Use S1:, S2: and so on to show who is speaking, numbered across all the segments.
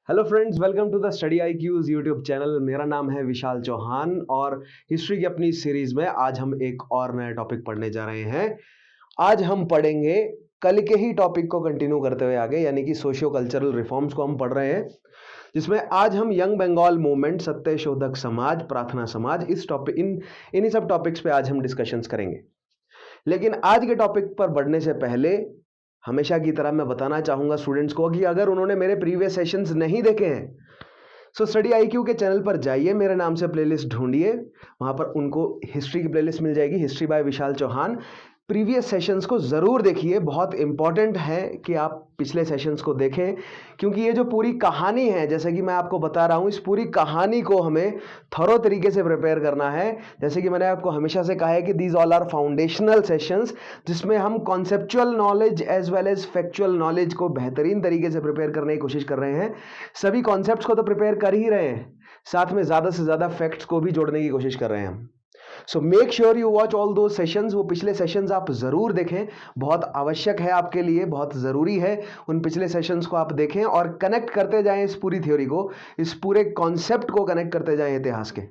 S1: Hello friends, welcome to the study IQs YouTube channel. मेरा नाम है विशाल चौहान और हिस्ट्री की अपनी सीरीज में आज हम एक और नया टॉपिक पढ़ने जा रहे हैं। आज हम पढ़ेंगे कल के ही टॉपिक को कंटिन्यू करते हुए आगे, यानी कि सोशियो कल्चरल रिफॉर्म्स को हम पढ़ रहे हैं, जिसमें आज हम यंग बंगाल मूवमेंट, सत्यशोधक समाज, प्रार्थना समाज, इस टॉपिक इन्हीं सब टॉपिक्स पे आज हम डिस्कशंस करेंगे। लेकिन आज के टॉपिक पर बढ़ने से पहले हमेशा की तरह मैं बताना चाहूंगा स्टूडेंट्स को कि अगर उन्होंने मेरे प्रीवियस सेशंस नहीं देखे हैं सो स्टडी IQ के चैनल पर जाइए, मेरे नाम से प्लेलिस्ट ढूंढिए, वहां पर उनको हिस्ट्री की प्लेलिस्ट मिल जाएगी, history by Vishal Chauhan. Previous sessions को ज़रूर देखिए, बहुत इंपॉर्टेंट है कि आप पिछले सेशंस को देखें, क्योंकि ये जो पूरी कहानी है, जैसे कि मैं आपको बता रहा हूँ, इस पूरी कहानी को हमें थॉरो तरीके से प्रिपेयर करना है। जैसे कि मैंने आपको हमेशा से कहा है कि these all are foundational sessions, जिसमें हम conceptual knowledge as well as factual knowledge को बेहतरीन तरीके से प्रिपेयर करने की कोशिश कर रहे हैं। सभी कॉन्सेप्ट्स को तो प्रिपेयर कर ही रहे हैं, साथ में ज़्यादा से ज़्यादा फैक्ट्स को भी जोड़ने की कोशिश कर रहे हैं हम। सो make sure you watch all दो सेशंस। वो पिछले सेशंस आप जरूर देखें, बहुत आवश्यक है आपके लिए, बहुत ज़रूरी है उन पिछले सेशंस को आप देखें और कनेक्ट करते जाएं इस पूरी थ्योरी को, इस पूरे कॉन्सेप्ट को कनेक्ट करते जाएं इतिहास के।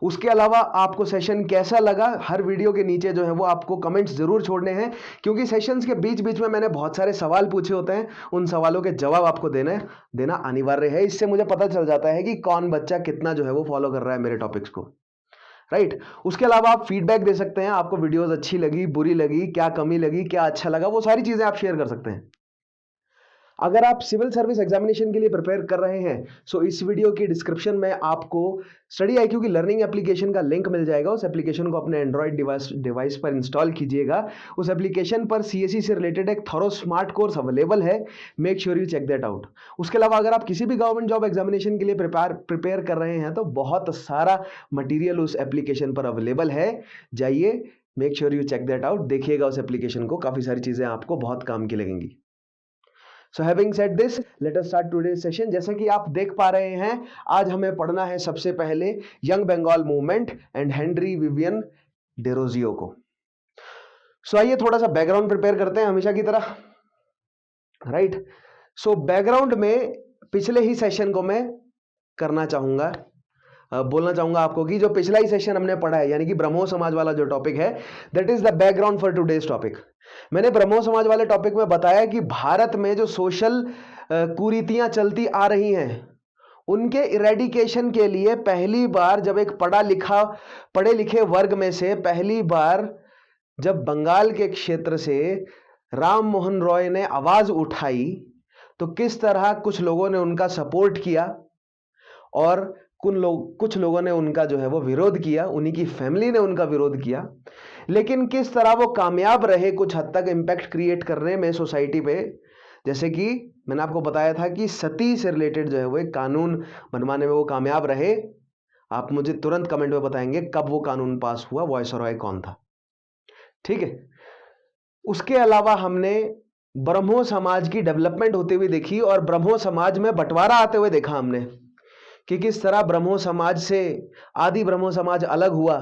S1: उसके अलावा आपको सेशन कैसा लगा, हर वीडियो के नीचे जो है वो आपको कमेंट्स जरूर छोड़ने हैं, क्योंकि सेशंस के बीच बीच में मैंने बहुत सारे सवाल पूछे होते हैं, उन सवालों के जवाब आपको देना अनिवार्य है। इससे मुझे पता चल जाता है कि कौन बच्चा कितना जो है वो फॉलो कर रहा है मेरे टॉपिक्स को, राइट। उसके अलावा आप फीडबैक दे सकते हैं, आपको वीडियोस अच्छी लगी, बुरी लगी, क्या कमी लगी, क्या अच्छा लगा, वो सारी चीजें आप शेयर कर सकते हैं। अगर आप सिविल सर्विस एग्जामिनेशन के लिए प्रिपेयर कर रहे हैं सो इस वीडियो की डिस्क्रिप्शन में आपको स्टडी IQ की लर्निंग एप्लीकेशन का लिंक मिल जाएगा। उस एप्लीकेशन को अपने एंड्रॉइड डिवाइस पर इंस्टॉल कीजिएगा। उस एप्लीकेशन पर CSE से रिलेटेड एक थॉरो स्मार्ट कोर्स अवेलेबल है, make sure you check that out. उसके अलावा अगर आप किसी भी गवर्नमेंट जॉब एग्जामिनेशन के लिए प्रिपेयर कर रहे हैं तो बहुत सारा मटीरियल उस एप्लीकेशन पर अवेलेबल है, जाइए, make sure you check that out, देखिएगा उस एप्लीकेशन को, काफ़ी सारी चीज़ें आपको बहुत काम की लगेंगी। So having said this, let us start today's session। जैसे कि आप देख पा रहे हैं, आज हमें पढ़ना है सबसे पहले young Bengal movement and Henry Vivian Derozio को। सो आइए थोड़ा सा बैकग्राउंड प्रिपेयर करते हैं हमेशा की तरह, राइट। सो बैकग्राउंड में पिछले ही सेशन को मैं करना चाहूंगा, बोलना चाहूंगा आपको कि जो पिछला ही सेशन हमने पढ़ा है, यानी कि ब्रह्मो समाज वाला जो टॉपिक है, that is the background for today's topic. मैंने ब्रह्मो समाज वाले टॉपिक में बताया कि भारत में जो सोशल कुरीतियां चलती आ रही हैं उनके इरेडिकेशन के लिए पहली बार जब एक पढ़े लिखे वर्ग में से पहली बार जब बंगाल के क्षेत्र से राम मोहन रॉय ने आवाज उठाई तो किस तरह कुछ लोगों ने उनका सपोर्ट किया और कुछ लोगों ने उनका जो है वो विरोध किया, उन्हीं की फैमिली ने उनका विरोध किया, लेकिन किस तरह वो कामयाब रहे कुछ हद तक इम्पैक्ट क्रिएट करने में सोसाइटी पे। जैसे कि मैंने आपको बताया था कि सती से रिलेटेड जो है वो एक कानून बनवाने में वो कामयाब रहे। आप मुझे तुरंत कमेंट में बताएंगे कब वो कानून पास हुआ, वायसरॉय कौन था, ठीक है। उसके अलावा हमने ब्रह्मो समाज की डेवलपमेंट होते हुए देखी और ब्रह्मो समाज में बंटवारा आते हुए देखा हमने कि किस तरह ब्रह्मो समाज से आदि ब्रह्मो समाज अलग हुआ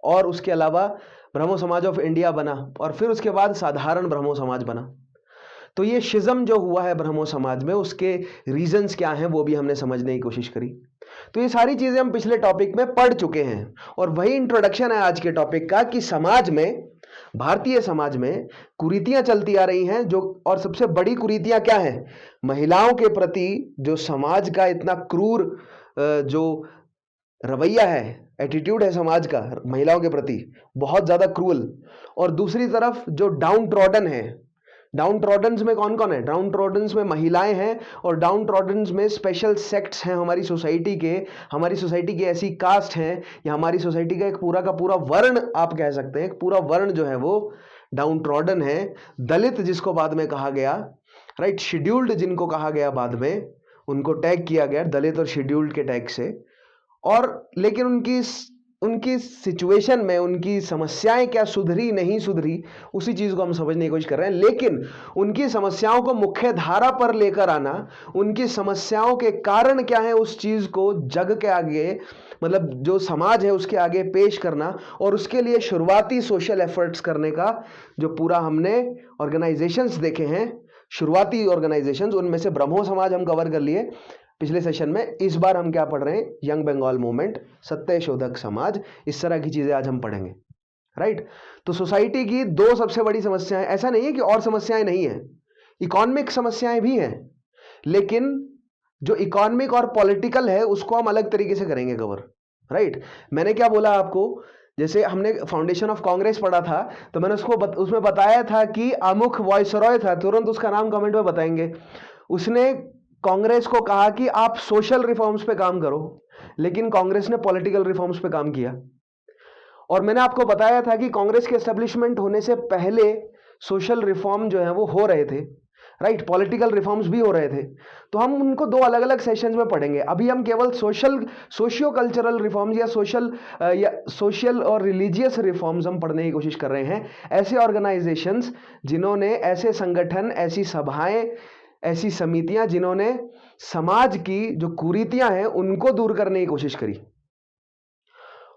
S1: और उसके अलावा ब्रह्मो समाज ऑफ इंडिया बना और फिर उसके बाद साधारण ब्रह्मो समाज बना। तो ये शिज्म जो हुआ है ब्रह्मो समाज में, उसके रीजंस क्या हैं वो भी हमने समझने की कोशिश करी। तो ये सारी चीजें हम पिछले टॉपिक में पढ़ चुके हैं और वही इंट्रोडक्शन है आज के टॉपिक का कि समाज में, भारतीय समाज में कुरीतियां चलती आ रही हैं, जो और सबसे बड़ी कुरीतियां क्या हैं, महिलाओं के प्रति जो समाज का इतना क्रूर जो रवैया है, एटीट्यूड है समाज का महिलाओं के प्रति, बहुत ज्यादा क्रूअल। और दूसरी तरफ जो डाउन ट्रॉडन है, डाउन ट्रॉडन्स में कौन कौन है, डाउन ट्रॉडन्स में महिलाएं हैं और डाउन ट्रॉडन्स में स्पेशल सेक्ट्स हैं हमारी सोसाइटी के ऐसी कास्ट हैं या हमारी सोसाइटी का एक पूरा का पूरा वर्ण आप कह सकते हैं, एक पूरा वर्ण जो है वो डाउन ट्रॉडन है। दलित जिसको बाद में कहा गया, राइट, शेड्यूल्ड जिनको कहा गया बाद में, उनको टैग किया गया दलित और शेड्यूल्ड के टैग से। और लेकिन उनकी सिचुएशन में उनकी समस्याएं क्या सुधरी नहीं सुधरी, उसी चीज को हम समझने की कोशिश कर रहे हैं। लेकिन उनकी समस्याओं को मुख्य धारा पर लेकर आना, उनकी समस्याओं के कारण क्या है उस चीज को जग के आगे, मतलब जो समाज है उसके आगे पेश करना, और उसके लिए शुरुआती सोशल एफर्ट्स करने का जो पूरा हमने ऑर्गेनाइजेशंस देखे हैं, शुरुआती ऑर्गेनाइजेशंस, उनमें से ब्रह्मो समाज हम कवर कर लिए पिछले सेशन में। इस बार हम क्या पढ़ रहे हैं? यंग बंगाल मूवमेंट, सत्यशोधक समाज, इस तरह की चीजें आज हम पढ़ेंगे, राइट। तो सोसाइटी की दो सबसे बड़ी समस्याएं, ऐसा नहीं है कि और समस्याएं नहीं है, इकोनॉमिक समस्याएं भी हैं, लेकिन जो इकोनॉमिक और पॉलिटिकल है उसको हम अलग तरीके से करेंगे कवर, राइट। मैंने क्या बोला आपको, जैसे हमने फाउंडेशन ऑफ कांग्रेस पढ़ा था, तो मैंने उसमें बताया था कि अमुक वॉइसरॉय था, तुरंत उसका नाम कमेंट में बताएंगे। उसने कांग्रेस को कहा कि आप सोशल रिफॉर्म्स पे काम करो, लेकिन कांग्रेस ने पॉलिटिकल रिफॉर्म्स पे काम किया। और मैंने आपको बताया था कि कांग्रेस के एस्टेब्लिशमेंट होने से पहले सोशल रिफॉर्म जो है वो हो रहे थे, राइट, पॉलिटिकल रिफॉर्म्स भी हो रहे थे। तो हम उनको दो अलग अलग सेशंस में पढ़ेंगे। अभी हम केवल सोशियो कल्चरल रिफॉर्म्स या सोशल और रिलीजियस रिफॉर्म्स हम पढ़ने की कोशिश कर रहे हैं। ऐसे ऑर्गेनाइजेशंस जिन्होंने, ऐसे संगठन, ऐसी सभाएं, ऐसी समितियां जिन्होंने समाज की जो कुरीतियां हैं उनको दूर करने की कोशिश करी।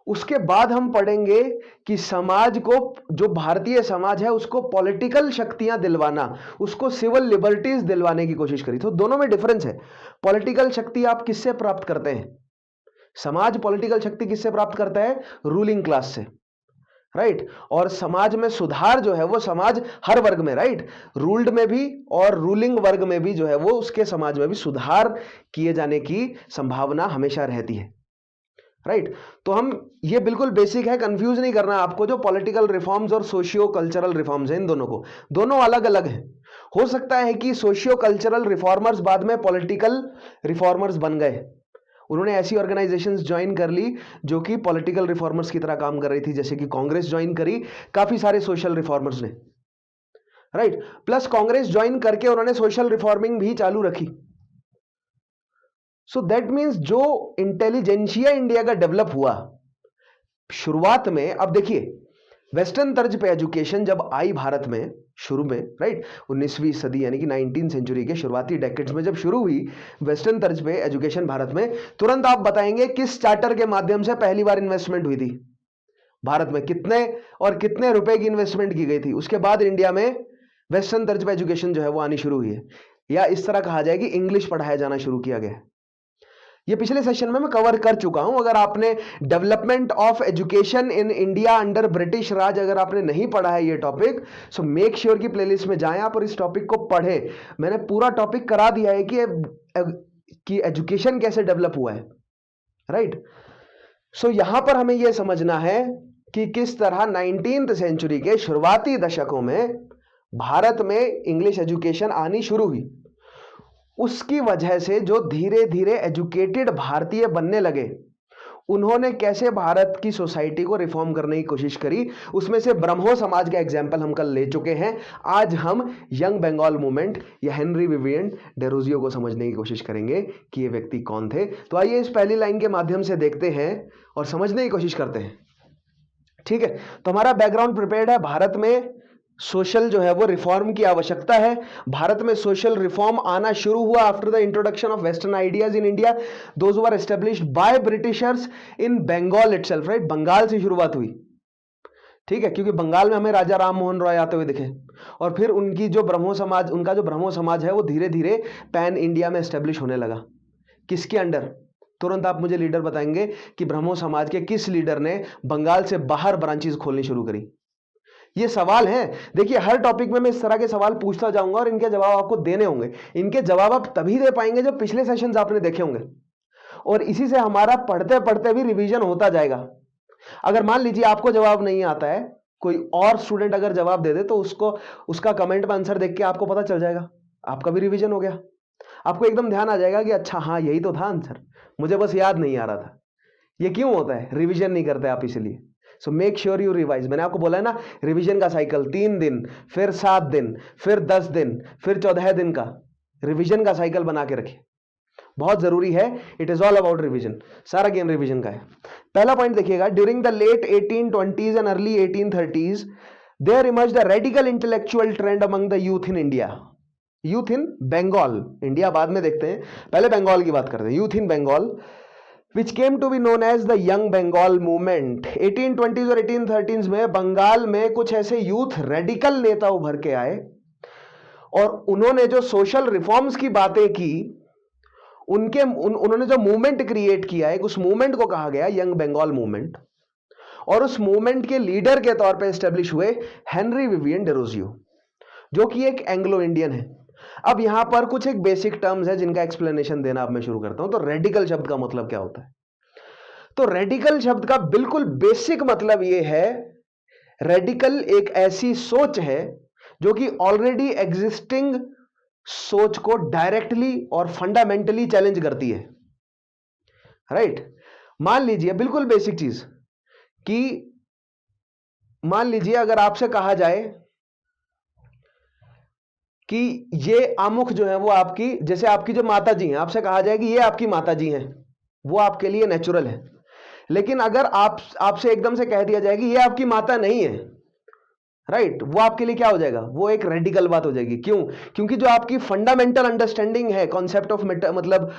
S1: उसके बाद हम पढ़ेंगे कि समाज को, जो भारतीय समाज है उसको पॉलिटिकल शक्तियां दिलवाना, उसको सिविल लिबर्टीज दिलवाने की कोशिश करी। तो दोनों में डिफरेंस है। पॉलिटिकल शक्ति आप किससे प्राप्त करते हैं? समाज पॉलिटिकल शक्ति किससे प्राप्त करता है? रूलिंग क्लास से, राइट। और समाज में सुधार जो है वो समाज हर वर्ग में, राइट, रूल्ड में भी और रूलिंग वर्ग में भी जो है वो उसके समाज में भी सुधार किए जाने की संभावना हमेशा रहती है, राइट। तो हम, ये बिल्कुल बेसिक है, कंफ्यूज नहीं करना आपको। जो पॉलिटिकल रिफॉर्म्स और सोशियो कल्चरल रिफॉर्म्स हैं, इन दोनों को, दोनों अलग अलग हैं। हो सकता है कि सोशियो कल्चरल रिफॉर्मर्स बाद में पॉलिटिकल रिफॉर्मर्स बन गए, उन्होंने ऐसी ऑर्गेनाइजेशंस ज्वाइन कर ली जो कि पॉलिटिकल रिफॉर्मर्स की तरह काम कर रही थी, जैसे कि कांग्रेस ज्वाइन करी काफी सारे सोशल रिफॉर्मर्स ने, राइट। प्लस कांग्रेस ज्वाइन करके उन्होंने सोशल रिफॉर्मिंग भी चालू रखी। सो दैट मीन्स जो इंटेलिजेंशिया इंडिया का डेवलप हुआ शुरुआत में, अब देखिए वेस्टर्न तर्ज पे एजुकेशन जब आई भारत में शुरू में, राइट, 19वीं सदी यानी कि 19th सेंचुरी के शुरुआती डेकेड्स में जब शुरू हुई वेस्टर्न तर्ज पे एजुकेशन भारत में, तुरंत आप बताएंगे किस चार्टर के माध्यम से पहली बार इन्वेस्टमेंट हुई थी भारत में, कितने और कितने रुपए की इन्वेस्टमेंट की गई थी। उसके बाद इंडिया में वेस्टर्न तर्ज पे एजुकेशन जो है वो आनी शुरू हुई है, या इस तरह कहा जाए कि इंग्लिश पढ़ाया जाना शुरू किया गया है। ये पिछले सेशन में मैं कवर कर चुका हूं। अगर आपने development of education in India under British Raj अगर आपने नहीं पढ़ा है ये टॉपिक, सो मेक श्योर की प्लेलिस्ट में जाएं आप और इस टॉपिक को पढ़ें। मैंने पूरा टॉपिक करा दिया है कि एजुकेशन कैसे डेवलप हुआ है, राइट। सो यहां पर हमें यह समझना है कि किस तरह 19th सेंचुरी के शुरुआती दशकों में भारत में इंग्लिश एजुकेशन आनी शुरू हुई। उसकी वजह से जो धीरे धीरे एजुकेटेड भारतीय बनने लगे, उन्होंने कैसे भारत की सोसाइटी को रिफॉर्म करने की कोशिश करी, उसमें से ब्रह्मो समाज का एग्जाम्पल हम कल ले चुके हैं। आज हम यंग बंगाल मूवमेंट या हेनरी विवियन डेरोजियो को समझने की कोशिश करेंगे कि ये व्यक्ति कौन थे। तो आइए इस पहली लाइन के माध्यम से देखते हैं और समझने की कोशिश करते हैं, ठीक है। तो हमारा बैकग्राउंड प्रिपेयर्ड है। भारत में सोशल जो है वो रिफॉर्म की आवश्यकता है। भारत में सोशल रिफॉर्म आना शुरू हुआ after the introduction of western ideas in India, those were established by Britishers in Bengal itself, right. Bengal से शुरुआत हुई, ठीक है, क्योंकि बंगाल में हमें राजा राम मोहन रॉय आते हुए दिखे, और फिर उनकी जो ब्रह्मो समाज, उनका जो ब्रह्मो समाज है वो धीरे धीरे पैन इंडिया में एस्टेब्लिश होने लगा। किसके अंडर? तुरंत आप मुझे लीडर बताएंगे कि ब्रह्मो समाज के किस लीडर ने बंगाल से बाहर ब्रांचेस खोलनी शुरू करी। ये सवाल है। देखिए हर टॉपिक में मैं इस तरह के सवाल पूछता जाऊंगा और इनके जवाब आपको देने होंगे। इनके जवाब आप तभी दे पाएंगे जब पिछले सेशंस आपने देखे होंगे, और इसी से हमारा पढ़ते पढ़ते भी रिवीजन होता जाएगा। अगर मान लीजिए आपको जवाब नहीं आता है, कोई और स्टूडेंट अगर जवाब दे दे तो उसका कमेंट में आंसर देख के आपको पता चल जाएगा, आपका भी रिवीजन हो गया। आपको एकदम ध्यान आ जाएगा कि अच्छा हाँ यही तो था आंसर, मुझे बस याद नहीं आ रहा था। ये क्यों होता है? रिवीजन नहीं करते आप इसलिए। सो मेक श्योर यू रिवाइज। मैंने आपको बोला है ना, रिवीजन का साइकिल 3 दिन, फिर 7 दिन, फिर 10 दिन, फिर 14 दिन का रिवीजन का साइकिल बना के रखिए, बहुत जरूरी है। It is all about revision, सारा गेम रिवीजन का है। पहला पॉइंट देखिएगा, during the late 1820s and early 1830s there emerged a radical intellectual trend among the youth in India. Youth in Bengal, India बाद में देखते हैं, पहले बंगाल की बात करते हैं। Youth in Bengal which came to be known as the Young Bengal Movement। 1820s और 1830s में बंगाल में कुछ ऐसे यूथ रेडिकल नेता उभर के आए और उन्होंने जो सोशल रिफॉर्म्स की बातें की, उन्होंने जो मूवमेंट क्रिएट किया है, उस मूवमेंट को कहा गया यंग बंगाल मूवमेंट। और उस मूवमेंट के लीडर के तौर पे एस्टेब्लिश हुए हेनरी विवियन डेरोजियो, जो कि एक एंग्लो इंडियन है। अब यहां पर कुछ एक बेसिक टर्म्स है जिनका एक्सप्लेनेशन देना अब मैं शुरू करता हूं। तो रेडिकल शब्द का मतलब क्या होता है? तो रेडिकल शब्द का बिल्कुल बेसिक मतलब यह है, रेडिकल एक ऐसी सोच है जो कि ऑलरेडी एग्जिस्टिंग सोच को डायरेक्टली और फंडामेंटली चैलेंज करती है। राइट? मान लीजिए बिल्कुल बेसिक चीज कि मान लीजिए अगर आपसे कहा जाए कि ये आमुख जो है वो आपकी, जैसे आपकी जो माता जी हैं, आपसे कहा जाए कि ये आपकी माता जी हैं, वो आपके लिए नेचुरल है। लेकिन अगर आपसे एकदम से कह दिया जाए कि ये आपकी माता नहीं है, राइट, वो आपके लिए क्या हो जाएगा? वो एक रेडिकल बात हो जाएगी। क्यों? क्योंकि जो आपकी फंडामेंटल अंडरस्टैंडिंग है कॉन्सेप्ट ऑफ मतलब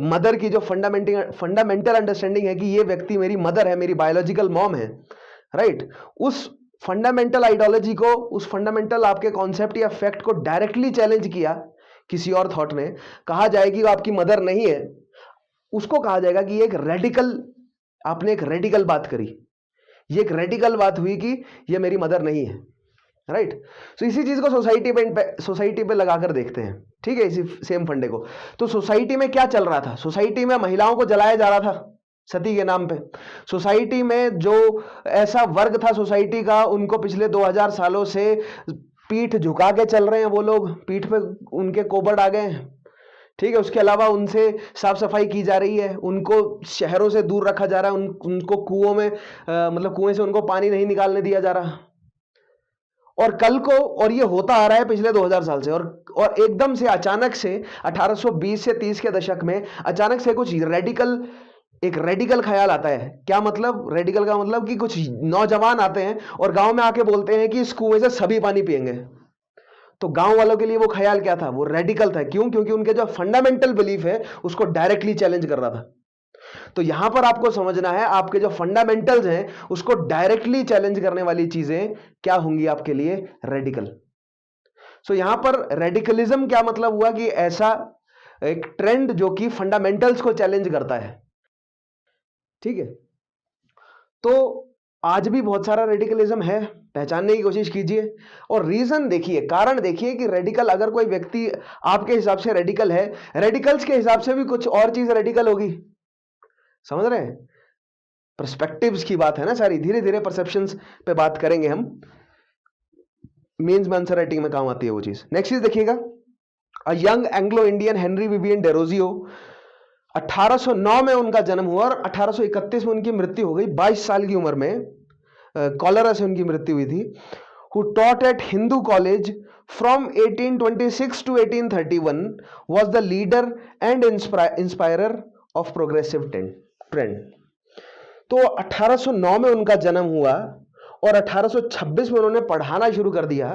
S1: मदर की, जो फंडामेंटल अंडरस्टैंडिंग है कि ये व्यक्ति मेरी मदर है, मेरी बायोलॉजिकल मॉम है, राइट, उस फंडामेंटल आइडियोलॉजी को, उस फंडामेंटल आपके कॉन्सेप्ट या फैक्ट को डायरेक्टली चैलेंज किया किसी और थॉट ने, कहा जाए कि वो आपकी मदर नहीं है, उसको कहा जाएगा कि ये एक रेडिकल, आपने एक रेडिकल बात करी, ये एक रेडिकल बात हुई कि ये मेरी मदर नहीं है। राइट? तो इसी चीज को सोसाइटी पे लगाकर देखते हैं, ठीक है, इसी सेम फंडे को। तो सोसाइटी में क्या चल रहा था? सोसाइटी में महिलाओं को जलाया जा रहा था सती के नाम पे। सोसाइटी में जो ऐसा वर्ग था सोसाइटी का, उनको पिछले 2000 सालों से पीठ झुका के चल रहे हैं, वो लोग पीठ पे उनके कोबड़ आ गए हैं, ठीक है। उसके अलावा उनसे साफ सफाई की जा रही है, उनको शहरों से दूर रखा जा रहा है, उनको कुओं में मतलब कुएं से उनको पानी नहीं निकालने दिया जा रहा। और कल को, और ये होता आ रहा है पिछले 2000 साल से, और एकदम से अचानक से 1820 से 30 के दशक में अचानक से कुछ एक रेडिकल ख्याल आता है। क्या मतलब? रेडिकल का मतलब कि कुछ नौजवान आते हैं और गांव में आके बोलते हैं कि इस कुएं से सभी पानी पिएंगे। तो गांव वालों के लिए वो ख्याल क्या था? वो रेडिकल था। क्यों? क्योंकि उनके जो फंडामेंटल बिलीफ है उसको डायरेक्टली चैलेंज कर रहा था। तो यहां पर आपको समझना है, आपके जो फंडामेंटल्स हैं उसको डायरेक्टली चैलेंज करने वाली चीजें क्या होंगी आपके लिए? रेडिकल। सो यहां पर रेडिकलिज्म क्या मतलब हुआ? कि ऐसा एक ट्रेंड जो कि फंडामेंटल्स को चैलेंज करता है, ठीक है। तो आज भी बहुत सारा रेडिकलिज्म है, पहचानने की कोशिश कीजिए और रीजन देखिए, कारण देखिए कि रेडिकल, अगर कोई व्यक्ति आपके हिसाब से रेडिकल है, रेडिकल्स के हिसाब से भी कुछ और चीज रेडिकल होगी। समझ रहे हैं? पर्सपेक्टिव्स की बात है ना सारी, धीरे धीरे परसेप्शंस पे बात करेंगे हम। मीन्स में आंसर राइटिंग में काम आती है वो चीज। नेक्स्ट चीज देखिएगा, a young Anglo Indian Henry Vivian Derozio, 1809 में उनका जन्म हुआ और 1831 में उनकी मृत्यु हो गई। 22 साल की उम्र में कॉलरा से उनकी मृत्यु हुई थी। Who taught at Hindu College from 1826 to 1831, was the leader and inspirer of progressive trend. तो 1809 में उनका जन्म हुआ और 1826 में उन्होंने पढ़ाना शुरू कर दिया।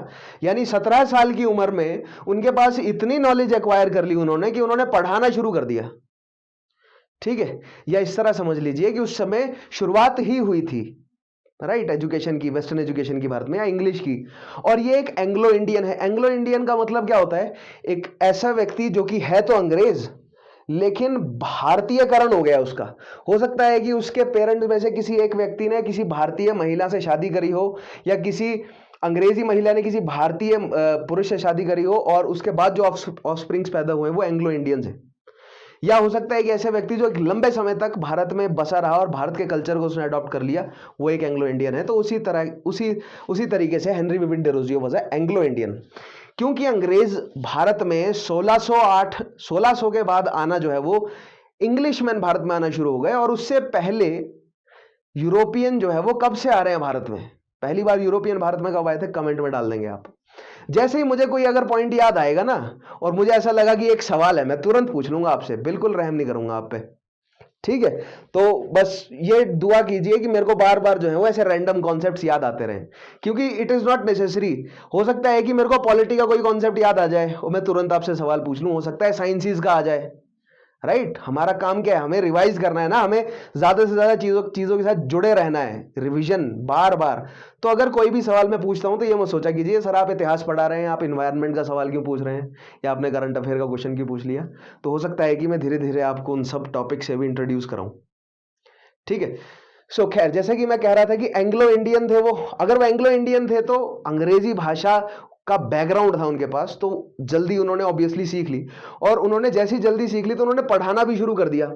S1: यानी 17 साल की उम्र में उनके पास इतनी नॉलेज एक्वायर कर ली उन्होंने कि उन्होंने पढ़ाना शुरू कर दिया, ठीक है। या इस तरह समझ लीजिए कि उस समय शुरुआत ही हुई थी, राइट, एजुकेशन की, वेस्टर्न एजुकेशन की भारत में, या इंग्लिश की। और ये एक एंग्लो इंडियन है। एंग्लो इंडियन का मतलब क्या होता है? एक ऐसा व्यक्ति जो कि है तो अंग्रेज लेकिन भारतीयकरण हो गया उसका। हो सकता है कि उसके पेरेंट्स में से किसी एक व्यक्ति ने किसी भारतीय महिला से शादी करी हो, या किसी अंग्रेजी महिला ने किसी भारतीय पुरुष से शादी करी हो, और उसके बाद जो ऑफस्प्रिंग्स पैदा हुए वो एंग्लो इंडियंस हैं। या हो सकता है कि ऐसे व्यक्ति जो एक लंबे समय तक भारत में बसा रहा और भारत के कल्चर को उसने अडॉप्ट कर लिया, वो एक एंग्लो इंडियन है। तो उसी तरीके से Henry Vivian Derozio was Anglo Indian. क्योंकि अंग्रेज भारत में 1600 के बाद आना जो है वो इंग्लिशमैन भारत में आना शुरू हो गए। और उससे पहले यूरोपियन जो है वो कब से आ रहे हैं भारत में? पहली बार यूरोपियन भारत में कब आए थे? कमेंट में डाल देंगे आप। जैसे ही मुझे कोई अगर पॉइंट याद आएगा ना, और मुझे ऐसा लगा कि एक सवाल है, मैं तुरंत पूछ लूंगा आपसे, बिल्कुल रहम नहीं करूंगा आप पे, ठीक है। तो बस ये दुआ कीजिए कि मेरे को बार बार जो है वो ऐसे रैंडम कॉन्सेप्ट्स याद आते रहें, क्योंकि इट इज नॉट नेसेसरी। हो सकता है कि मेरे को पॉलिटी का कोई कॉन्सेप्ट याद आ जाए और मैं तुरंत आपसे सवाल पूछ लूं, हो सकता है साइंसिस का आ जाए, राइट। हमारा काम क्या है, हमें रिवाइज करना है ना, हमें ज्यादा से ज्यादा चीजों के साथ जुड़े रहना है, रिवीजन बार बार। तो अगर कोई भी सवाल मैं पूछता हूं तो ये मत सोचा कीजिए सर आप इतिहास पढ़ा रहे हैं, आप इन्वायरमेंट का सवाल क्यों पूछ रहे हैं, या आपने करंट अफेयर का क्वेश्चन क्यों पूछ लिया। तो हो सकता है कि मैं धीरे धीरे आपको उन सब टॉपिक से भी इंट्रोड्यूस कराऊं। ठीक है। सो खैर, जैसे कि मैं कह रहा था कि एंग्लो इंडियन थे वो, अगर वो एंग्लो इंडियन थे तो अंग्रेजी भाषा का बैकग्राउंड था उनके पास, तो जल्दी उन्होंने ऑब्वियसली सीख ली। और उन्होंने जैसी जल्दी सीख ली तो उन्होंने पढ़ाना भी शुरू कर दिया।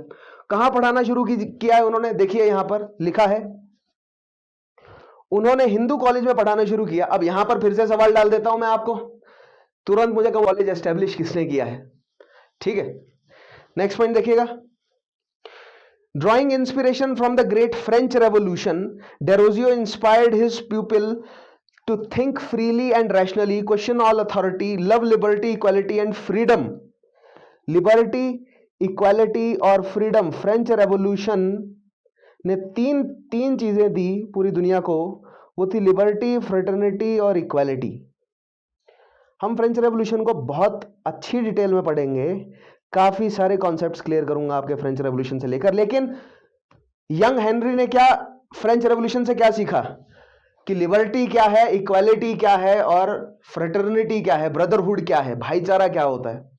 S1: कहां पढ़ाना शुरू किया है उन्होंने, देखिए यहां पर लिखा है, उन्होंने हिंदू कॉलेज में पढ़ाना शुरू किया। अब यहां पर फिर से सवाल डाल देता हूं मैं आपको, तुरंत मुझे कॉलेज एस्टेब्लिश किसने किया है। ठीक है, नेक्स्ट पॉइंट देखिएगा, drawing inspiration from the great French revolution, Derozio inspired his प्यूपिल to think freely and rationally, question all authority, love liberty, equality and freedom. Liberty, equality और फ्रीडम, फ्रेंच रेवोल्यूशन ने तीन चीजें दी पूरी दुनिया को, वो थी लिबर्टी, फ्रेटर्निटी और इक्वालिटी। हम फ्रेंच रेवोल्यूशन को बहुत अच्छी डिटेल में पढ़ेंगे, काफी सारे कॉन्सेप्ट्स क्लियर करूंगा आपके फ्रेंच रेवोल्यूशन से लेकर। लेकिन यंग हेनरी ने क्या फ्रेंच रेवोल्यूशन से क्या सीखा कि लिबर्टी क्या है, इक्वालिटी क्या है और फ्रेटर्निटी क्या है, ब्रदरहुड क्या है, भाईचारा क्या होता है।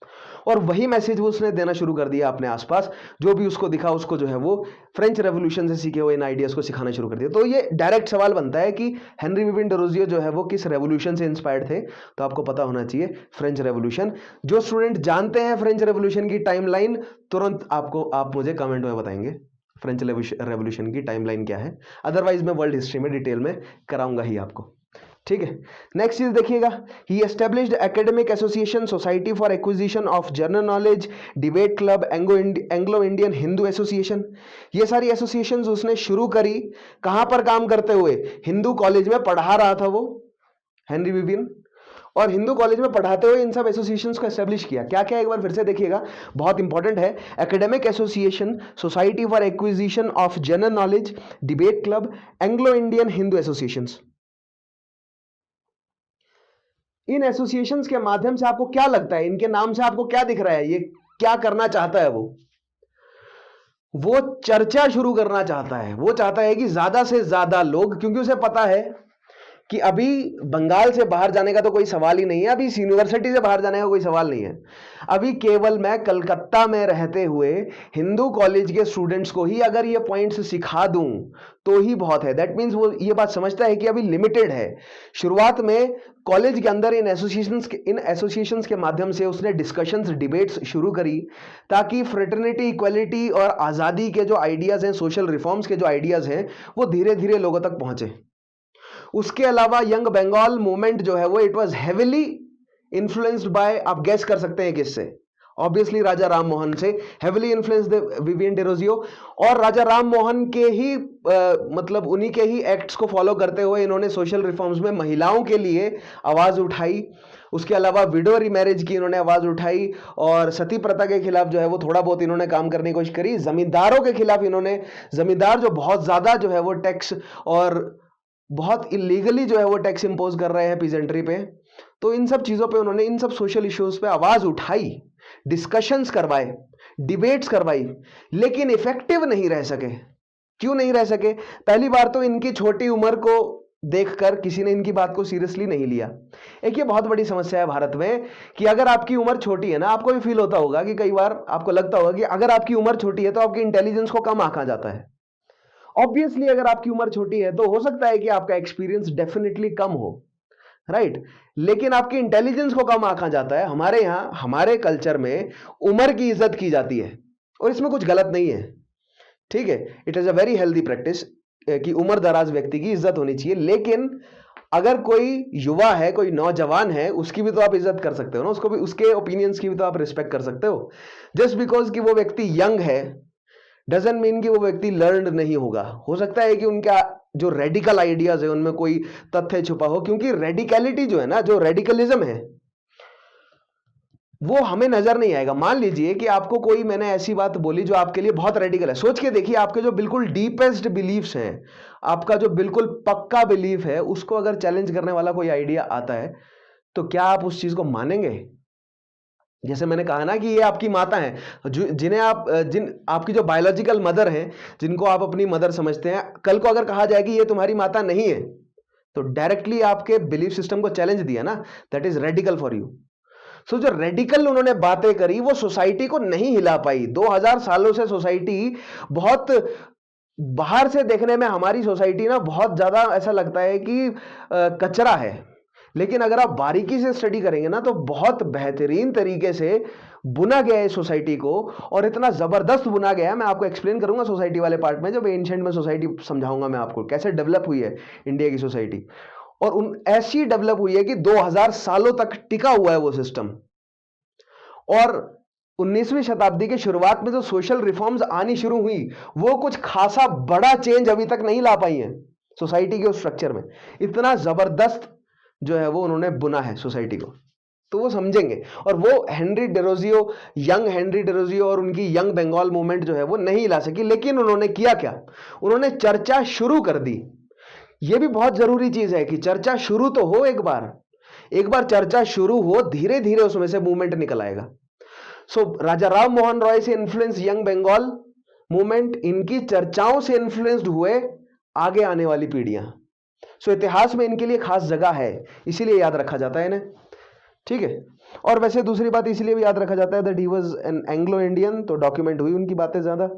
S1: और वही मैसेज वो उसने देना शुरू कर दिया अपने आसपास, जो भी उसको दिखा उसको जो है वो फ्रेंच रेवोल्यूशन से सीखे हुए इन आइडियाज को सिखाना शुरू कर दिया। तो ये डायरेक्ट सवाल बनता है कि हेनरी विविन डेरोजियो जो है वो किस रेवोल्यूशन से इंस्पायर्ड थे, तो आपको पता होना चाहिए फ्रेंच रेवोल्यूशन। जो स्टूडेंट जानते हैं फ्रेंच रेवोल्यूशन की टाइमलाइन, तुरंत आप मुझे कमेंट में बताएंगे फ्रेंच रेवोल्यूशन की टाइमलाइन क्या है, अदरवाइज मैं वर्ल्ड हिस्ट्री में डिटेल में कराऊंगा ही आपको। ठीक है, नेक्स्ट चीज देखिएगा, he established academic association, society for acquisition of general knowledge, debate club, Anglo Indian Hindu association. ये सारी एसोसिएशंस उसने शुरू करी, कहां पर काम करते हुए, हिंदू कॉलेज में पढ़ा रहा था वो हेनरी विवियन, और हिंदू कॉलेज में पढ़ाते हुए इन सब एसोसिएशंस को एस्टेब्लिश किया। क्या क्या, एक बार फिर से देखिएगा, बहुत इंपॉर्टेंट है, academic association, society for acquisition of general knowledge, debate club, Anglo Indian Hindu associations. In associations के माध्यम से आपको क्या लगता है, इनके नाम से आपको क्या दिख रहा है, ये क्या करना चाहता है वो चर्चा शुरू करना चाहता है। वो चाहता है कि ज्यादा से ज्यादा लोग, क्योंकि उसे पता है कि अभी बंगाल से बाहर जाने का तो कोई सवाल ही नहीं है, अभी इस यूनिवर्सिटी से बाहर जाने का कोई सवाल नहीं है, अभी केवल मैं कलकत्ता में रहते हुए हिंदू कॉलेज के स्टूडेंट्स को ही अगर ये पॉइंट्स सिखा दूं तो ही बहुत है। दैट मीन्स वो ये बात समझता है कि अभी लिमिटेड है। शुरुआत में कॉलेज के अंदर इन एसोसिएशंस के माध्यम से उसने डिस्कशंस, डिबेट्स शुरू करी, ताकि फ्रेटर्निटी, इक्वालिटी और आज़ादी के जो आइडियाज़ हैं, सोशल रिफॉर्म्स के जो आइडियाज़ हैं, वो धीरे धीरे लोगों तक पहुंचे। उसके अलावा यंग बंगाल मूवमेंट जो है वो it was heavily influenced by, आप गेस कर सकते हैं किससे, ऑब्वियसली राजा राम मोहन से हेविली इन्फ्लुएंस्ड विवियन डेरोजियो। और राजा राम मोहन के ही मतलब उन्हीं के ही एक्ट्स को फॉलो करते हुए इन्होंने सोशल रिफॉर्म्स में महिलाओं के लिए आवाज उठाई। उसके अलावा विडो रीमैरिज की इन्होंने आवाज उठाई, और सती प्रथा के खिलाफ जो है वो थोड़ा बहुत इन्होंने काम करने की कोशिश करी। जमींदारों के खिलाफ इन्होंने, जमींदार जो बहुत ज्यादा जो है वो टैक्स और बहुत इलीगली जो है वो टैक्स इंपोज कर रहे हैं पीजेंट्री पे, तो इन सब चीजों पे उन्होंने, इन सब सोशल इश्यूज पे आवाज उठाई, डिस्कशंस करवाए, डिबेट्स करवाई, लेकिन इफेक्टिव नहीं रह सके। क्यों नहीं रह सके? पहली बार तो इनकी छोटी उम्र को देखकर किसी ने इनकी बात को सीरियसली नहीं लिया। एक ये बहुत बड़ी समस्या है भारत में कि अगर आपकी उम्र छोटी है ना, आपको भी फील होता होगा कि कई बार आपको लगता होगा कि अगर आपकी उम्र छोटी है तो आपकी इंटेलिजेंस को कम आंका जाता है। ऑब्वियसली अगर आपकी उम्र छोटी है तो हो सकता है कि आपका एक्सपीरियंस डेफिनेटली कम हो, राइट, लेकिन आपकी इंटेलिजेंस को कम आंका जाता है। हमारे यहां, हमारे कल्चर में उम्र की इज्जत की जाती है, और इसमें कुछ गलत नहीं है। ठीक है, it is a very healthy practice कि उम्र दराज व्यक्ति की इज्जत होनी चाहिए। लेकिन अगर कोई युवा है, कोई नौजवान है, उसकी भी तो आप इज्जत कर सकते हो ना, उसको भी, उसके ओपिनियंस की भी तो आप रिस्पेक्ट कर सकते हो। जस्ट बिकॉज कि वो व्यक्ति यंग है डजंट मीन कि वो व्यक्ति लर्नड नहीं होगा। हो सकता है कि उनका जो रेडिकल आइडियाज है उनमें कोई तथ्य छुपा हो, क्योंकि रेडिकलिटी जो है ना, जो रेडिकलिज्म है, वो हमें नजर नहीं आएगा। मान लीजिए कि आपको कोई, मैंने ऐसी बात बोली जो आपके लिए बहुत रेडिकल है, सोच के देखिए, आपके जो बिल्कुल डीपेस्ट बिलीफ्स हैं, आपका जो बिल्कुल पक्का बिलीफ है, उसको अगर चैलेंज करने वाला कोई आइडिया आता है तो क्या आप उस चीज को मानेंगे? जैसे मैंने कहा ना कि ये आपकी माता हैं, जिन्हें आप जिन आपकी जो बायोलॉजिकल मदर हैं, जिनको आप अपनी मदर समझते हैं, कल को अगर कहा जाए कि ये तुम्हारी माता नहीं है, तो डायरेक्टली आपके बिलीफ सिस्टम को चैलेंज दिया ना, that is radical for you. So जो रेडिकल उन्होंने बातें करी वो सोसाइटी को नहीं हिला पाई। 2000 सालों से सोसाइटी बहुत, बाहर से देखने में हमारी सोसाइटी ना बहुत ज्यादा ऐसा लगता है कि कचरा है, लेकिन अगर आप बारीकी से स्टडी करेंगे ना तो बहुत बेहतरीन तरीके से बुना गया है सोसाइटी को, और इतना जबरदस्त बुना गया है। मैं आपको एक्सप्लेन करूंगा सोसाइटी वाले पार्ट में, जब एंशिएंट में सोसाइटी समझाऊंगा मैं आपको कैसे डेवलप हुई है इंडिया की सोसाइटी, और उन ऐसी डेवलप हुई है कि 2000 सालों तक टिका हुआ है वो सिस्टम। और 19वीं शताब्दी के शुरुआत में जो सोशल रिफॉर्म्स आनी शुरू हुई, वो कुछ खासा बड़ा चेंज अभी तक नहीं ला पाई है सोसाइटी के उस स्ट्रक्चर में। इतना जबरदस्त जो है वो उन्होंने बुना है सोसाइटी को, तो वो समझेंगे। और वो Henry Derozio, young Henry Derozio और उनकी यंग बंगाल मूवमेंट जो है वो नहीं ला सकी, लेकिन उन्होंने किया क्या, उन्होंने चर्चा शुरू कर दी। ये भी बहुत जरूरी चीज है कि चर्चा शुरू तो हो, एक बार चर्चा शुरू हो, धीरे धीरे उसमें से मूवमेंट निकल आएगा। सो राजा राम मोहन रॉय से इन्फ्लुएंस यंग बंगाल मूवमेंट, इनकी चर्चाओं से इन्फ्लुएंस्ड हुए आगे आने वाली पीढ़ियां। सो इतिहास में इनके लिए खास जगह है, इसीलिए याद रखा जाता है इन्हें, ठीक है। और वैसे दूसरी बात इसलिए भी याद रखा जाता है that he was an Anglo Indian, तो डॉक्यूमेंट हुई उनकी बातें ज्यादा।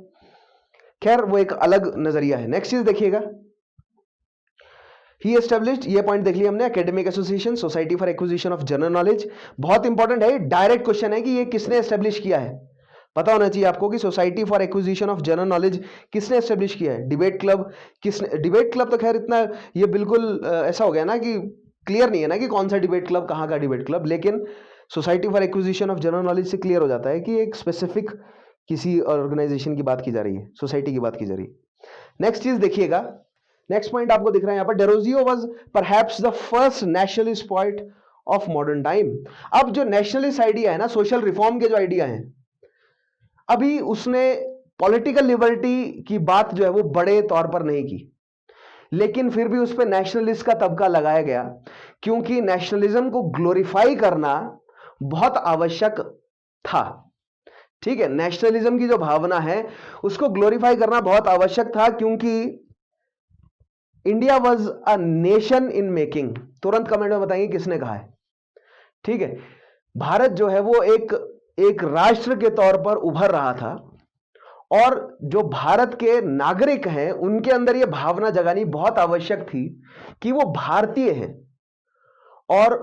S1: खैर वो एक अलग नजरिया है। नेक्स्ट चीज देखिएगा, ही एस्टेब्लिश्ड, ये पॉइंट देख लिया हमने, academic association, society for acquisition of general knowledge. बहुत इंपॉर्टेंट है, डायरेक्ट क्वेश्चन है कि ये किसने एस्टेब्लिश किया है। पता होना चाहिए आपको कि society for acquisition of general knowledge किसने एस्टेब्लिश किया है। डिबेट क्लब किसने, डिबेट क्लब तो खैर इतना ये बिल्कुल ऐसा हो गया ना कि क्लियर नहीं है ना कि कौन सा डिबेट क्लब, कहाँ का डिबेट क्लब, लेकिन society for acquisition of general knowledge से क्लियर हो जाता है कि एक स्पेसिफिक किसी ऑर्गेनाइजेशन की बात की जा रही है, सोसाइटी की बात की जा रही है। नेक्स्ट चीज देखिएगा, नेक्स्ट पॉइंट आपको दिख रहा है यहां पर, Derozio was perhaps the first nationalist point of modern time. अब जो नेशनलिस्ट आइडिया है ना, सोशल रिफॉर्म के जो आइडिया हैं, अभी उसने पॉलिटिकल लिबर्टी की बात जो है वो बड़े तौर पर नहीं की, लेकिन फिर भी उस पर नेशनलिस्ट का तबका लगाया गया, क्योंकि नेशनलिज्म को ग्लोरीफाई करना बहुत आवश्यक था। ठीक है, नेशनलिज्म की जो भावना है उसको ग्लोरीफाई करना बहुत आवश्यक था, क्योंकि India was a nation in making. तुरंत कमेंट में बताएंगे किसने कहा है, ठीक है। भारत जो है वो एक राष्ट्र के तौर पर उभर रहा था, और जो भारत के नागरिक हैं उनके अंदर यह भावना जगानी बहुत आवश्यक थी कि वो भारतीय हैं, और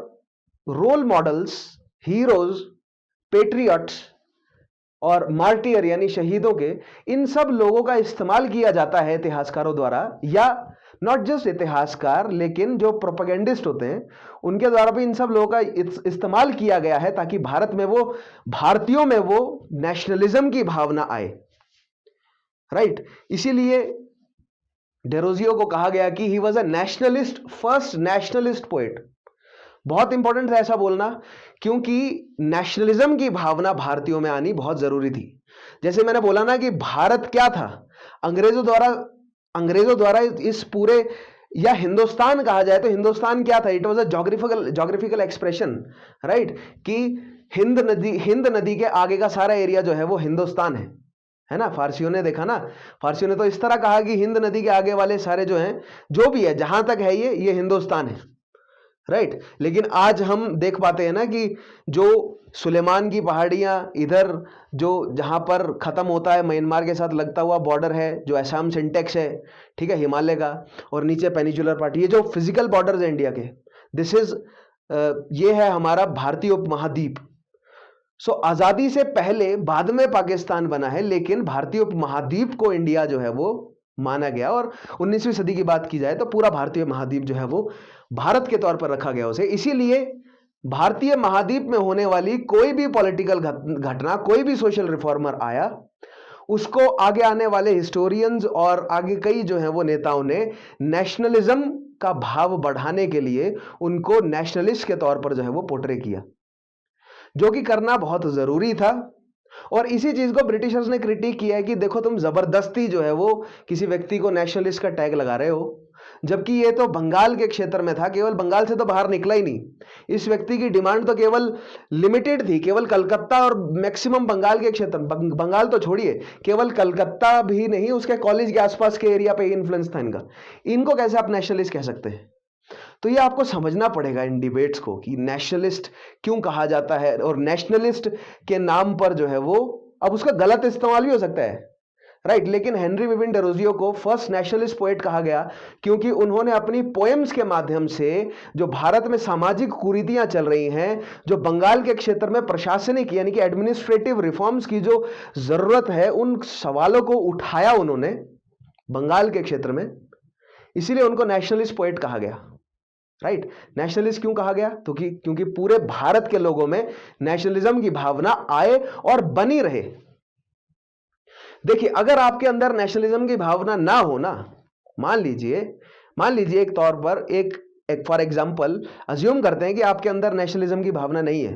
S1: रोल मॉडल्स, हीरोज, पेट्रियट्स और मार्टियर यानी शहीदों के, इन सब लोगों का इस्तेमाल किया जाता है इतिहासकारों द्वारा, या नॉट जस्ट इतिहासकार लेकिन जो प्रोपेगेंडिस्ट होते हैं उनके द्वारा भी इन सब लोगों का इस्तेमाल किया गया है, ताकि भारत में वो, भारतीयों में वो नेशनलिज्म की भावना आए, राइट। इसीलिए डेरोजियो को कहा गया कि he was a nationalist, first nationalist poet. बहुत इंपॉर्टेंट है ऐसा बोलना, क्योंकि नेशनलिज्म की भावना भारतीयों में आनी बहुत जरूरी थी। जैसे मैंने बोला ना कि भारत क्या था, अंग्रेजों द्वारा इस पूरे, या हिंदुस्तान कहा जाए तो हिंदुस्तान क्या था, it was a geographical expression, right, कि हिंद नदी के आगे का सारा एरिया जो है वो हिंदुस्तान है ना। फारसियों ने देखा ना, फारसियों ने तो इस तरह कहा कि हिंद नदी के आगे वाले सारे जो हैं, जो भी है, जहां तक है ये हिंदुस्तान है, राइट। लेकिन आज हम देख पाते हैं ना कि जो सुलेमान की पहाड़ियां इधर, जो जहां पर खत्म होता है म्यांमार के साथ लगता हुआ बॉर्डर है, जो असम सिंटेक्स है, ठीक है, हिमालय का, और नीचे पेनिनसुलर पार्ट, ये जो फिजिकल बॉर्डर्स है इंडिया के, दिस इज ये है हमारा भारतीय उपमहाद्वीप। सो आजादी से पहले, बाद में पाकिस्तान बना है, लेकिन भारतीय उपमहाद्वीप को इंडिया जो है वो माना गया, और 19वीं सदी की बात की जाए तो पूरा भारतीय महाद्वीप जो है वो भारत के तौर पर रखा गया उसे। इसीलिए भारतीय महाद्वीप में होने वाली कोई भी पॉलिटिकल घटना, कोई भी सोशल रिफॉर्मर आया, उसको आगे आने वाले हिस्टोरियंस और आगे कई जो है वो नेताओं ने नेशनलिज्म का भाव बढ़ाने के लिए उनको नेशनलिस्ट के तौर पर जो है वो पोर्ट्रे किया, जो कि करना बहुत जरूरी था। और इसी चीज को ब्रिटिशर्स ने क्रिटिक किया है कि देखो तुम जबरदस्ती जो है वो किसी व्यक्ति को नेशनलिस्ट का टैग लगा रहे हो, जबकि ये तो बंगाल के क्षेत्र में था, केवल बंगाल से तो बाहर निकला ही नहीं। इस व्यक्ति की डिमांड तो केवल लिमिटेड थी, केवल कलकत्ता और मैक्सिमम बंगाल के क्षेत्र, बंगाल तो छोड़िए, केवल कलकत्ता भी नहीं, उसके कॉलेज के आसपास के एरिया पे इन्फ्लुएंस था इनका। इनको कैसे आप नेशनलिस्ट कह सकते हैं? तो ये आपको समझना पड़ेगा इन डिबेट्स को कि नेशनलिस्ट क्यों कहा जाता है, और नेशनलिस्ट के नाम पर जो है वो अब उसका गलत इस्तेमाल भी हो सकता है, राइट। लेकिन हेनरी विविन डेरोजियो को फर्स्ट नेशनलिस्ट पोएट कहा गया क्योंकि उन्होंने अपनी पोएम्स के माध्यम से जो भारत में सामाजिक कुरीतियां चल रही हैं, जो बंगाल के क्षेत्र में प्रशासनिक यानी कि एडमिनिस्ट्रेटिव रिफॉर्म्स की जो जरूरत है, उन सवालों को उठाया उन्होंने बंगाल के क्षेत्र में, इसीलिए उनको नेशनलिस्ट पोएट कहा गया, राइट। नेशनलिस्ट क्यों कहा गया? तो क्योंकि पूरे भारत के लोगों में नेशनलिज्म की भावना आए और बनी रहे। देखिए, अगर आपके अंदर नेशनलिज्म की भावना ना हो ना, मान लीजिए एक तौर पर एक फॉर एग्जांपल अज्यूम करते हैं कि आपके अंदर नेशनलिज्म की भावना नहीं है,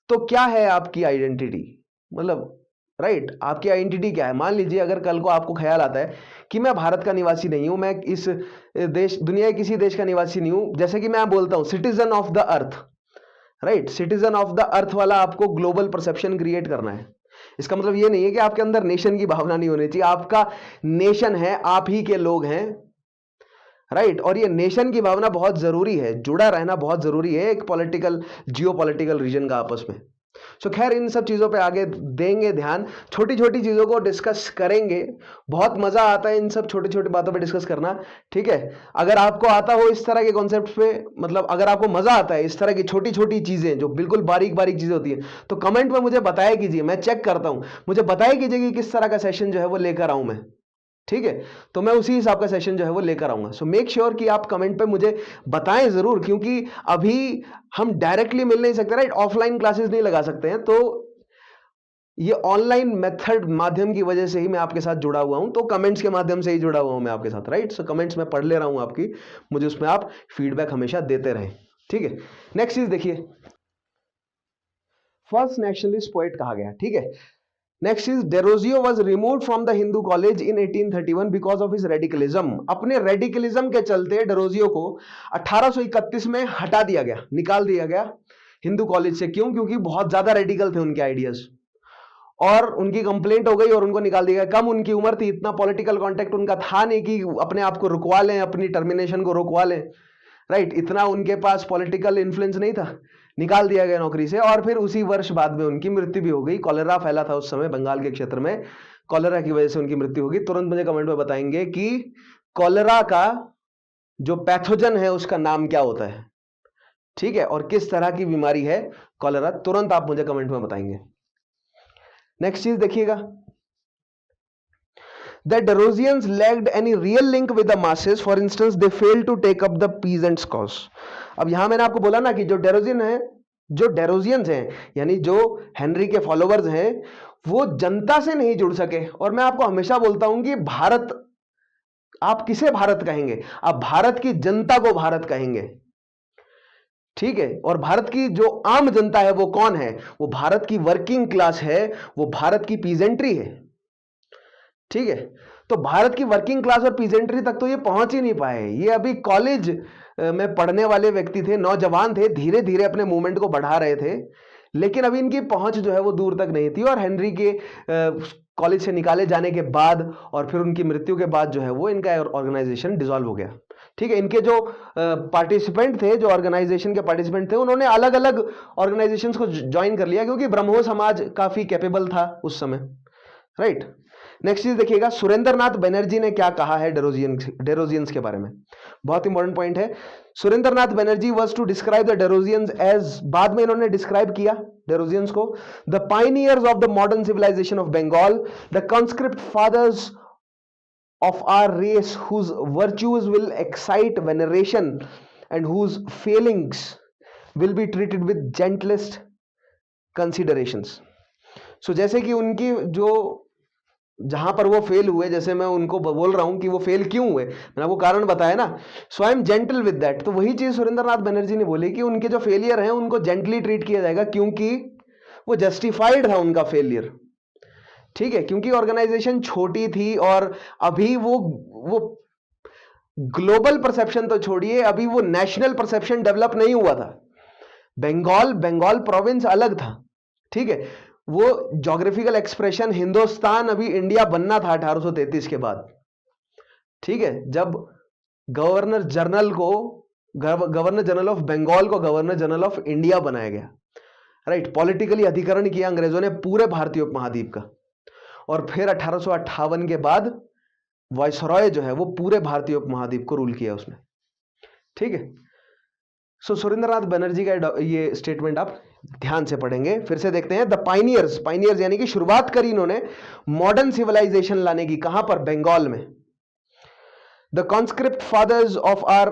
S1: तो क्या है आपकी आइडेंटिटी? मतलब राइट, आपकी आइडेंटिटी क्या है? मान लीजिए अगर कल को आपको ख्याल आता है कि मैं भारत का निवासी नहीं हूं, मैं इस देश, दुनिया के किसी देश का निवासी नहीं हूं, जैसे कि मैं बोलता हूं citizen of the earth, right, citizen of the earth वाला आपको ग्लोबल परसेप्शन क्रिएट करना है। इसका मतलब ये नहीं है कि आपके अंदर नेशन की भावना नहीं होनी चाहिए, आपका नेशन है, आप ही के लोग हैं, राइट। और ये नेशन की भावना बहुत जरूरी है, जुड़ा रहना बहुत जरूरी है एक पॉलिटिकल, जियो पॉलिटिकल रीजन का आपस में। सो खैर, इन सब चीजों पे आगे देंगे ध्यान, छोटी छोटी चीजों को डिस्कस करेंगे, बहुत मजा आता है इन सब छोटी छोटी बातों पे डिस्कस करना, ठीक है। अगर आपको आता हो इस तरह के कॉन्सेप्ट पे, मतलब अगर आपको मजा आता है इस तरह की छोटी छोटी चीजें जो बिल्कुल बारीक बारीक चीजें होती है, तो कमेंट में मुझे बताया कीजिए, मैं चेक करता हूं, मुझे बताया कीजिए कि किस तरह का सेशन जो है वो लेकर आऊं मैं, ठीक है। तो मैं उसी हिसाब का सेशन जो है वो लेकर आऊंगा। सो मेक श्योर कि आप कमेंट पे मुझे बताएं जरूर, क्योंकि अभी हम डायरेक्टली मिल नहीं सकते, राइट, ऑफलाइन क्लासेस नहीं लगा सकते हैं, तो ये ऑनलाइन मेथड माध्यम की वजह से ही मैं आपके साथ जुड़ा हुआ हूं, तो कमेंट्स के माध्यम से ही जुड़ा हुआ हूं मैं आपके साथ, राइट। सो कमेंट्स मैं पढ़ ले रहा हूं आपकी, मुझे उसमें आप फीडबैक हमेशा देते रहें, ठीक है। नेक्स्ट चीज देखिए, फर्स्ट नेशनलिस्ट पोएट कहा गया, ठीक है। Next is Derozio was removed from the Hindu college in 1831 because of his radicalism. अपने रेडिकलिज्म के चलते डेरोजियो को 1831 में हटा दिया गया, निकाल दिया गया हिंदू कॉलेज से। क्यों? क्योंकि बहुत ज्यादा रेडिकल थे उनके आइडियाज, और उनकी कंप्लेंट हो गई और उनको निकाल दिया गया। कम उनकी उम्र थी, इतना पॉलिटिकल कॉन्टेक्ट उनका था नहीं कि अपने आप को रुकवा लें, अपनी टर्मिनेशन को रुकवा लें, राइट। इतना उनके पास पॉलिटिकल इन्फ्लुएंस नहीं था, निकाल दिया गया नौकरी से। और फिर उसी वर्ष बाद में उनकी मृत्यु भी हो गई। कॉलेरा फैला था उस समय बंगाल के क्षेत्र में, कॉलेरा की वजह से उनकी मृत्यु होगी। तुरंत मुझे कमेंट में बताएंगे कि कॉलेरा का जो पैथोजन है उसका नाम क्या होता है, ठीक है, और किस तरह की बीमारी है कॉलेरा, तुरंत आप मुझे कमेंट में बताएंगे। नेक्स्ट चीज देखिएगा, The Derosians lacked any real link with the masses. For instance, they failed to take up the peasants' cause. अब यहां मैंने आपको बोला ना कि जो डेरोजियन है, जो डेरोजियंस हैं, यानी जो हेनरी के फॉलोवर्स हैं, वो जनता से नहीं जुड़ सके। और मैं आपको हमेशा बोलता हूं कि भारत, आप किसे भारत कहेंगे? आप भारत की जनता को भारत कहेंगे, ठीक है। और भारत की जो आम जनता है वो कौन है? वो भारत की वर्किंग क्लास है, वो भारत की पीजेंट्री है, ठीक है। तो भारत की वर्किंग क्लास और पीजेंट्री तक तो ये पहुंच ही नहीं पाए। ये अभी कॉलेज में पढ़ने वाले व्यक्ति थे, नौजवान थे, धीरे धीरे अपने मूवमेंट को बढ़ा रहे थे, लेकिन अभी इनकी पहुंच जो है वो दूर तक नहीं थी। और हेनरी के कॉलेज से निकाले जाने के बाद और फिर उनकी मृत्यु के बाद जो है वो इनका ऑर्गेनाइजेशन डिसॉल्व हो गया, ठीक है। इनके जो पार्टिसिपेंट थे, जो ऑर्गेनाइजेशन के पार्टिसिपेंट थे, उन्होंने अलग अलग ऑर्गेनाइजेशंस को ज्वाइन कर लिया, क्योंकि ब्रह्मो समाज काफी कैपेबल था उस समय, राइट। नेक्स्ट चीज देखिएगा, सुरेंद्रनाथ बनर्जी ने क्या कहा है डेरोजियंस के बारे में। बहुत इंपॉर्टेंट पॉइंट है। Surendranath Banerjee was to describe the Derozians as, बाद में इन्होंने डिस्क्राइब किया डेरोजियंस को, the pioneers of the modern civilisation of Bengal, the conscript fathers of our race whose virtues will excite veneration and whose failings will be treated with gentlest considerations. So जैसे कि उनकी जो, जहां पर वो फेल हुए, जैसे मैं उनको बोल रहा हूं कि वो फेल क्यों हुए, मैंने आपको कारण बताया ना, so I am gentle with that. तो वही चीज सुरेंद्रनाथ बनर्जी ने बोली कि उनके जो फेलियर हैं उनको जेंटली ट्रीट किया जाएगा, क्योंकि वो जस्टिफाइड था उनका फेलियर, ठीक है। क्योंकि ऑर्गेनाइजेशन छोटी थी और अभी वो ग्लोबल परसेप्शन तो छोड़िए, अभी वो नेशनल परसेप्शन डेवलप नहीं हुआ था। बंगाल बंगाल प्रोविंस अलग था, ठीक है। वो ज्योग्राफिकल एक्सप्रेशन हिंदुस्तान अभी इंडिया बनना था 1833 के बाद, ठीक है। जब गवर्नर जनरल को गवर्नर जनरल ऑफ बंगाल को गवर्नर जनरल ऑफ इंडिया बनाया गया, राइट। पॉलिटिकली अधिकरण किया अंग्रेजों ने पूरे भारतीय उपमहाद्वीप का, और फिर 1858 के बाद वायसरॉय जो है वो पूरे भारतीय उपमहाद्वीप को रूल किया उसने, ठीक है। सो सुरेंद्रनाथ बनर्जी का ये स्टेटमेंट आप ध्यान से पढ़ेंगे। फिर से देखते हैं, द पाइनियर्स, पाइनियर्स यानी कि शुरुआत करी इन्होंने मॉडर्न सिविलाइजेशन लाने की, कहां पर? बंगाल में। The conscript fathers of our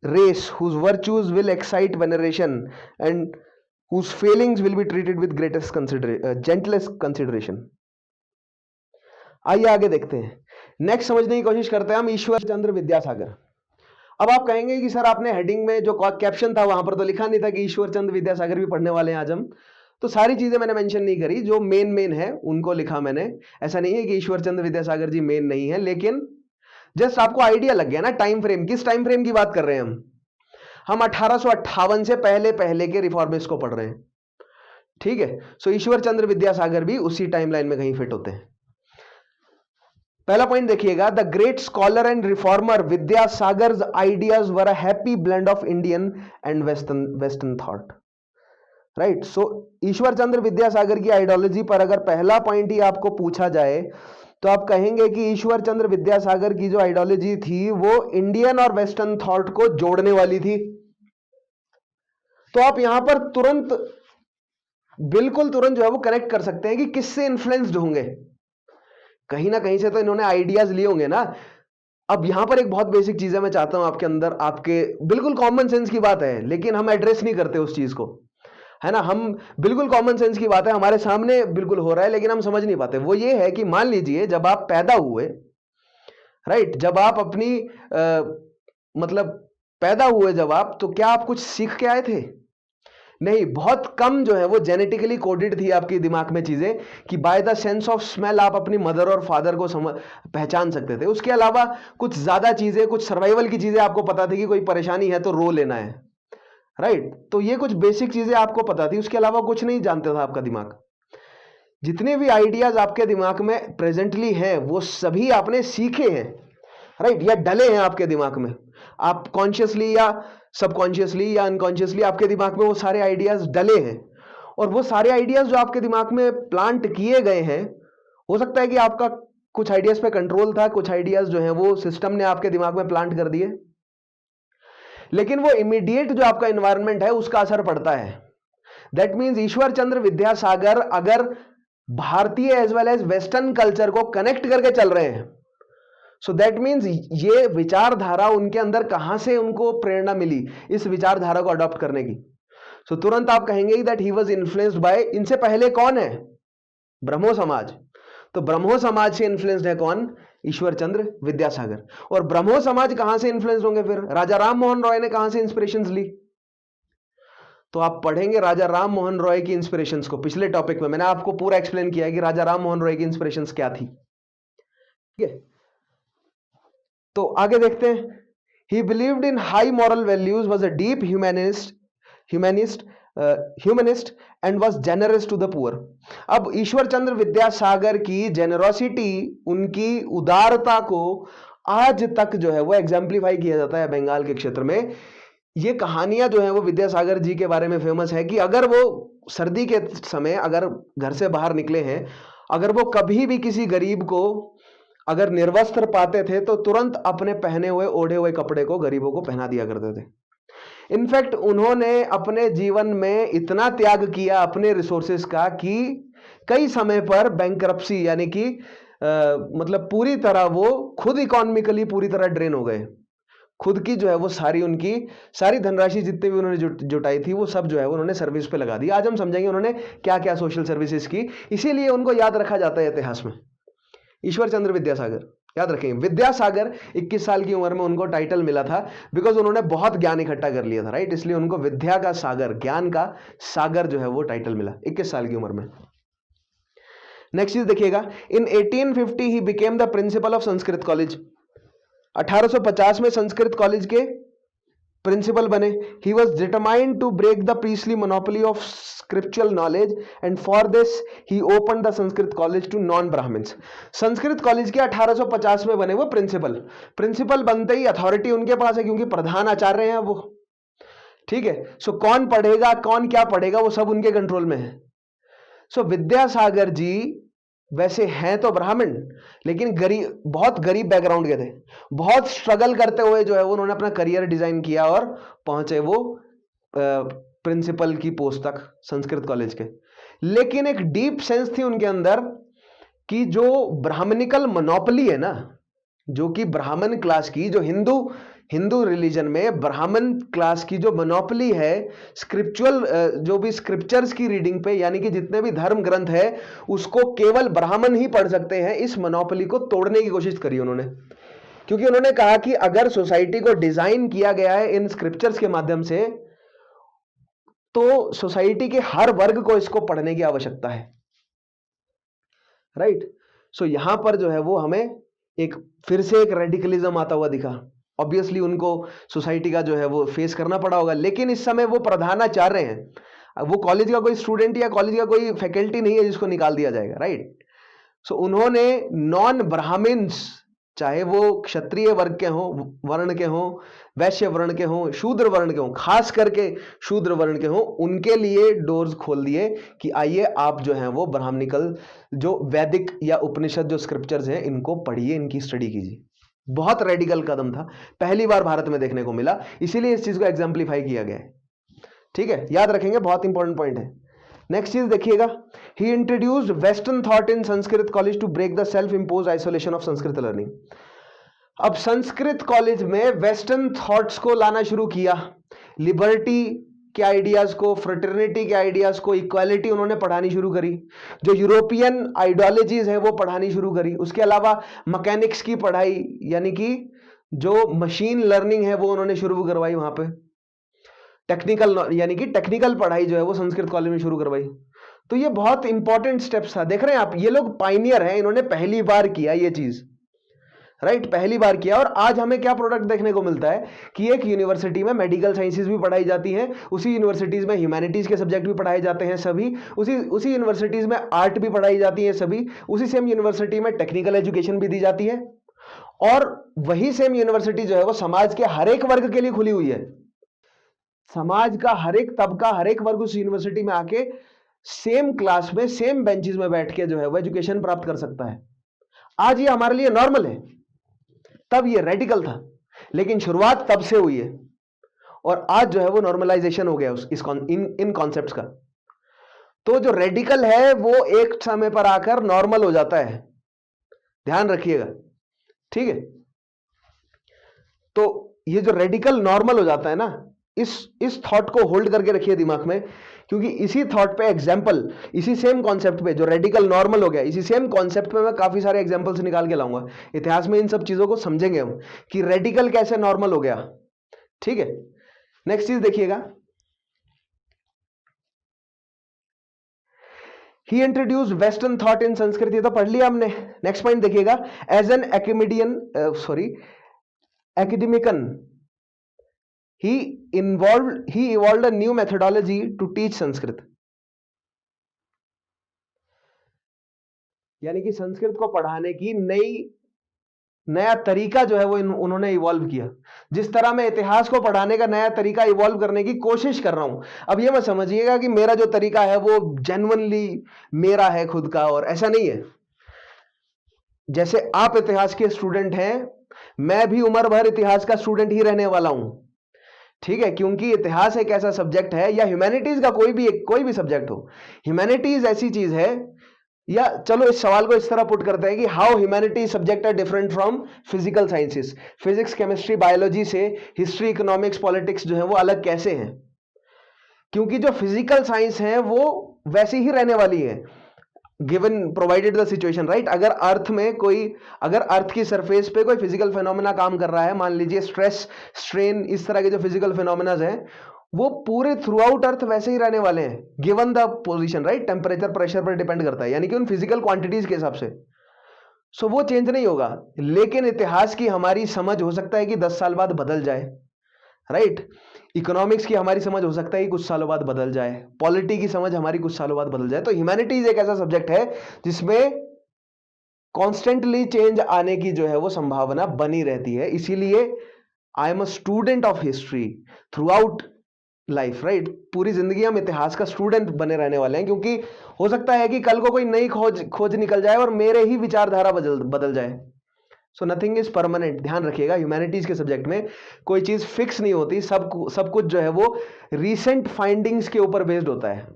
S1: race whose virtues will excite veneration and whose failings will be treated with greatest gentlest consideration। आइए आगे देखते हैं। नेक्स्ट समझने की कोशिश करते हैं हम ईश्वर चंद्र विद्यासागर। अब आप कहेंगे कि सर आपने हेडिंग में जो कैप्शन था वहां पर तो लिखा नहीं था कि ईश्वर चंद्र विद्यासागर भी पढ़ने वाले हैं आज हम। तो सारी चीजें मैंने मेंशन नहीं करी, जो मेन है उनको लिखा मैंने। ऐसा नहीं है कि ईश्वर चंद्र विद्यासागर जी मेन नहीं है, लेकिन जस्ट आपको आइडिया लग गया ना टाइम फ्रेम, किस टाइम फ्रेम की बात कर रहे हैं हम 1858 से पहले के रिफॉर्मिस्ट को पढ़ रहे हैं, ठीक है। सो ईश्वर चंद्र विद्यासागर भी उसी टाइमलाइन में कहीं फिट होते हैं। पहला पॉइंट देखिएगा, the great scholar and reformer Vidyasagar's ideas were a happy blend of Indian and western thought, right. So Ishwar Chandra Vidyasagar की आइडियोलॉजी पर अगर पहला पॉइंट ही आपको पूछा जाए तो आप कहेंगे कि ईश्वर चंद्र विद्यासागर की जो आइडियोलॉजी थी वो इंडियन और वेस्टर्न थॉट को जोड़ने वाली थी। तो आप यहां पर तुरंत, बिल्कुल तुरंत जो है वो कनेक्ट कर सकते हैं कि किससे इन्फ्लुएंस्ड होंगे। कहीं ना कहीं से तो इन्होंने आइडियाज लिए होंगे ना। अब यहां पर एक बहुत बेसिक चीज है, मैं चाहता हूं आपके अंदर, आपके बिल्कुल कॉमन सेंस की बात है, लेकिन हम एड्रेस नहीं करते उस चीज को, है ना। हम बिल्कुल कॉमन सेंस की बात है, हमारे सामने बिल्कुल हो रहा है, लेकिन हम समझ नहीं पाते। वो ये है कि मान लीजिए जब आप पैदा हुए, राइट, जब आप अपनी मतलब पैदा हुए जब आप, तो क्या आप कुछ सीख के आए थे? नहीं, बहुत कम जो है वो जेनेटिकली कोडेड थी आपके दिमाग में चीजें, कि by the sense of smell आप अपनी मदर और फादर को पहचान सकते थे। उसके अलावा कुछ ज्यादा चीजें, कुछ सर्वाइवल की चीजें आपको पता थी कि कोई परेशानी है तो रो लेना है, राइट। तो ये कुछ बेसिक चीजें आपको पता थी, उसके अलावा कुछ नहीं जानता था आपका दिमाग। जितने भी आइडियाज आपके दिमाग में प्रेजेंटली हैं वो सभी आपने सीखे हैं, राइट, या डले हैं आपके दिमाग में। आप कॉन्शियसली या सबकॉन्शियसली या अनकॉन्शियसली आपके दिमाग में वो सारे आइडियाज डले हैं, और वो सारे आइडियाज जो आपके दिमाग में प्लांट किए गए हैं, हो सकता है कि आपका कुछ आइडियाज पे कंट्रोल था, कुछ आइडियाज जो है वो सिस्टम ने आपके दिमाग में प्लांट कर दिए, लेकिन वो इमीडिएट जो आपका एनवायरनमेंट है उसका असर पड़ता है। दैट मीन्स ईश्वर चंद्र विद्यासागर अगर भारतीय as well as western culture को कनेक्ट करके चल रहे हैं, सो दैट मीन्स ये विचारधारा उनके अंदर कहां से उनको प्रेरणा मिली इस विचारधारा को अडॉप्ट करने की। सो तुरंत आप कहेंगे that he was influenced by, इनसे पहले कौन है? ब्रह्मो समाज। तो ब्रह्मो समाज से इन्फ्लुएंस्ड है कौन? ईश्वर चंद्र विद्यासागर। और ब्रह्मो समाज कहां से इन्फ्लुएंस होंगे फिर? राजा राम मोहन रॉय ने कहां से इंस्पिरेशंस ली? तो आप पढ़ेंगे राजा राम मोहन रॉय की इंस्पिरेशंस को। पिछले टॉपिक में मैंने आपको पूरा एक्सप्लेन किया है कि राजा राम मोहन रॉय की इंस्पिरेशंस क्या थी, ठीक है। तो आगे देखते हैं, he believed in high moral values, was a deep humanist and was generous to the poor. अब ईश्वर चंद्र विद्यासागर की जेनरोसिटी, उनकी उदारता को आज तक जो है वो एग्जाम्प्लीफाई किया जाता है बंगाल के क्षेत्र में। ये कहानियां जो है वो विद्यासागर जी के बारे में फेमस है कि अगर वो सर्दी के समय अगर घर से बाहर निकले हैं, अगर वो कभी भी किसी गरीब को अगर निर्वस्त्र पाते थे तो तुरंत अपने पहने हुए ओढ़े हुए कपड़े को गरीबों को पहना दिया करते थे। इनफैक्ट उन्होंने अपने जीवन में इतना त्याग किया अपने रिसोर्सेस का कि कई समय पर बैंकरप्सी यानी कि मतलब पूरी तरह वो खुद इकोनॉमिकली पूरी तरह ड्रेन हो गए। खुद की जो है वो सारी उनकी सारी धनराशि जितने भी उन्होंने जुटाई थी वो सब जो है उन्होंने सर्विस पे लगा दी। आज हम समझेंगे उन्होंने क्या क्या सोशल सर्विसेज की, इसीलिए उनको याद रखा जाता है इतिहास में। ईश्वर चंद्र विद्यासागर, याद रखेंगे विद्यासागर, 21 साल की उम्र में उनको टाइटल मिला था बिकॉज उन्होंने बहुत ज्ञान इकट्ठा कर लिया था, राइट। इसलिए उनको विद्या का सागर, ज्ञान का सागर जो है वो टाइटल मिला 21 साल की उम्र में। नेक्स्ट चीज देखिएगा, in 1850 he became the principal of Sanskrit college. 1850 में संस्कृत कॉलेज के प्रिंसिपल बने। He was determined to break the priestly monopoly of scriptural knowledge and for this he open the Sanskrit college to non Brahmins. Sanskrit college के 1850 में बने वो principal. Principal बनते ही authority उनके पास है क्योंकि प्रधान आचार्य हैं वो, ठीक है। सो कौन पढ़ेगा कौन क्या पढ़ेगा वो सब उनके कंट्रोल में है। सो विद्यासागर जी वैसे हैं तो ब्राह्मण, लेकिन गरीब, बहुत गरीब बैकग्राउंड के थे। बहुत स्ट्रगल करते हुए जो है वो उन्होंने अपना करियर डिजाइन किया और पहुंचे वो प्रिंसिपल की पोस्ट तक संस्कृत कॉलेज के। लेकिन एक डीप सेंस थी उनके अंदर कि जो ब्राह्मणिकल मोनोपोली है ना, जो कि ब्राह्मण क्लास की, जो हिंदू रिलीजन में ब्राह्मण क्लास की जो मोनोपोली है स्क्रिप्चुअल, जो भी स्क्रिप्चर्स की रीडिंग पे, यानी कि जितने भी धर्म ग्रंथ है उसको केवल ब्राह्मण ही पढ़ सकते हैं, इस मोनोपोली को तोड़ने की कोशिश करी उन्होंने। क्योंकि उन्होंने कहा कि अगर सोसाइटी को डिजाइन किया गया है इन स्क्रिप्चर्स के माध्यम से, तो सोसाइटी के हर वर्ग को इसको पढ़ने की आवश्यकता है, राइट। सो यहां पर जो है वो हमें फिर से एक रेडिकलिज्म आता हुआ दिखा। ऑब्वियसली उनको सोसाइटी का जो है वो फेस करना पड़ा होगा, लेकिन इस समय वो प्रधानाचार्य हैं, वो कॉलेज का कोई स्टूडेंट या कॉलेज का कोई फैकल्टी नहीं है जिसको निकाल दिया जाएगा, राइट। सो उन्होंने नॉन ब्राह्मण्स, चाहे वो क्षत्रिय वर्ग के हों, वर्ण के हों, वैश्य वर्ण के हों, शूद्र वर्ण के हों, खास करके शूद्र वर्ण के हों, उनके लिए डोर्स खोल दिए कि आइए आप जो हैं वो ब्राह्मणिकल, जो वैदिक या उपनिषद जो स्क्रिप्चर्स हैं इनको पढ़िए, इनकी स्टडी कीजिए। बहुत रेडिकल कदम था, पहली बार भारत में देखने को मिला, इसीलिए इस चीज को एग्जाम्पलीफाई किया गया है, ठीक है। याद रखेंगे, बहुत इंपॉर्टेंट पॉइंट है। नेक्स्ट चीज देखिएगा, he introduced western thought in Sanskrit college to break the self impose isolation of Sanskrit learning. अब संस्कृत कॉलेज में वेस्टर्न थॉट्स को लाना शुरू किया, लिबर्टी के आइडियाज को, फ्रेटर्निटी के आइडियाज को, इक्वालिटी उन्होंने पढ़ानी शुरू करी, जो यूरोपियन आइडियोलॉजीज है वो पढ़ानी शुरू करी। उसके अलावा मैकेनिक्स की पढ़ाई, यानी कि जो मशीन लर्निंग है वो उन्होंने शुरू करवाई वहां पे। टेक्निकल, यानी कि टेक्निकल पढ़ाई जो है वो संस्कृत कॉलेज में शुरू करवाई। तो ये बहुत इंपॉर्टेंट स्टेप्स था। देख रहे हैं आप, ये लोग पाइनियर हैं, इन्होंने पहली बार किया ये चीज, राइट, पहली बार किया। और आज हमें क्या प्रोडक्ट देखने को मिलता है कि एक यूनिवर्सिटी में मेडिकल साइंसेज भी पढ़ाई जाती हैं, उसी यूनिवर्सिटीज में ह्यूमैनिटीज के सब्जेक्ट भी पढ़ाए जाते हैं सभी, उसी यूनिवर्सिटीज में आर्ट भी पढ़ाई जाती है सभी, उसी सेम यूनिवर्सिटी में टेक्निकल एजुकेशन भी दी जाती है, और वही सेम यूनिवर्सिटी जो है वो समाज के हर एक वर्ग के लिए खुली हुई है। समाज का हर एक तबका, हर एक वर्ग उस यूनिवर्सिटी में आके सेम क्लास में, सेम बेंचेस में बैठ के जो है वो एजुकेशन प्राप्त कर सकता है। आज ये हमारे लिए नॉर्मल है, तब ये रेडिकल था, लेकिन शुरुआत तब से हुई है और आज जो है वो नॉर्मलाइजेशन हो गया इन कॉन्सेप्ट्स का। तो जो रेडिकल है वो एक समय पर आकर नॉर्मल हो जाता है, ध्यान रखिएगा, ठीक है। तो ये जो रेडिकल नॉर्मल हो जाता है ना, इस थॉट को होल्ड करके रखिए दिमाग में, क्योंकि इसी थॉट पे एग्जाम्पल, इसी सेम कॉन्सेप्ट पे जो रेडिकल नॉर्मल हो गया, इसी सेम कॉन्सेप्ट पे मैं काफी सारे एग्जाम्पल्स निकाल के लाऊंगा। इतिहास में इन सब चीजों को समझेंगे हम कि रेडिकल कैसे नॉर्मल हो गया, ठीक है। नेक्स्ट चीज देखिएगा, he introduce western thought in Sanskrit, ये तो पढ़ लिया हमने। नेक्स्ट पॉइंट देखिएगा, as an academician he evolved a new methodology to teach Sanskrit. यानी कि संस्कृत को पढ़ाने की नया तरीका जो है वो उन्होंने इवॉल्व किया। जिस तरह मैं इतिहास को पढ़ाने का नया तरीका इवॉल्व करने की कोशिश कर रहा हूं, अब ये मत समझिएगा कि मेरा जो तरीका है वो जेन्युइनली मेरा है खुद का, और ऐसा नहीं है। जैसे आप इतिहास के स्टूडेंट हैं, मैं भी उम्र भर इतिहास का स्टूडेंट ही रहने वाला हूं, ठीक है। क्योंकि इतिहास एक ऐसा सब्जेक्ट है, या ह्यूमैनिटीज का कोई भी सब्जेक्ट हो, ह्यूमैनिटीज ऐसी चीज है, या चलो इस सवाल को इस तरह पुट करते हैं कि how humanity subject are different from physical sciences. Physics, chemistry, biology से हिस्ट्री, इकोनॉमिक्स, पॉलिटिक्स जो है वो अलग कैसे हैं? क्योंकि जो फिजिकल साइंस है वो वैसी ही रहने वाली है, given provided the situation, right. अगर अर्थ की सरफेस पे कोई फिजिकल फिनोमेना काम कर रहा है, मान लीजिए स्ट्रेस, स्ट्रेन, इस तरह के जो फिजिकल फिनोमेना हैं वो पूरे थ्रू आउट अर्थ वैसे ही रहने वाले हैं, given the position, right. Temperature, pressure पर डिपेंड करता है, यानी कि उन फिजिकल क्वांटिटीज के हिसाब से। सो वो चेंज नहीं होगा, लेकिन इतिहास की हमारी समझ हो सकता है कि 10 साल बाद बदल जाए, राइट। इकोनॉमिक्स की हमारी समझ हो सकता है कि कुछ सालों बाद बदल जाए, पॉलिटी की समझ हमारी कुछ सालों बाद बदल जाए। तो ह्यूमैनिटीज एक ऐसा सब्जेक्ट है जिसमें कॉन्स्टेंटली चेंज आने की जो है वो संभावना बनी रहती है। इसीलिए I am a student of history through out life, right. पूरी जिंदगी हम इतिहास का स्टूडेंट बने रहने वाले हैं, क्योंकि हो सकता है कि कल को कोई नई खोज निकल जाए और मेरे ही विचारधारा बदल जाए। सो नथिंग इज परमानेंट, ध्यान रखिएगा। ह्यूमैनिटीज के सब्जेक्ट में कोई चीज फिक्स नहीं होती, सब कुछ जो है वो रिसेंट फाइंडिंग्स के ऊपर बेस्ड होता है।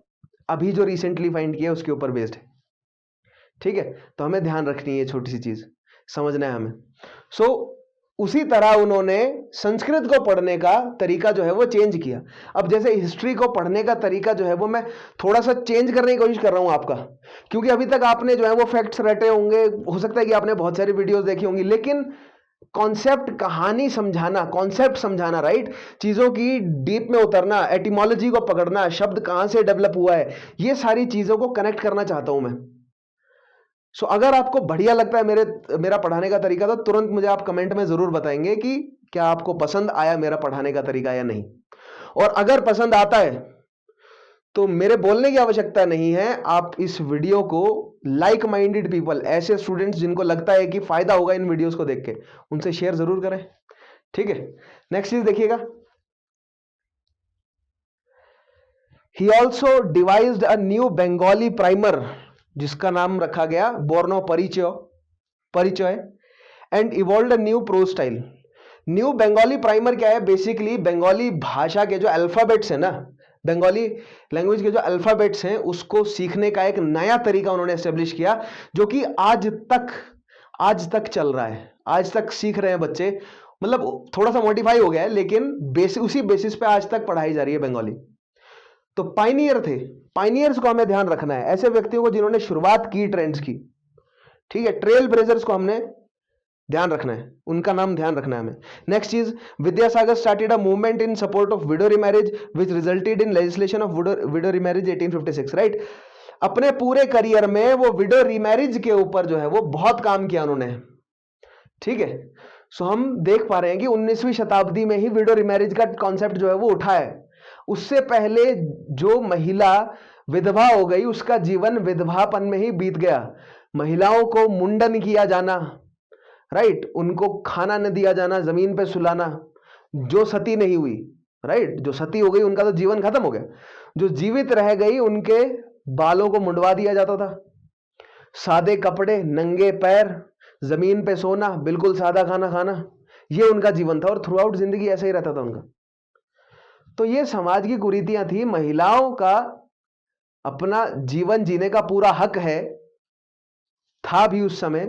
S1: अभी जो रिसेंटली फाइंड किया उसके ऊपर बेस्ड है, ठीक है। तो हमें ध्यान रखनी है, छोटी सी चीज समझना है हमें। सो उसी तरह उन्होंने संस्कृत को पढ़ने का तरीका जो है वो चेंज किया। अब जैसे हिस्ट्री को पढ़ने का तरीका जो है वो मैं थोड़ा सा चेंज करने की कोशिश कर रहा हूं आपका, क्योंकि अभी तक आपने जो है वो फैक्ट्स रटे होंगे, हो सकता है कि आपने बहुत सारी वीडियोस देखी होंगी, लेकिन कॉन्सेप्ट, कहानी समझाना, कॉन्सेप्ट समझाना, राइट, चीजों की डीप में उतरना, एटिमोलॉजी को पकड़ना, शब्द कहां से डेवलप हुआ है, ये सारी चीजों को कनेक्ट करना चाहता हूं मैं। सो अगर आपको बढ़िया लगता है मेरा पढ़ाने का तरीका, तो तुरंत मुझे आप कमेंट में जरूर बताएंगे कि क्या आपको पसंद आया मेरा पढ़ाने का तरीका या नहीं। और अगर पसंद आता है तो मेरे बोलने की आवश्यकता नहीं है, आप इस वीडियो को लाइक माइंडेड पीपल, ऐसे स्टूडेंट्स जिनको लगता है कि फायदा होगा इन वीडियोस को देख के, उनसे शेयर जरूर करें, ठीक है। नेक्स्ट चीज देखिएगा, he also devised a new Bengali primer जिसका नाम रखा गया बोर्नो परिचय and evolved a new pro style. New Bengali primer क्या है? बेसिकली बंगाली भाषा के जो अल्फाबेट्स है ना, बंगाली लैंग्वेज के जो अल्फाबेट्स हैं उसको सीखने का एक नया तरीका उन्होंने एस्टेब्लिश किया, जो कि आज तक चल रहा है, आज तक सीख रहे हैं बच्चे। मतलब थोड़ा सा मॉडिफाई हो गया है, लेकिन उसी बेसिस पे आज तक पढ़ाई जा रही है बंगाली। तो पाइनियर थे, पाइनियर्स को हमें ध्यान रखना है, ऐसे व्यक्तियों को जिन्होंने शुरुआत की ट्रेंड्स की, ठीक है। ट्रेल ब्लेजर्स को हमने ध्यान रखना है, उनका नाम ध्यान रखना है हमें। नेक्स्ट चीज, Vidyasagar started a movement in support of window remarriage which resulted in legislation of window remarriage 1856, right. अपने पूरे करियर में वो विडो रीमैरिज के ऊपर जो है वो बहुत काम किया उन्होंने, ठीक है। सो हम देख पा रहे हैं कि 19वीं शताब्दी में ही विडो रीमैरिज का कॉन्सेप्ट जो है वो उठा है। उससे पहले जो महिला विधवा हो गई उसका जीवन विधवापन में ही बीत गया। महिलाओं को मुंडन किया जाना, राइट, उनको खाना न दिया जाना, जमीन पे सुलाना, जो सती नहीं हुई, राइट, जो सती हो गई उनका तो जीवन खत्म हो गया, जो जीवित रह गई उनके बालों को मुंडवा दिया जाता था। सादे कपड़े, नंगे पैर, जमीन पे सोना, बिल्कुल सादा खाना खाना, ये उनका जीवन था और थ्रू आउट जिंदगी ऐसा ही रहता था उनका। तो ये समाज की कुरीतियां थी। महिलाओं का अपना जीवन जीने का पूरा हक है, था भी उस समय,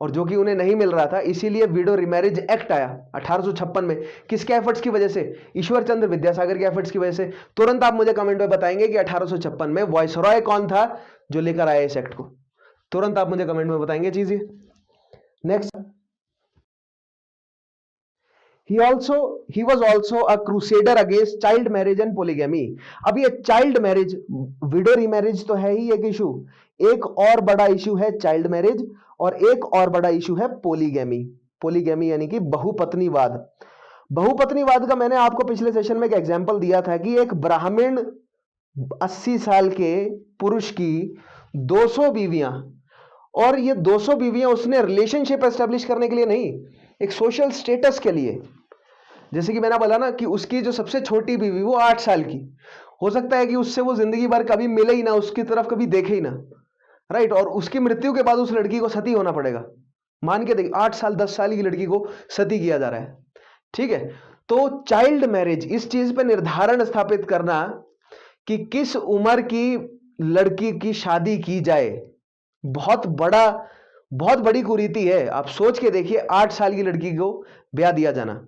S1: और जो कि उन्हें नहीं मिल रहा था। इसीलिए विडो रिमैरिज एक्ट आया 1856 में। किसके एफर्ट्स की वजह से? ईश्वर चंद्र विद्यासागर के एफर्ट्स की वजह से। तुरंत आप मुझे कमेंट में बताएंगे कि 1856 में वायसरॉय कौन था जो लेकर आया इस एक्ट को? तुरंत आप मुझे कमेंट में बताएंगे चीजें। Next, he was also a crusader against child marriage and polygamy। अब ये चाइल्ड मैरिज, विडो रीमैरिज तो है ही एक इशू, एक और बड़ा इशू है चाइल्ड मैरिज, और एक और बड़ा इशू है पोलीगैमी। पोलीगैमी यानी कि बहुपत्नीवाद। बहुपत्नीवाद का मैंने आपको पिछले सेशन में एक एग्जांपल दिया था कि एक ब्राह्मण 80 साल के पुरुष की 200 बीवियां, और ये 200 बीवियां उसने रिलेशनशिप एस्टेब्लिश करने के लिए नहीं, एक सोशल स्टेटस के लिए। जैसे कि मैंने बोला ना कि उसकी जो सबसे छोटी बीवी वो 8 साल की, हो सकता है कि उससे वो जिंदगी भर कभी मिले ही ना, उसकी तरफ कभी देखे ही ना, राइट, और उसकी मृत्यु के बाद उस लड़की को सती होना पड़ेगा। मान के देखिए 8 साल 10 साल की लड़की को सती किया जा रहा है, ठीक है। तो चाइल्ड मैरिज, इस चीज पे निर्धारण स्थापित करना कि किस उम्र की लड़की की शादी की जाए, बहुत बड़ी कुरीति है। आप सोच के देखिए, 8 साल की लड़की को ब्याह दिया जाना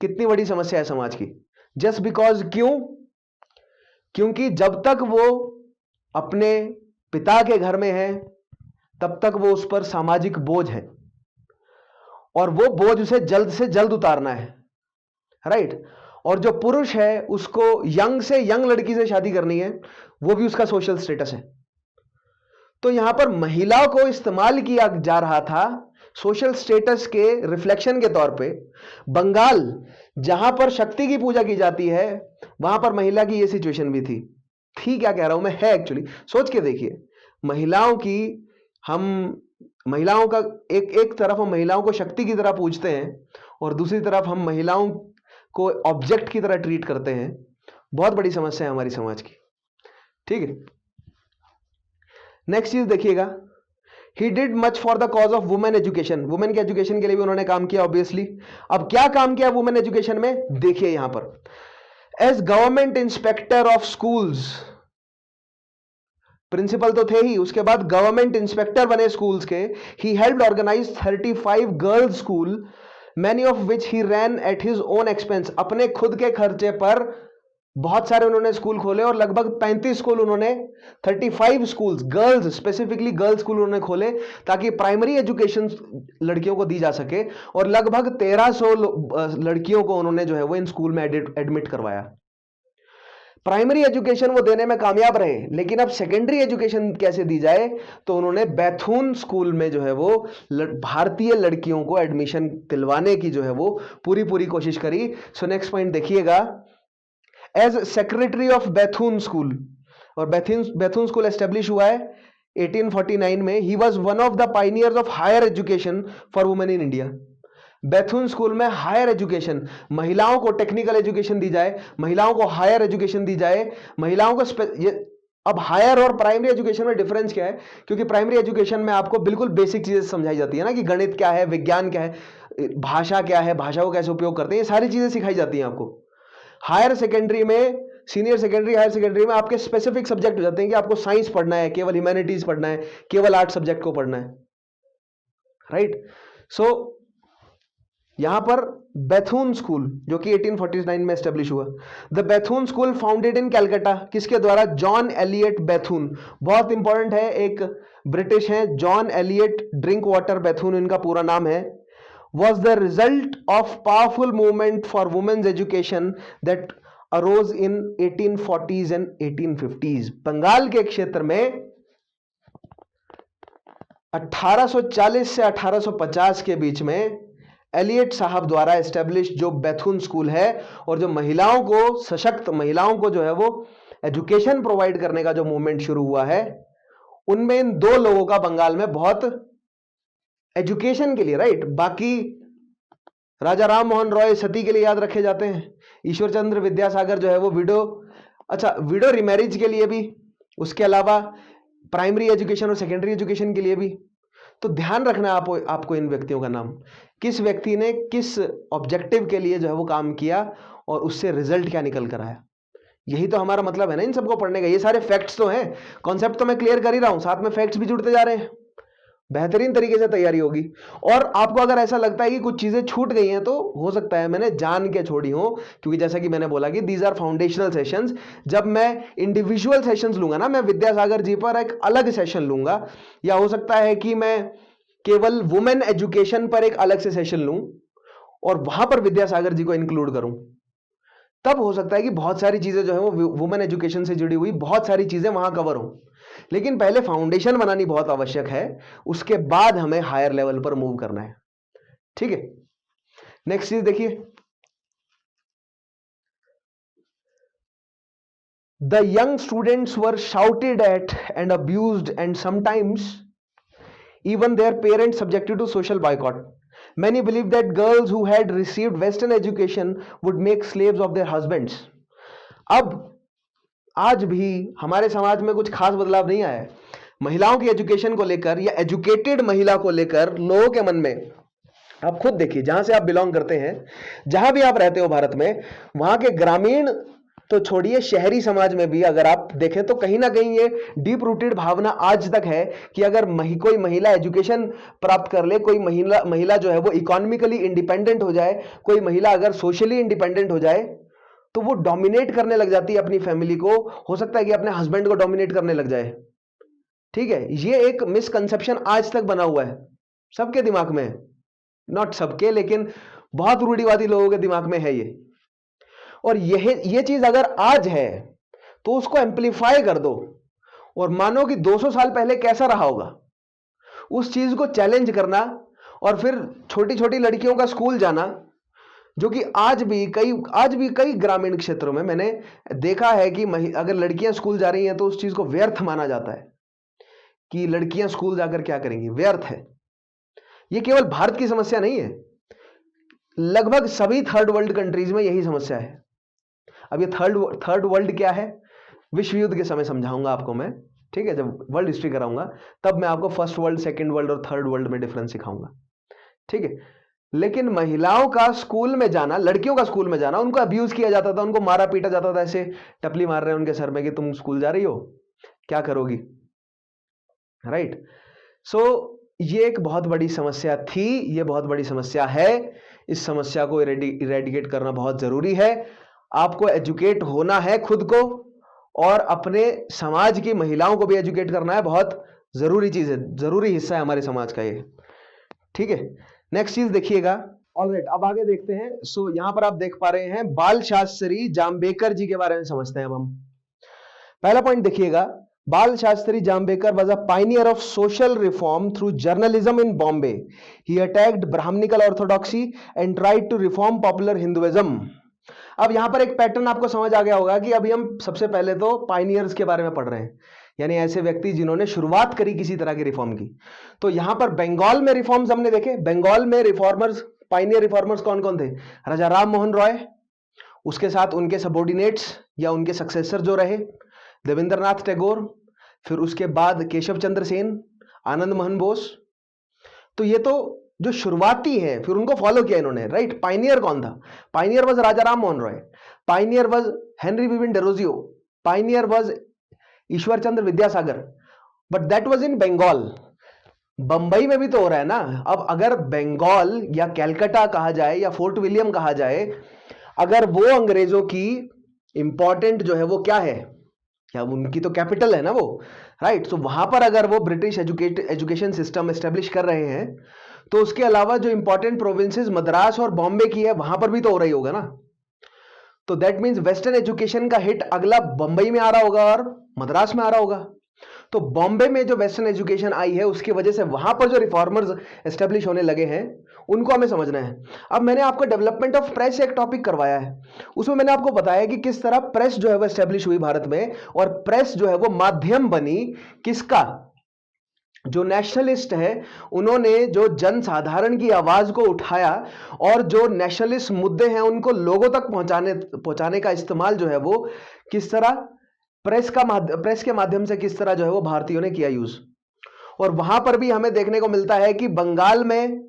S1: कितनी बड़ी समस्या है समाज की। जस्ट बिकॉज, क्योंकि जब तक वो अपने पिता के घर में है तब तक वो उस पर सामाजिक बोझ है, और वो बोझ उसे जल्द से जल्द उतारना है, राइट। और जो पुरुष है उसको यंग से यंग लड़की से शादी करनी है, वो भी उसका सोशल स्टेटस है। तो यहां पर महिलाओं को इस्तेमाल किया जा रहा था सोशल स्टेटस के रिफ्लेक्शन के तौर पे। बंगाल जहां पर शक्ति की पूजा की जाती है, वहां पर महिला की यह सिचुएशन भी थी। क्या कह रहा हूं मैं, है एक्चुअली, सोच के देखिए। महिलाओं की हम महिलाओं का एक तरफ हम महिलाओं को शक्ति की तरह पूजते हैं और दूसरी तरफ हम महिलाओं को ऑब्जेक्ट की तरह ट्रीट करते हैं। बहुत बड़ी समस्या है हमारी समाज की। ठीक है, नेक्स्ट चीज देखिएगा, he did much for the cause of women education. Women के एजुकेशन के लिए भी उन्होंने काम किया ऑब्वियसली। अब क्या काम किया वुमेन एजुकेशन में, देखिए यहां पर, as government inspector of schools, principal तो थे ही, उसके बाद गवर्नमेंट इंस्पेक्टर बने स्कूल्स के। He helped organise 35 girls school, many of which he ran at his own expense. अपने खुद के खर्चे पर बहुत सारे उन्होंने स्कूल खोले और लगभग 35 स्कूल उन्होंने, 35 schools, girls, specifically girls school उन्होंने खोले ताकि प्राइमरी एजुकेशन लड़कियों को दी जा सके। और लगभग 1300 लड़कियों को उन्होंने जो है वो इन स्कूल में एडमिट करवाया। प्राइमरी एजुकेशन वो देने में कामयाब रहे, लेकिन अब सेकेंडरी एजुकेशन कैसे दी जाए, तो उन्होंने बैथून स्कूल में जो है वो भारतीय लड़कियों को एडमिशन दिलवाने की जो है वो पूरी कोशिश करी। सो नेक्स्ट पॉइंट देखिएगा, as secretary of Bethune school, और बैथून स्कूल एस्टेब्लिश हुआ है 1849 में। He was one of the pioneers of higher education for women in India. Bethune school में हायर एजुकेशन, महिलाओं को टेक्निकल एजुकेशन दी जाए, महिलाओं को हायर एजुकेशन दी जाए, महिलाओं को अब हायर और प्राइमरी एजुकेशन में डिफरेंस क्या है, क्योंकि प्राइमरी एजुकेशन में आपको बिल्कुल बेसिक चीजें समझाई जाती है ना, कि गणित क्या है, विज्ञान क्या है, भाषा क्या है, भाषा को कैसे उपयोग करते हैं, ये सारी चीजें सिखाई जाती हैं आपको। हायर सेकेंडरी में, सीनियर सेकेंडरी, हायर सेकेंडरी में आपके स्पेसिफिक सब्जेक्ट हो जाते हैं कि आपको साइंस पढ़ना है, केवल ह्यूमैनिटीज पढ़ना है, केवल आर्ट सब्जेक्ट को पढ़ना है, राइट। सो यहां पर बैथून स्कूल जो कि 1849 में एस्टेब्लिश हुआ। The Bethune school founded in Calcutta, किसके द्वारा, जॉन एलियट बैथून। बहुत इंपॉर्टेंट है, एक ब्रिटिश है, जॉन एलियट ड्रिंक वाटर बैथून इनका पूरा नाम है। was the result of powerful movement for women's education that arose in 1840s and 1850s। Bengal के क्षेत्र में 1840 से 1850 के बीच में एलियट साहब द्वारा एस्टेब्लिश जो बैथून स्कूल है, और जो महिलाओं को, सशक्त महिलाओं को जो है वो एजुकेशन प्रोवाइड करने का जो मूवमेंट शुरू हुआ है, उनमें इन दो लोगों का बंगाल में बहुत एजुकेशन के लिए, राइट। बाकी राजा राम मोहन रॉय सती के लिए याद रखे जाते हैं, ईश्वर चंद्र विद्यासागर जो है वो विडो रिमैरिज के लिए भी, उसके अलावा प्राइमरी एजुकेशन और सेकेंडरी एजुकेशन के लिए भी। तो ध्यान रखना आपको इन व्यक्तियों का नाम, किस व्यक्ति ने किस ऑब्जेक्टिव के लिए जो है वो काम किया और उससे रिजल्ट क्या निकल कर आया। यही तो हमारा मतलब है ना इन सबको पढ़ने का। ये सारे फैक्ट्स तो हैं, कॉन्सेप्ट तो मैं क्लियर कर ही रहा हूं, साथ में फैक्ट्स भी जुड़ते जा रहे हैं। बेहतरीन तरीके से तैयारी होगी। और आपको अगर ऐसा लगता है कि कुछ चीजें छूट गई हैं, तो हो सकता है मैंने जान के छोड़ी हो, क्योंकि जैसा कि मैंने बोला कि दीज आर फाउंडेशनल सेशंस। जब मैं इंडिविजुअल सेशंस लूंगा ना, मैं विद्यासागर जी पर एक अलग सेशन लूंगा, या हो सकता है कि मैं केवल वुमेन एजुकेशन पर एक अलग से सेशन लूं और वहां पर विद्यासागर जी को इंक्लूड करूं, तब हो सकता है कि बहुत सारी चीजें जो है वो वुमेन एजुकेशन से जुड़ी हुई बहुत सारी चीजें वहां कवर हो। लेकिन पहले फाउंडेशन बनानी बहुत आवश्यक है, उसके बाद हमें हायर लेवल पर मूव करना है। ठीक है, नेक्स्ट चीज देखिए, the young students were shouted at and abused and sometimes even their parents subjected to social boycott. Many believed that girls who had received Western education would make slaves of their husbands. अब आज भी हमारे समाज में कुछ खास बदलाव नहीं आया है महिलाओं की एजुकेशन को लेकर, या एजुकेटेड महिला को लेकर लोगों के मन में। आप खुद देखिए, जहां से आप बिलोंग करते हैं, जहां भी आप रहते हो भारत में, वहां के ग्रामीण तो छोड़िए, शहरी समाज में भी अगर आप देखें तो कहीं ना कहीं ये डीप रूटेड भावना आज तक है कि अगर कोई महिला एजुकेशन प्राप्त कर ले, कोई महिला जो है वो इकोनॉमिकली इंडिपेंडेंट हो जाए, कोई महिला अगर सोशली इंडिपेंडेंट हो जाए, तो वो डोमिनेट करने लग जाती है अपनी फैमिली को, हो सकता है कि अपने हस्बैंड को डोमिनेट करने लग जाए। ठीक है, ये एक मिसकंसेप्शन आज तक बना हुआ है सबके दिमाग में, नॉट सबके, लेकिन बहुत रूढ़िवादी लोगों के दिमाग में है ये। और ये चीज अगर आज है तो उसको एम्पलीफाई कर दो, और मानो कि 200 साल पहले कैसा रहा होगा, उस चीज को चैलेंज करना, और फिर छोटी छोटी लड़कियों का स्कूल जाना, जो कि आज भी कई ग्रामीण क्षेत्रों में मैंने देखा है कि अगर लड़कियां स्कूल जा रही हैं तो उस चीज को व्यर्थ माना जाता है कि लड़कियां स्कूल जाकर क्या करेंगी, व्यर्थ है। ये केवल भारत की समस्या नहीं है, लगभग सभी थर्ड वर्ल्ड कंट्रीज में यही समस्या है। अब ये थर्ड वर्ल्ड क्या है, विश्व युद्ध के समय समझाऊंगा आपको मैं, ठीक है, जब वर्ल्ड हिस्ट्री कराऊंगा तब मैं आपको फर्स्ट वर्ल्ड, सेकंड वर्ल्ड और थर्ड वर्ल्ड में डिफरेंस सिखाऊंगा, ठीक है। लेकिन महिलाओं का स्कूल में जाना, लड़कियों का स्कूल में जाना, उनको अब्यूज किया जाता था, उनको मारा पीटा जाता था, ऐसे टपली मार रहे हैं उनके सर में कि तुम स्कूल जा रही हो, क्या करोगी, राइट। सो ये एक बहुत बड़ी समस्या थी, ये बहुत बड़ी समस्या है। इस समस्या को इरेडिकेट करना बहुत जरूरी है। आपको एजुकेट होना है खुद को, और अपने समाज की महिलाओं को भी एजुकेट करना है, बहुत जरूरी चीज है, जरूरी हिस्सा है हमारे समाज का ये, ठीक है। नेक्स्ट चीज देखिएगा। ऑलराइट, अब आगे देखते हैं। सो यहां पर आप देख पा रहे हैं बाल शास्त्री जाम्बेकर जी के बारे में समझते हैं अब हम। पहला पॉइंट देखिएगा, बाल Shastri जाम्बेकर was a pioneer of social reform through journalism in Bombay. He attacked Brahminical orthodoxy and tried to reform popular Hinduism. अब यहां पर एक पैटर्न आपको समझ आ गया होगा कि अभी हम सबसे पहले तो पाइनियर्स के बारे में पढ़ रहे हैं, यानी ऐसे व्यक्ति जिन्होंने शुरुआत करी किसी तरह की रिफॉर्म की। तो यहां पर बंगाल में रिफॉर्म्स हमने देखे। बंगाल में रिफॉर्मर्स, पाइनियर रिफॉर्मर्स कौन कौन थे? राजा राम मोहन रॉय, उसके साथ उनके सबॉर्डिनेट्स या उनके सक्सेसर जो रहे देवेंद्रनाथ टैगोर, फिर उसके बाद केशव चंद्र सेन, आनंद मोहन बोस। तो ये तो जो शुरुआती है, फिर उनको फॉलो किया इन्होंने, राइट। पाइनियर कौन था? Pioneer was Raja Ram Mohan Roy, pioneer was Henry Vivian Derozio, pioneer was Ishwar Chandra Vidyasagar, but that was in Bengal. Bombay में भी तो हो रहा है ना। अब अगर बंगाल या कैलकाटा कहा जाए या फोर्ट विलियम कहा जाए, अगर वो अंग्रेजों की इंपॉर्टेंट जो है वो क्या है, क्या उनकी तो कैपिटल है ना वो, राइट। तो वहां पर अगर वो ब्रिटिश एजुकेशन सिस्टम एस्टेब्लिश कर रहे हैं, तो उसके अलावा जो इंपॉर्टेंट प्रोविंसेस मद्रास और बॉम्बे की है, वहां पर भी तो हो रही होगा ना। तो दैट मीन्स वेस्टर्न एजुकेशन का हिट अगला बंबई में आ रहा होगा और मद्रास में आ रहा होगा। तो बॉम्बे में जो वेस्टर्न एजुकेशन आई है, उसकी वजह से वहां पर जो रिफॉर्मर्स एस्टेब्लिश होने लगे हैं, उनको हमें समझना है। अब मैंने आपको डेवलपमेंट ऑफ प्रेस एक टॉपिक करवाया है, उसमें मैंने आपको बताया कि किस तरह प्रेस जो है वो एस्टेब्लिश हुई भारत में, और प्रेस जो है वो माध्यम बनी किसका? जो नेशनलिस्ट है, उन्होंने जो जनसाधारण की आवाज को उठाया और जो नेशनलिस्ट मुद्दे हैं उनको लोगों तक पहुंचाने का इस्तेमाल जो है वो किस तरह प्रेस के माध्यम से किस तरह जो है वो भारतीयों ने किया यूज। और वहां पर भी हमें देखने को मिलता है कि बंगाल में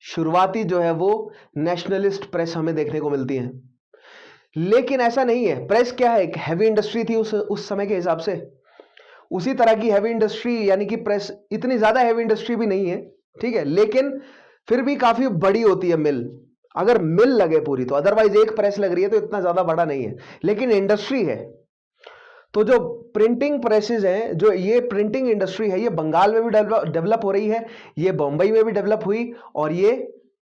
S1: शुरुआती जो है वो नेशनलिस्ट प्रेस हमें देखने को मिलती है। लेकिन ऐसा नहीं है, प्रेस क्या है, एक हैवी इंडस्ट्री थी उस समय के हिसाब से। उसी तरह की हैवी इंडस्ट्री, यानी कि प्रेस इतनी ज्यादा हैवी इंडस्ट्री भी नहीं है, ठीक है, लेकिन फिर भी काफी बड़ी होती है मिल, अगर मिल लगे पूरी तो। अदरवाइज एक प्रेस लग रही है तो इतना ज्यादा बड़ा नहीं है, लेकिन इंडस्ट्री है। तो जो प्रिंटिंग प्रेसेस हैं, जो ये प्रिंटिंग इंडस्ट्री है, ये बंगाल में भी डेवलप हो रही है, ये बम्बई में भी डेवलप हुई, और ये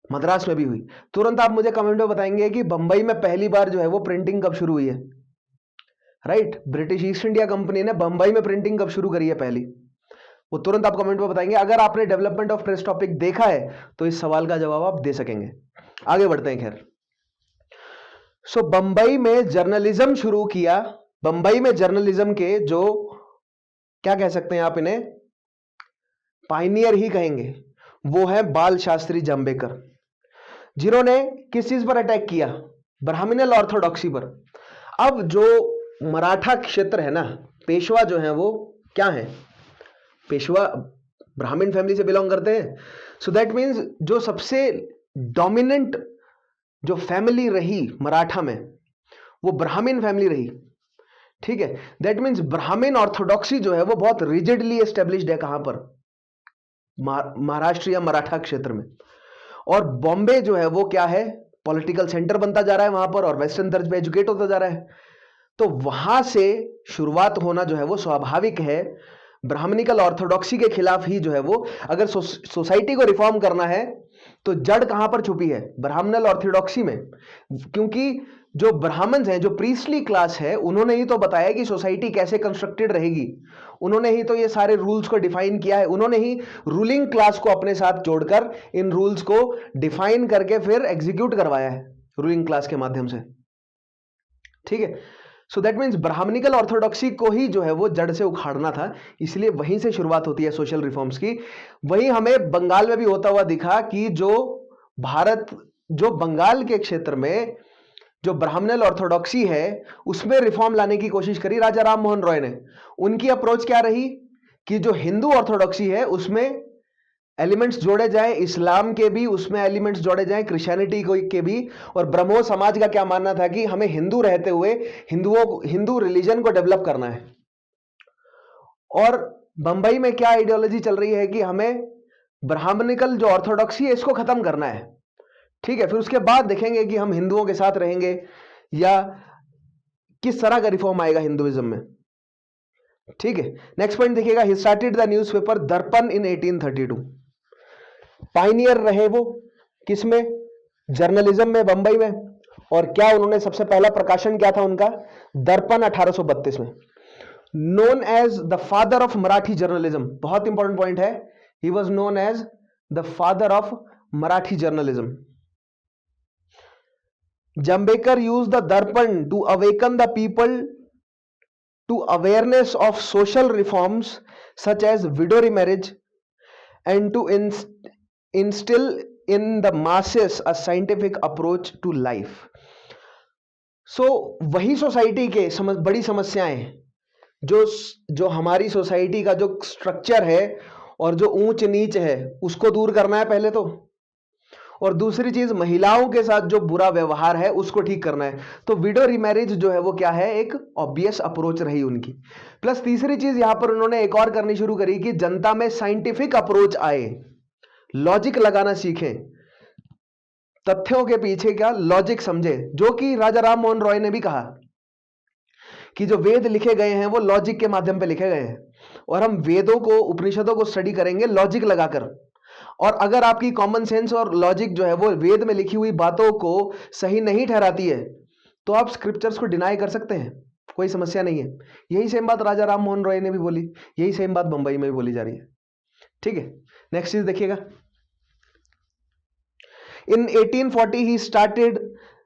S1: मद्रास में भी हुई। तुरंत आप मुझे कमेंट में बताएंगे कि बंबई में पहली बार जो है वो प्रिंटिंग कब शुरू हुई है, right. British east India company ने बंबई में प्रिंटिंग कब शुरू करी है पहली, वो तुरंत आप कमेंट में बताएंगे। अगर आपने डेवलपमेंट ऑफ प्रेस टॉपिक देखा है तो इस सवाल का जवाब आप दे सकेंगे। आगे बढ़ते हैं। खैर, सो बंबई में जर्नलिज्म शुरू किया। बंबई में जर्नलिज्म के जो क्या कह सकते हैं आप, इन्हें पाइनियर ही कहेंगे, वो है बाल शास्त्री जाम्बेकर, जिन्होंने किस चीज पर अटैक किया? ब्राह्मणिकल ऑर्थोडॉक्सी पर। अब जो मराठा क्षेत्र है ना, पेशवा जो है वो क्या है? पेशवा ब्राह्मण फैमिली से बिलोंग करते हैं। सो दैट मीन्स जो सबसे डोमिनेंट जो फैमिली रही मराठा में, वो ब्राह्मण फैमिली रही, ठीक है। दैट मीन्स ब्राह्मण ऑर्थोडॉक्सी जो है वो बहुत रिजिडली एस्टेब्लिश्ड है। कहां पर? महाराष्ट्र या मराठा क्षेत्र में। और बॉम्बे जो है वो क्या है? पॉलिटिकल सेंटर बनता जा रहा है वहां पर, और वेस्टर्न दर्ज पे एजुकेट होता जा रहा है। तो वहां से शुरुआत होना जो है वो स्वाभाविक है। ब्राह्मणिकल ऑर्थोडॉक्सी के खिलाफ ही जो है वो, अगर सोसाइटी को रिफॉर्म करना है तो जड़ कहां पर छुपी है? ब्राह्मणल ऑर्थोडॉक्सी में। क्योंकि जो ब्राह्मण्स हैं, जो प्रीस्टली क्लास है, उन्होंने ही तो बताया कि सोसाइटी कैसे कंस्ट्रक्टेड रहेगी, उन्होंने ही तो ये सारे रूल्स को डिफाइन किया है, उन्होंने ही रूलिंग क्लास को अपने साथ जोड़कर इन रूल्स को डिफाइन करके फिर एग्जीक्यूट करवाया है रूलिंग क्लास के माध्यम से। ठीक है, so that means Brahmanical orthodoxy को ही जो है वो जड़ से उखाड़ना था, इसलिए वहीं से शुरुआत होती है सोशल रिफॉर्म्स की। वहीं हमें बंगाल में भी होता हुआ दिखा कि जो बंगाल के क्षेत्र में जो ब्राह्मणल ऑर्थोडॉक्सी है उसमें रिफॉर्म लाने की कोशिश करी राजा राम मोहन रॉय ने। उनकी अप्रोच क्या रही कि जो हिंदू ऑर्थोडॉक्सी है उसमें एलिमेंट्स जोड़े जाएं, इस्लाम के भी उसमें एलिमेंट्स जोड़े जाएं, क्रिश्चियनिटी के भी। और ब्रह्मो समाज का क्या मानना था कि हमें हिंदू रहते हुए हिंदू रिलीजन को डेवलप करना है। और बंबई में क्या आइडियोलॉजी चल रही है कि हमें ब्राह्मणिकल जो ऑर्थोडॉक्सी है इसको खत्म करना है। ठीक है, फिर उसके बाद देखेंगे कि हम हिंदुओं के साथ रहेंगे या किस तरह का रिफॉर्म आएगा हिंदुइज्म में। ठीक है, नेक्स्ट पॉइंट देखिएगा, ही स्टार्टेड द न्यूज़पेपर दर्पण इन 1832। पाइनियर रहे वो किसमें, जर्नलिज्म में बंबई में। और क्या उन्होंने सबसे पहला प्रकाशन क्या था उनका, दर्पण 1832 में। Known as the father of Marathi journalism, बहुत इंपॉर्टेंट पॉइंट है, he was known as the father of Marathi journalism. Jambekar used the Darpan to awaken the people to awareness of social reforms such as widow remarriage and to instill in the masses a scientific approach to life. So वही society के बड़ी समस्याएं जो हमारी society का जो structure है और जो ऊंच नीच है उसको दूर करना है पहले तो, और दूसरी चीज महिलाओं के साथ जो बुरा व्यवहार है उसको ठीक करना है। तो विडो रिमैरिज जो है वो क्या है, एक ऑब्वियस अप्रोच रही उनकी। प्लस तीसरी चीज यहां पर उन्होंने एक और करनी शुरू करी कि जनता में साइंटिफिक अप्रोच आए, लॉजिक लगाना सीखें, तथ्यों के पीछे क्या लॉजिक समझे, जो कि राजा राम मोहन रॉय ने भी कहा कि जो वेद लिखे गए हैं वो लॉजिक के माध्यम पे लिखे गए हैं, और हम वेदों को उपनिषदों को स्टडी करेंगे लॉजिक लगाकर। और अगर आपकी कॉमन सेंस और लॉजिक जो है वो वेद में लिखी हुई बातों को सही नहीं ठहराती है तो आप स्क्रिप्चर्स को डिनाई कर सकते हैं, कोई समस्या नहीं है। यही सेम बात राजा राम मोहन रॉय ने भी बोली, यही सेम बात बंबई में भी बोली जा रही है। ठीक है, नेक्स्ट चीज देखिएगा, इन 1840 he started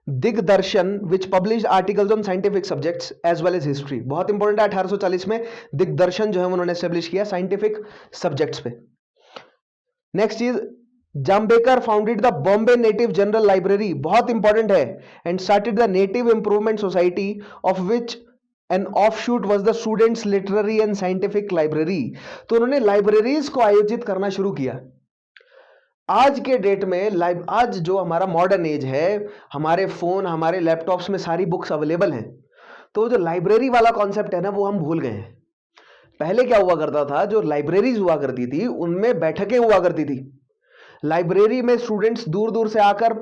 S1: Digdarshan which published articles on scientific subjects as well as history. बहुत इंपॉर्टेंट है, 1840 में दिग्दर्शन जो है उन्होंने एस्टेब्लिश किया साइंटिफिक सब्जेक्ट्स पे। नेक्स्ट चीज, Jambhekar founded the Bombay native general library, बहुत इंपॉर्टेंट है, and started the native improvement society of which an offshoot was the students literary and scientific library. तो उन्होंने लाइब्रेरीज को आयोजित करना शुरू किया। आज के डेट में आज जो हमारा मॉडर्न एज है, हमारे फोन हमारे लैपटॉप्स में सारी बुक्स अवेलेबल हैं, तो जो लाइब्रेरी वाला कॉन्सेप्ट है ना वो हम भूल गए हैं। पहले क्या हुआ करता था, जो लाइब्रेरीज हुआ करती थी उनमें बैठकें हुआ करती थी, लाइब्रेरी में स्टूडेंट्स दूर दूर से आकर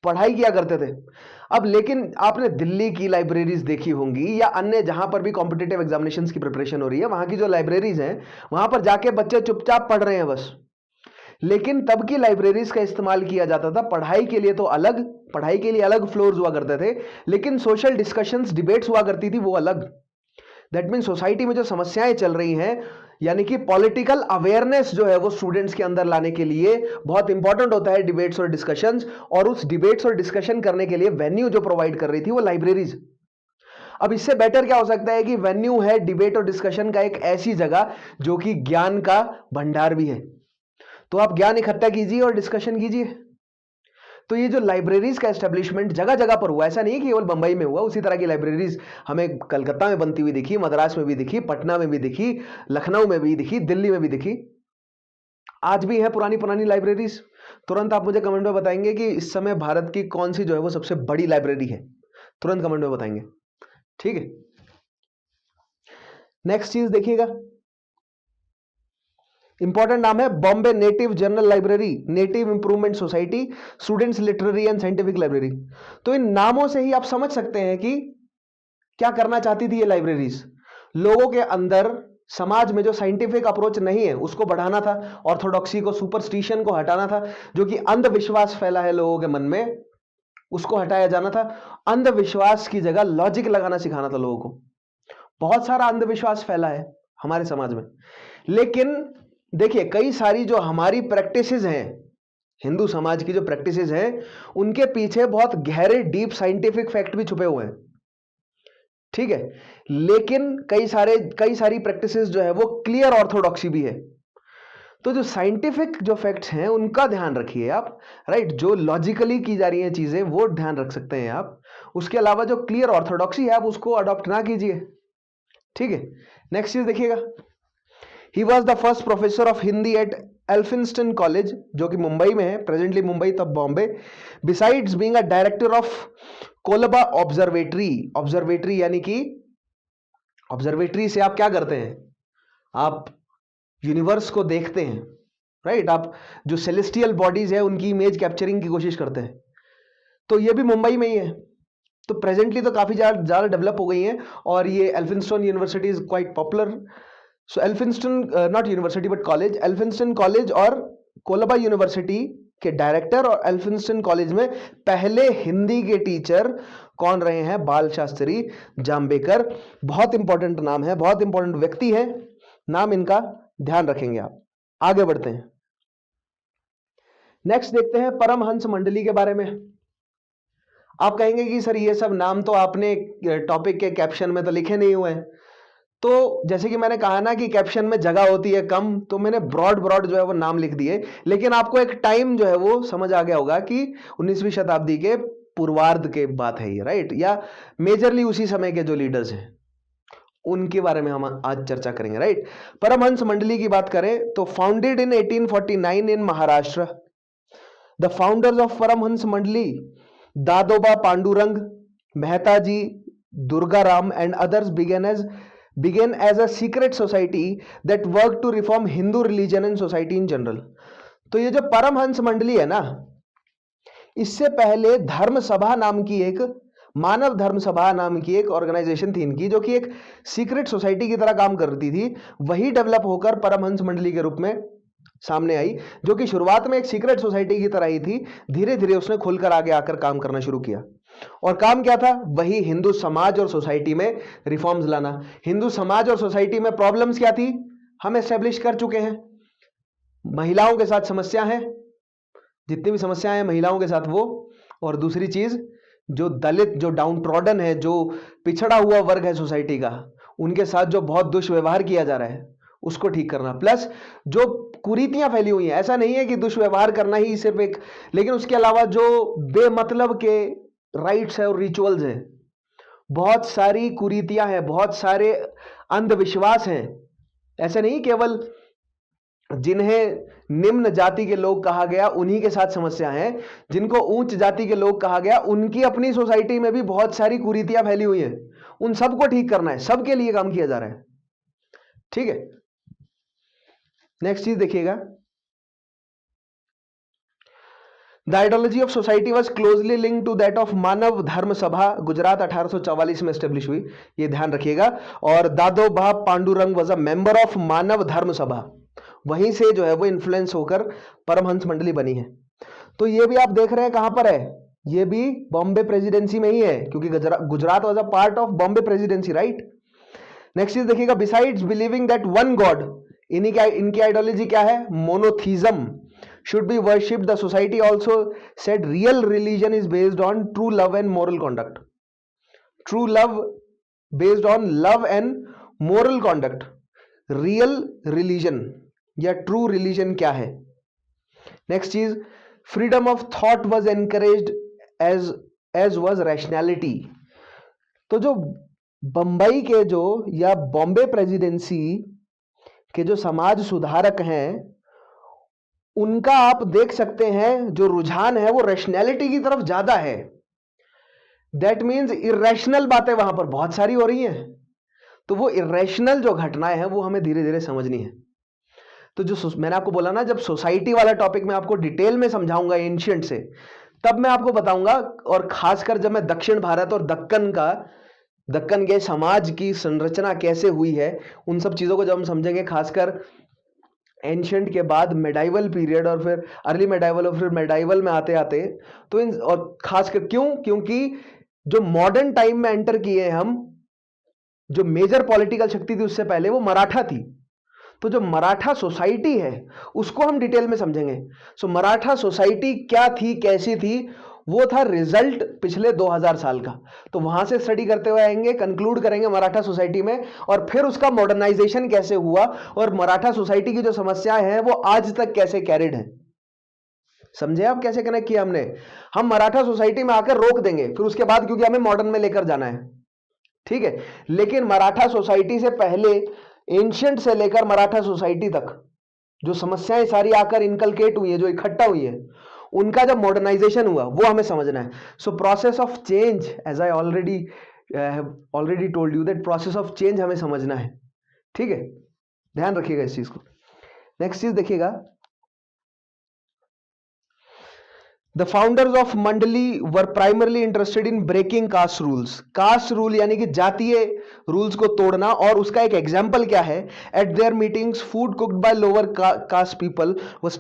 S1: पढ़ाई किया करते थे। अब लेकिन आपने दिल्ली की लाइब्रेरीज देखी होंगी या अन्य जहां पर भी कॉम्पिटिटिव एग्जामिनेशंस की प्रिपरेशन हो रही है, वहां की जो लाइब्रेरीज हैं वहां पर जाके बच्चे चुपचाप पढ़ रहे हैं बस। लेकिन तब की लाइब्रेरीज का इस्तेमाल किया जाता था पढ़ाई के लिए, तो अलग पढ़ाई के लिए अलग फ्लोर्स हुआ करते थे, लेकिन सोशल डिस्कशंस डिबेट्स हुआ करती थी वो अलग। दैट मीन सोसाइटी में जो समस्याएं चल रही हैं, यानी कि पॉलिटिकल अवेयरनेस जो है वो स्टूडेंट्स के अंदर लाने के लिए बहुत इंपॉर्टेंट होता है डिबेट्स और डिस्कशंस, और उस डिबेट्स और डिस्कशन करने के लिए वेन्यू जो प्रोवाइड कर रही थी वो लाइब्रेरीज। अब इससे बेटर क्या हो सकता है कि वेन्यू है डिबेट और डिस्कशन का एक ऐसी जगह जो कि ज्ञान का भंडार भी है, तो आप ज्ञान इकट्ठा कीजिए और डिस्कशन कीजिए। तो ये जो लाइब्रेरीज का एस्टेब्लिशमेंट जगह जगह पर हुआ, ऐसा नहीं कि केवल बंबई में हुआ, उसी तरह की लाइब्रेरीज हमें कलकत्ता में बनती हुई दिखी, मद्रास में भी दिखी, पटना में भी दिखी, लखनऊ में भी दिखी, दिल्ली में भी दिखी, आज भी है पुरानी पुरानी लाइब्रेरीज। तुरंत आप मुझे कमेंट में बताएंगे कि इस समय भारत की कौन सी जो है वो सबसे बड़ी लाइब्रेरी है, तुरंत कमेंट में बताएंगे। ठीक है, नेक्स्ट चीज देखिएगा, इंपॉर्टेंट नाम है Bombay native general library, native improvement society, students literary and scientific library. तो इन नामों से ही आप समझ सकते हैं कि क्या करना चाहती थी ये लाइब्रेरीज। लोगों के अंदर समाज में जो साइंटिफिक अप्रोच नहीं है उसको बढ़ाना था, ऑर्थोडॉक्सी को, सुपरस्टिशन को हटाना था, जो कि अंधविश्वास फैला है लोगों के मन में उसको हटाया जाना था। अंधविश्वास की जगह लॉजिक लगाना सिखाना था लोगों को। बहुत सारा अंधविश्वास फैला है हमारे समाज में, लेकिन देखिए कई सारी जो हमारी प्रैक्टिसेस हैं, हिंदू समाज की जो प्रैक्टिसेस हैं, उनके पीछे बहुत गहरे डीप साइंटिफिक फैक्ट भी छुपे हुए हैं, ठीक है। लेकिन कई सारी प्रैक्टिसेस जो है वो क्लियर ऑर्थोडॉक्सी भी है। तो जो साइंटिफिक जो फैक्ट्स हैं उनका ध्यान रखिए आप, राइट। जो लॉजिकली की जा रही हैं चीजें वो ध्यान रख सकते हैं आप, उसके अलावा जो क्लियर ऑर्थोडॉक्सी है आप उसको अडॉप्ट ना कीजिए, ठीक है। नेक्स्ट चीज देखिएगा, he was the first professor of Hindi at Elphinstone college, जो कि मुंबई में है, प्रेजेंटली मुंबई तब Bombay. Besides being a director of Colaba observatory, observatory यानी कि ऑब्जर्वेटरी से आप क्या करते हैं, आप यूनिवर्स को देखते हैं, राइट। आप जो सेलेस्टियल बॉडीज है उनकी इमेज कैप्चरिंग की कोशिश करते हैं। तो ये भी मुंबई में ही है। तो प्रेजेंटली तो काफी ज्यादा डेवलप हो गई है, और ये Elphinstone university is quite popular. So Elphinstone not university but college, Elphinstone college और कोलबा यूनिवर्सिटी के डायरेक्टर, और एल्फिंस्टन कॉलेज में पहले हिंदी के टीचर कौन रहे हैं, बाल शास्त्री जाम्बेकर। बहुत इंपॉर्टेंट नाम है, बहुत इंपॉर्टेंट व्यक्ति है, नाम इनका ध्यान रखेंगे आप। आगे बढ़ते हैं, नेक्स्ट देखते हैं परमहंस मंडली के बारे में। आप कहेंगे कि सर ये सब नाम तो आपने टॉपिक के कैप्शन में तो लिखे नहीं हुए हैं। तो जैसे कि मैंने कहा ना कि कैप्शन में जगह होती है कम, तो मैंने ब्रॉड जो है वो नाम लिख दिए, लेकिन आपको एक टाइम जो है वो समझ आ गया होगा कि 19वीं शताब्दी के पूर्वार्ध के बात है ये, राइट। या मेजरली उसी समय के जो लीडर्स हैं उनके बारे में हम आज चर्चा करेंगे, राइट। परमहंस मंडली की बात करें तो founded in 1849 in Maharashtra. The founders of Paramhansa Mandali Dadoba Pandurang, Mehta ji, Durgaram and others began as a secret society that worked to reform Hindu religion and society in general। तो ये जो परमहंस मंडली है ना, इससे पहले धर्म सभा नाम की एक, मानव धर्म सभा नाम की एक ऑर्गेनाइजेशन थी इनकी, जो कि एक सीक्रेट सोसाइटी की तरह काम करती थी। वही डेवलप होकर परमहंस मंडली के रूप में सामने आई, जो कि शुरुआत में एक सीक्रेट सोसाइटी की तरह ही थी, धीरे धीरे उसने खुलकर आगे आकर काम करना शुरू किया। और काम क्या था, वही हिंदू समाज और सोसाइटी में रिफॉर्म्स लाना। हिंदू समाज और सोसाइटी में प्रॉब्लम्स क्या थी, हम एस्टेब्लिश कर चुके हैं। महिलाओं के साथ समस्या है, जितनी भी समस्याएं हैं महिलाओं के साथ वो, और दूसरी चीज जो दलित, जो डाउन ट्रॉडन है, जो पिछड़ा हुआ वर्ग है सोसाइटी का, उनके साथ जो बहुत दुष्व्यवहार किया जा रहा है उसको ठीक करना। प्लस जो कुरीतियां फैली हुई हैं, ऐसा नहीं है कि दुष्व्यवहार करना ही सिर्फ एक, लेकिन उसके अलावा जो बेमतलब के राइट्स है और रिचुअल्स हैं, बहुत सारी कुरीतियां हैं, बहुत सारे अंधविश्वास हैं। ऐसे नहीं केवल जिन्हें निम्न जाति के लोग कहा गया उन्हीं के साथ समस्या है, जिनको उच्च जाति के लोग कहा गया उनकी अपनी सोसाइटी में भी बहुत सारी कुरीतियां फैली हुई हैं। उन सबको ठीक करना है, सबके लिए काम किया जा रहा है, ठीक है। नेक्स्ट चीज देखिएगा, the ideology of society was closely link to that of Manav Dharma Sabha, Gujarat 1844 में एस्टेब्लिश हुई, ये ध्यान रखिएगा। और Dadoba Pandurang was a member of Manav Dharma Sabha, वहीं से जो है वो इन्फ्लुएंस होकर परमहंस मंडली बनी है। तो ये भी आप देख रहे हैं कहां पर है, ये भी बॉम्बे प्रेसिडेंसी में ही है, क्योंकि Gujarat was a part of Bombay presidency, right. Next चीज देखिएगा, besides believing that one God, इनकी आइडियोलॉजी क्या है, monotheism should be worshipped. The society also said real religion is based on true love and moral conduct. True love based on love and moral conduct. Real religion या true religion क्या है? Next चीज, freedom of thought was encouraged as was rationality. तो जो बंबई के जो या Bombay presidency के जो समाज सुधारक हैं, उनका आप देख सकते हैं जो रुझान है वो रैशनैलिटी की तरफ ज्यादा है। दैट मीन्स इरेशनल बातें वहां पर बहुत सारी हो रही हैं, तो वो इरेशनल जो घटनाएं हैं वो हमें धीरे धीरे समझनी है। तो जो मैंने आपको बोला ना, जब सोसाइटी वाला टॉपिक मैं आपको डिटेल में समझाऊंगा एंशिएंट से, तब मैं आपको बताऊंगा। और खासकर जब मैं दक्षिण भारत और दक्कन के समाज की संरचना कैसे हुई है, उन सब चीजों को जब हम समझेंगे, खासकर एंशंट के बाद मेडाइवल पीरियड और फिर अर्ली मेडाइवल और फिर मेडाइवल में आते आते तो इन और खासकर क्योंकि जो मॉडर्न टाइम में एंटर किए हम, जो मेजर पॉलिटिकल शक्ति थी उससे पहले वो मराठा थी। तो जो मराठा सोसाइटी है उसको हम डिटेल में समझेंगे। सो मराठा सोसाइटी क्या थी, कैसी थी, वो था रिजल्ट पिछले 2000 साल का। तो वहां से स्टडी करते हुए आएंगे, कंक्लूड करेंगे मराठा सोसाइटी में, और फिर उसका मॉडर्नाइजेशन कैसे हुआ और मराठा सोसाइटी की जो समस्याएं हैं वो आज तक कैसे कैरिड है। समझे आप कैसे कनेक्ट किया हमने? हम मराठा सोसाइटी में आकर रोक देंगे फिर उसके बाद, क्योंकि हमें मॉडर्न में लेकर जाना है, ठीक है। लेकिन मराठा सोसाइटी से पहले, एंशिएंट से लेकर मराठा सोसाइटी तक जो समस्याएं सारी आकर इनकलकेट हुई है, जो इकट्ठा हुई है, उनका जब मॉडर्नाइजेशन हुआ वो हमें समझना है। So process of change, as I already told you that process of change हमें समझना है, ठीक है। ध्यान रखिएगा इस चीज को। नेक्स्ट चीज देखिएगा, the founders of Mandali were primarily interested in breaking caste rules. Caste rule यानी कि जातीय रूल्स को तोड़ना, और उसका एक एग्जाम्पल क्या है? Eight there meetings food cooked by lower caste people was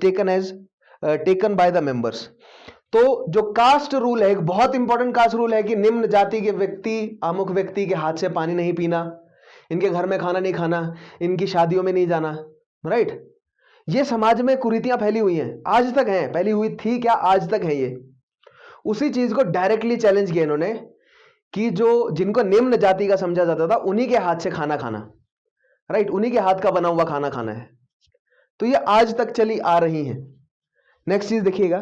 S1: taken by the members. तो जो कास्ट रूल है, एक बहुत इंपॉर्टेंट कास्ट रूल है कि निम्न जाति के व्यक्ति, अमुक व्यक्ति के हाथ से पानी नहीं पीना, इनके घर में खाना नहीं खाना, इनकी शादियों में नहीं जाना, राइट। ये समाज में कुरीतियां फैली हुई हैं, आज तक हैं, पहली हुई थी क्या, आज तक है ये। उसी चीज को डायरेक्टली चैलेंज किया इन्होंने कि जो जिनको निम्न जाति का समझा जाता था उन्हीं के हाथ से खाना खाना, राइट, उन्हीं के हाथ का बना हुआ खाना खाना है। तो ये आज तक चली आ रही हैं। नेक्स्ट चीज देखिएगा,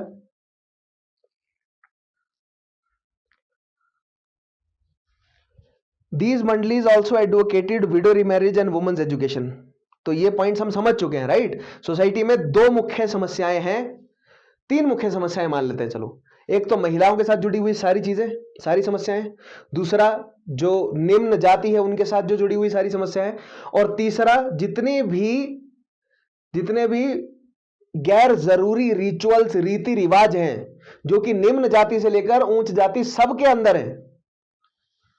S1: these Mandalis also advocated widow remarriage and women's education. तो ये पॉइंट्स हम समझ चुके हैं, राइट। सोसाइटी में दो मुख्य समस्याएं हैं, तीन मुख्य समस्याएं मान लेते हैं, चलो। एक तो महिलाओं के साथ जुड़ी हुई सारी चीजें, सारी समस्याएं, दूसरा जो निम्न जाति है उनके साथ जो जुड़ी हुई सारी समस्याएं, और तीसरा जितने भी गैर जरूरी रिचुअल्स, रीति रिवाज हैं जो कि निम्न जाति से लेकर उच्च जाति सबके अंदर है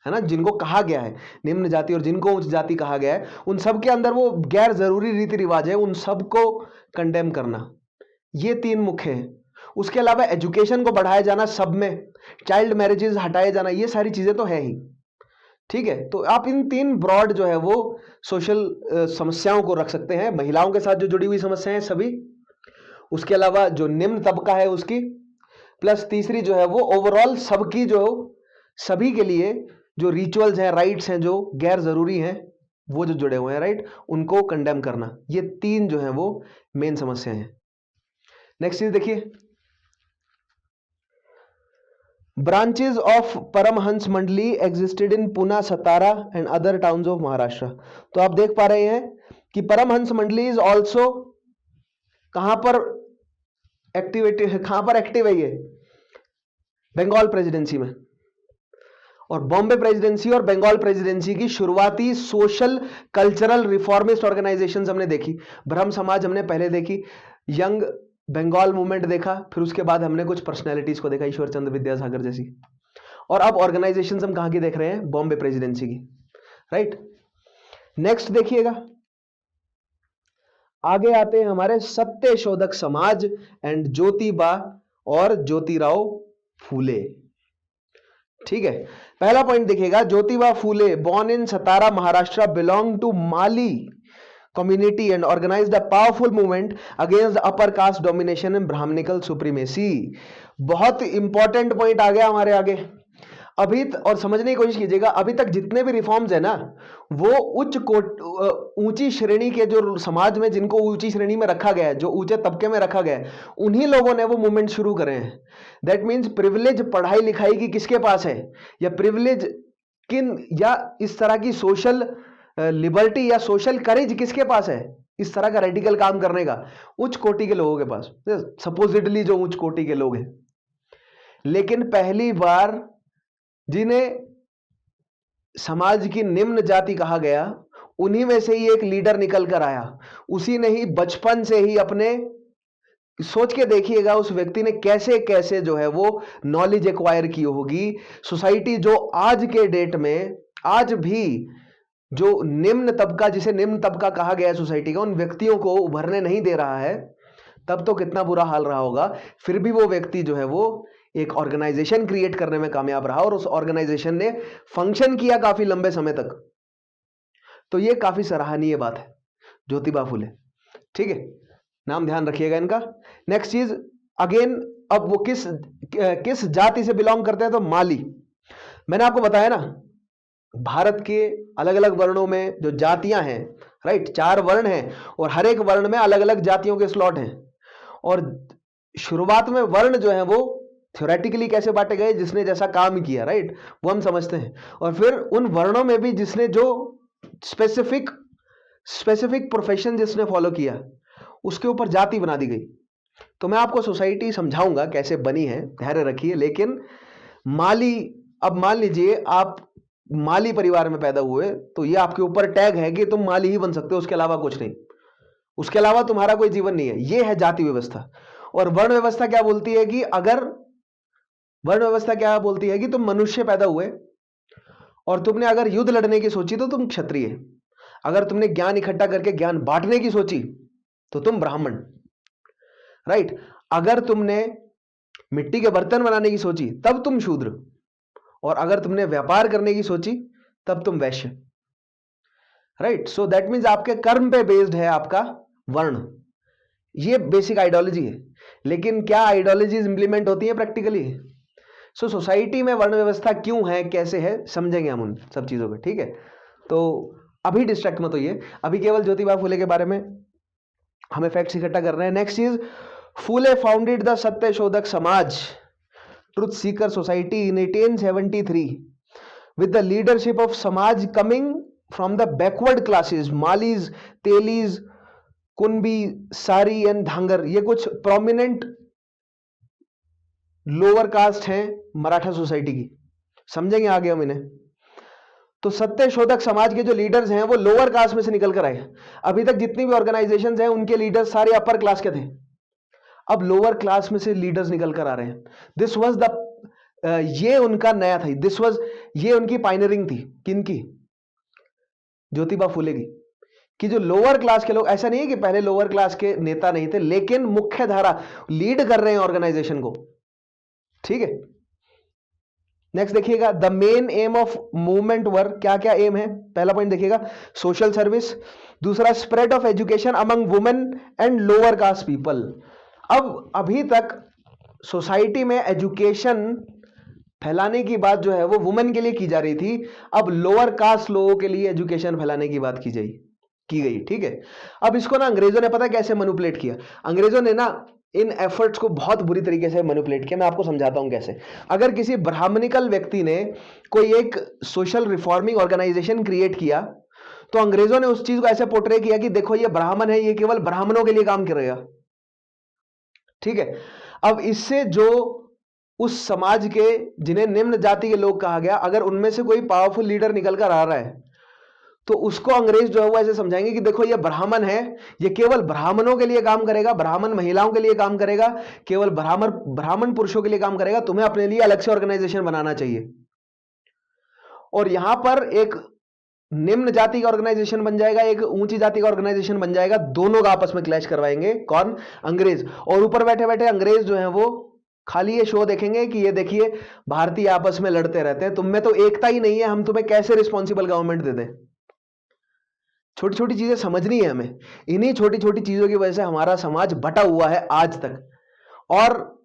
S1: ना, जिनको कहा गया है निम्न जाति और जिनको उच्च जाति कहा गया है, उन सब के अंदर वो गैर जरूरी रीति रिवाज है, उन सबको कंडेम करना। ये तीन मुख्य हैं। उसके अलावा एजुकेशन को बढ़ाया जाना, सब में चाइल्ड मैरिजेस हटाए जाना, ये सारी चीजें तो है ही, ठीक है। तो आप इन तीन ब्रॉड जो है वो सोशल समस्याओं को रख सकते हैं। महिलाओं के साथ जो जुड़ी हुई समस्याएं सभी, उसके अलावा जो निम्न तबका है उसकी, प्लस तीसरी जो है वो ओवरऑल सबकी, जो सभी के लिए जो रिचुअल्स हैं, राइट्स हैं जो गैर जरूरी हैं, वो जो जुड़े हुए हैं, राइट, उनको कंडेम करना। ये तीन जो है वो मेन समस्या हैं। नेक्स्ट चीज देखिए, ब्रांचेस ऑफ परमहंस मंडली existed in Pune, Satara and other towns of Maharashtra. तो आप देख पा रहे हैं कि परमहंस मंडली इज ऑल्सो कहां पर एक्टिव है? ये बंगाल प्रेसिडेंसी में। और बॉम्बे प्रेसिडेंसी और बंगाल प्रेसिडेंसी की शुरुआती सोशल कल्चरल रिफॉर्मिस्ट ऑर्गेनाइजेशंस हमने देखी। ब्रह्म समाज हमने पहले देखी, यंग बंगाल मूवमेंट देखा, फिर उसके बाद हमने कुछ पर्सनैलिटीज को देखा, ईश्वर चंद्र विद्यासागर जैसी। और अब ऑर्गेनाइजेशंस हम कहां की देख रहे हैं? बॉम्बे प्रेसिडेंसी की, राइट। नेक्स्ट देखिएगा, आगे आते हैं हमारे सत्य शोधक समाज एंड ज्योतिबा और ज्योतिराव फूले, ठीक है। पहला पॉइंट देखिएगा, Jyotiba Phule born in Satara Maharashtra, belong to Mali community and organized a powerful movement against the upper caste domination and brahminical supremacy। बहुत इंपॉर्टेंट पॉइंट आ गया हमारे आगे। अभी और समझने की कोशिश कीजिएगा, अभी तक जितने भी रिफॉर्म्स है ना, वो ऊंची श्रेणी के जो समाज में, जिनको ऊंची श्रेणी में रखा गया है, जो ऊंचे तबके में रखा गया है, उन्हीं लोगों ने वो मूवमेंट शुरू करे हैं। दैट मीन्स प्रिविलेज पढ़ाई लिखाई की किसके पास है, या प्रिविलेज किन, या इस तरह की सोशल लिबर्टी या सोशल करेज किसके पास है इस तरह का रेडिकल काम करने का? उच्च कोटि के लोगों के पास, सपोजिटली जो उच्च कोटि के लोग हैं। लेकिन पहली बार जिन्हें समाज की निम्न जाति कहा गया, उन्हीं में से ही एक लीडर निकल कर आया। उसी ने ही बचपन से ही अपने, सोच के देखिएगा उस व्यक्ति ने कैसे कैसे जो है वो नॉलेज एक्वायर की होगी। सोसाइटी जो आज के डेट में आज भी जो निम्न तबका, जिसे निम्न तबका कहा गया है सोसाइटी का, उन व्यक्तियों को उभरने नहीं दे रहा है, तब तो कितना बुरा हाल रहा होगा। फिर भी वो व्यक्ति जो है वो एक ऑर्गेनाइजेशन क्रिएट करने में कामयाब रहा और उस ऑर्गेनाइजेशन ने फंक्शन किया काफी लंबे समय तक। तो ये काफी सराहनीय बात है, ज्योतिबा फुले। ठीक है, नाम ध्यान रखिएगा इनका। नेक्स्ट चीज, अगेन, अब वो किस जाति से बिलोंग करते हैं, तो माली। मैंने आपको बताया ना, भारत के अलग अलग वर्णों में जो जातियां हैं, राइट, 4 वर्ण हैं और हर एक वर्ण में अलग अलग जातियों के स्लॉट हैं। और शुरुआत में वर्ण जो है वो थ्योरेटिकली कैसे बांटे गए, जिसने जैसा काम किया, राइट, वो हम समझते हैं। और फिर उन वर्णों में भी जिसने जो स्पेसिफिक प्रोफेशन जिसने फॉलो किया, उसके ऊपर जाति बना दी गई। तो मैं आपको सोसाइटी समझाऊंगा कैसे बनी है, धैर्य रखिए। लेकिन माली, अब मान लीजिए आप माली परिवार में पैदा हुए, तो ये आपके ऊपर टैग है कि तुम माली ही बन सकते हो, उसके अलावा कुछ नहीं, उसके अलावा तुम्हारा कोई जीवन नहीं है। ये है जाति व्यवस्था। और वर्ण व्यवस्था क्या बोलती है कि तुम मनुष्य पैदा हुए और तुमने अगर युद्ध लड़ने की सोची तो तुम क्षत्रिय, अगर तुमने ज्ञान इकट्ठा करके ज्ञान बांटने की सोची तो तुम ब्राह्मण, राइट, अगर तुमने मिट्टी के बर्तन बनाने की सोची तब तुम शूद्र, और अगर तुमने व्यापार करने की सोची तब तुम वैश्य, राइट। सो दैट मीन्स आपके कर्म पे बेस्ड है आपका वर्ण। ये बेसिक आइडियोलॉजी है। लेकिन क्या आइडियोलॉजीज इंप्लीमेंट होती है प्रैक्टिकली? सो सोसाइटी में वर्ण व्यवस्था क्यों है, कैसे है, समझेंगे हम उन सब चीजों को। ठीक है, तो अभी डिस्ट्रैक्ट मत होइए, अभी केवल ज्योतिबा फुले के बारे में हमें फैक्ट्स इकट्ठा कर रहे हैं। नेक्स्ट चीज, फुले फाउंडेड द सत्य शोधक समाज, truth Sikar society in 1873 with the leadership of समाज coming from the backward classes, मालीज, तेलीज, कुनबी, सारी एंड धांगर। ये कुछ प्रोमिनेंट लोअर कास्ट हैं मराठा सोसाइटी की, समझेंगे आगे हम इन्हें। तो सत्य शोधक समाज के जो लीडर्स हैं वो लोअर कास्ट में से निकल कर आए। अभी तक जितनी भी ऑर्गेनाइजेशंस हैं उनके लीडर्स सारे अपर क्लास के थे, अब लोअर क्लास में से लीडर्स निकल कर आ रहे हैं। दिस वाज द ये उनका नया था, ये उनकी पायनियरिंग थी। किनकी? ज्योतिबा फुले की। कि जो लोअर क्लास के लोग, ऐसा नहीं है कि पहले लोअर क्लास के नेता नहीं थे, लेकिन मुख्य धारा लीड कर रहे हैं ऑर्गेनाइजेशन को। ठीक है, नेक्स्ट देखिएगा, the main aim of movement were, क्या क्या एम है? पहला पॉइंट देखिएगा, सोशल सर्विस। दूसरा, spread of education among women and lower caste people. अब अभी तक सोसाइटी में एजुकेशन फैलाने की बात जो है वो वुमेन के लिए की जा रही थी, अब लोअर कास्ट लोगों के लिए एजुकेशन फैलाने की बात की गई। ठीक है, अब इसको ना अंग्रेजों ने पता कैसे मैनिपुलेट किया? अंग्रेजों ने ना इन एफर्ट्स को बहुत बुरी तरीके से मैनिपुलेट किया। मैं आपको समझाता हूं कैसे। अगर किसी ब्राह्मणिकल व्यक्ति ने कोई एक सोशल रिफॉर्मिंग ऑर्गेनाइजेशन क्रिएट किया, तो अंग्रेजों ने उस चीज को ऐसे पोर्ट्रे किया कि देखो ये ब्राह्मण है, ये केवल ब्राह्मणों के लिए काम करेगा। ठीक है, अब इससे जो उस समाज के जिन्हें निम्न जाति के लोग कहा गया, अगर उनमें से कोई पावरफुल लीडर निकल कर आ रहा है तो उसको अंग्रेज जो है वो ऐसे समझाएंगे कि देखो ये ब्राह्मण है, ये केवल ब्राह्मणों के लिए काम करेगा, ब्राह्मण महिलाओं के लिए काम करेगा, केवल ब्राह्मण पुरुषों के लिए काम करेगा, तुम्हें अपने लिए अलग से ऑर्गेनाइजेशन बनाना चाहिए। और यहां पर एक निम्न जाति का ऑर्गेनाइजेशन बन जाएगा, एक ऊंची जाति का ऑर्गेनाइजेशन बन जाएगा, दोनों का आपस में क्लैश करवाएंगे। कौन? अंग्रेज। और ऊपर बैठे बैठे अंग्रेज जो है वो खाली ये शो देखेंगे कि ये देखिए भारतीय आपस में लड़ते रहते हैं, तुम में तो एकता ही नहीं है, हम तुम्हें कैसे रिस्पॉन्सिबल गवर्नमेंट दे दें। छोटी छोटी चीजें समझनी है हमें। इन्हीं छोटी छोटी चीजों की वजह से हमारा समाज बटा हुआ है आज तक, और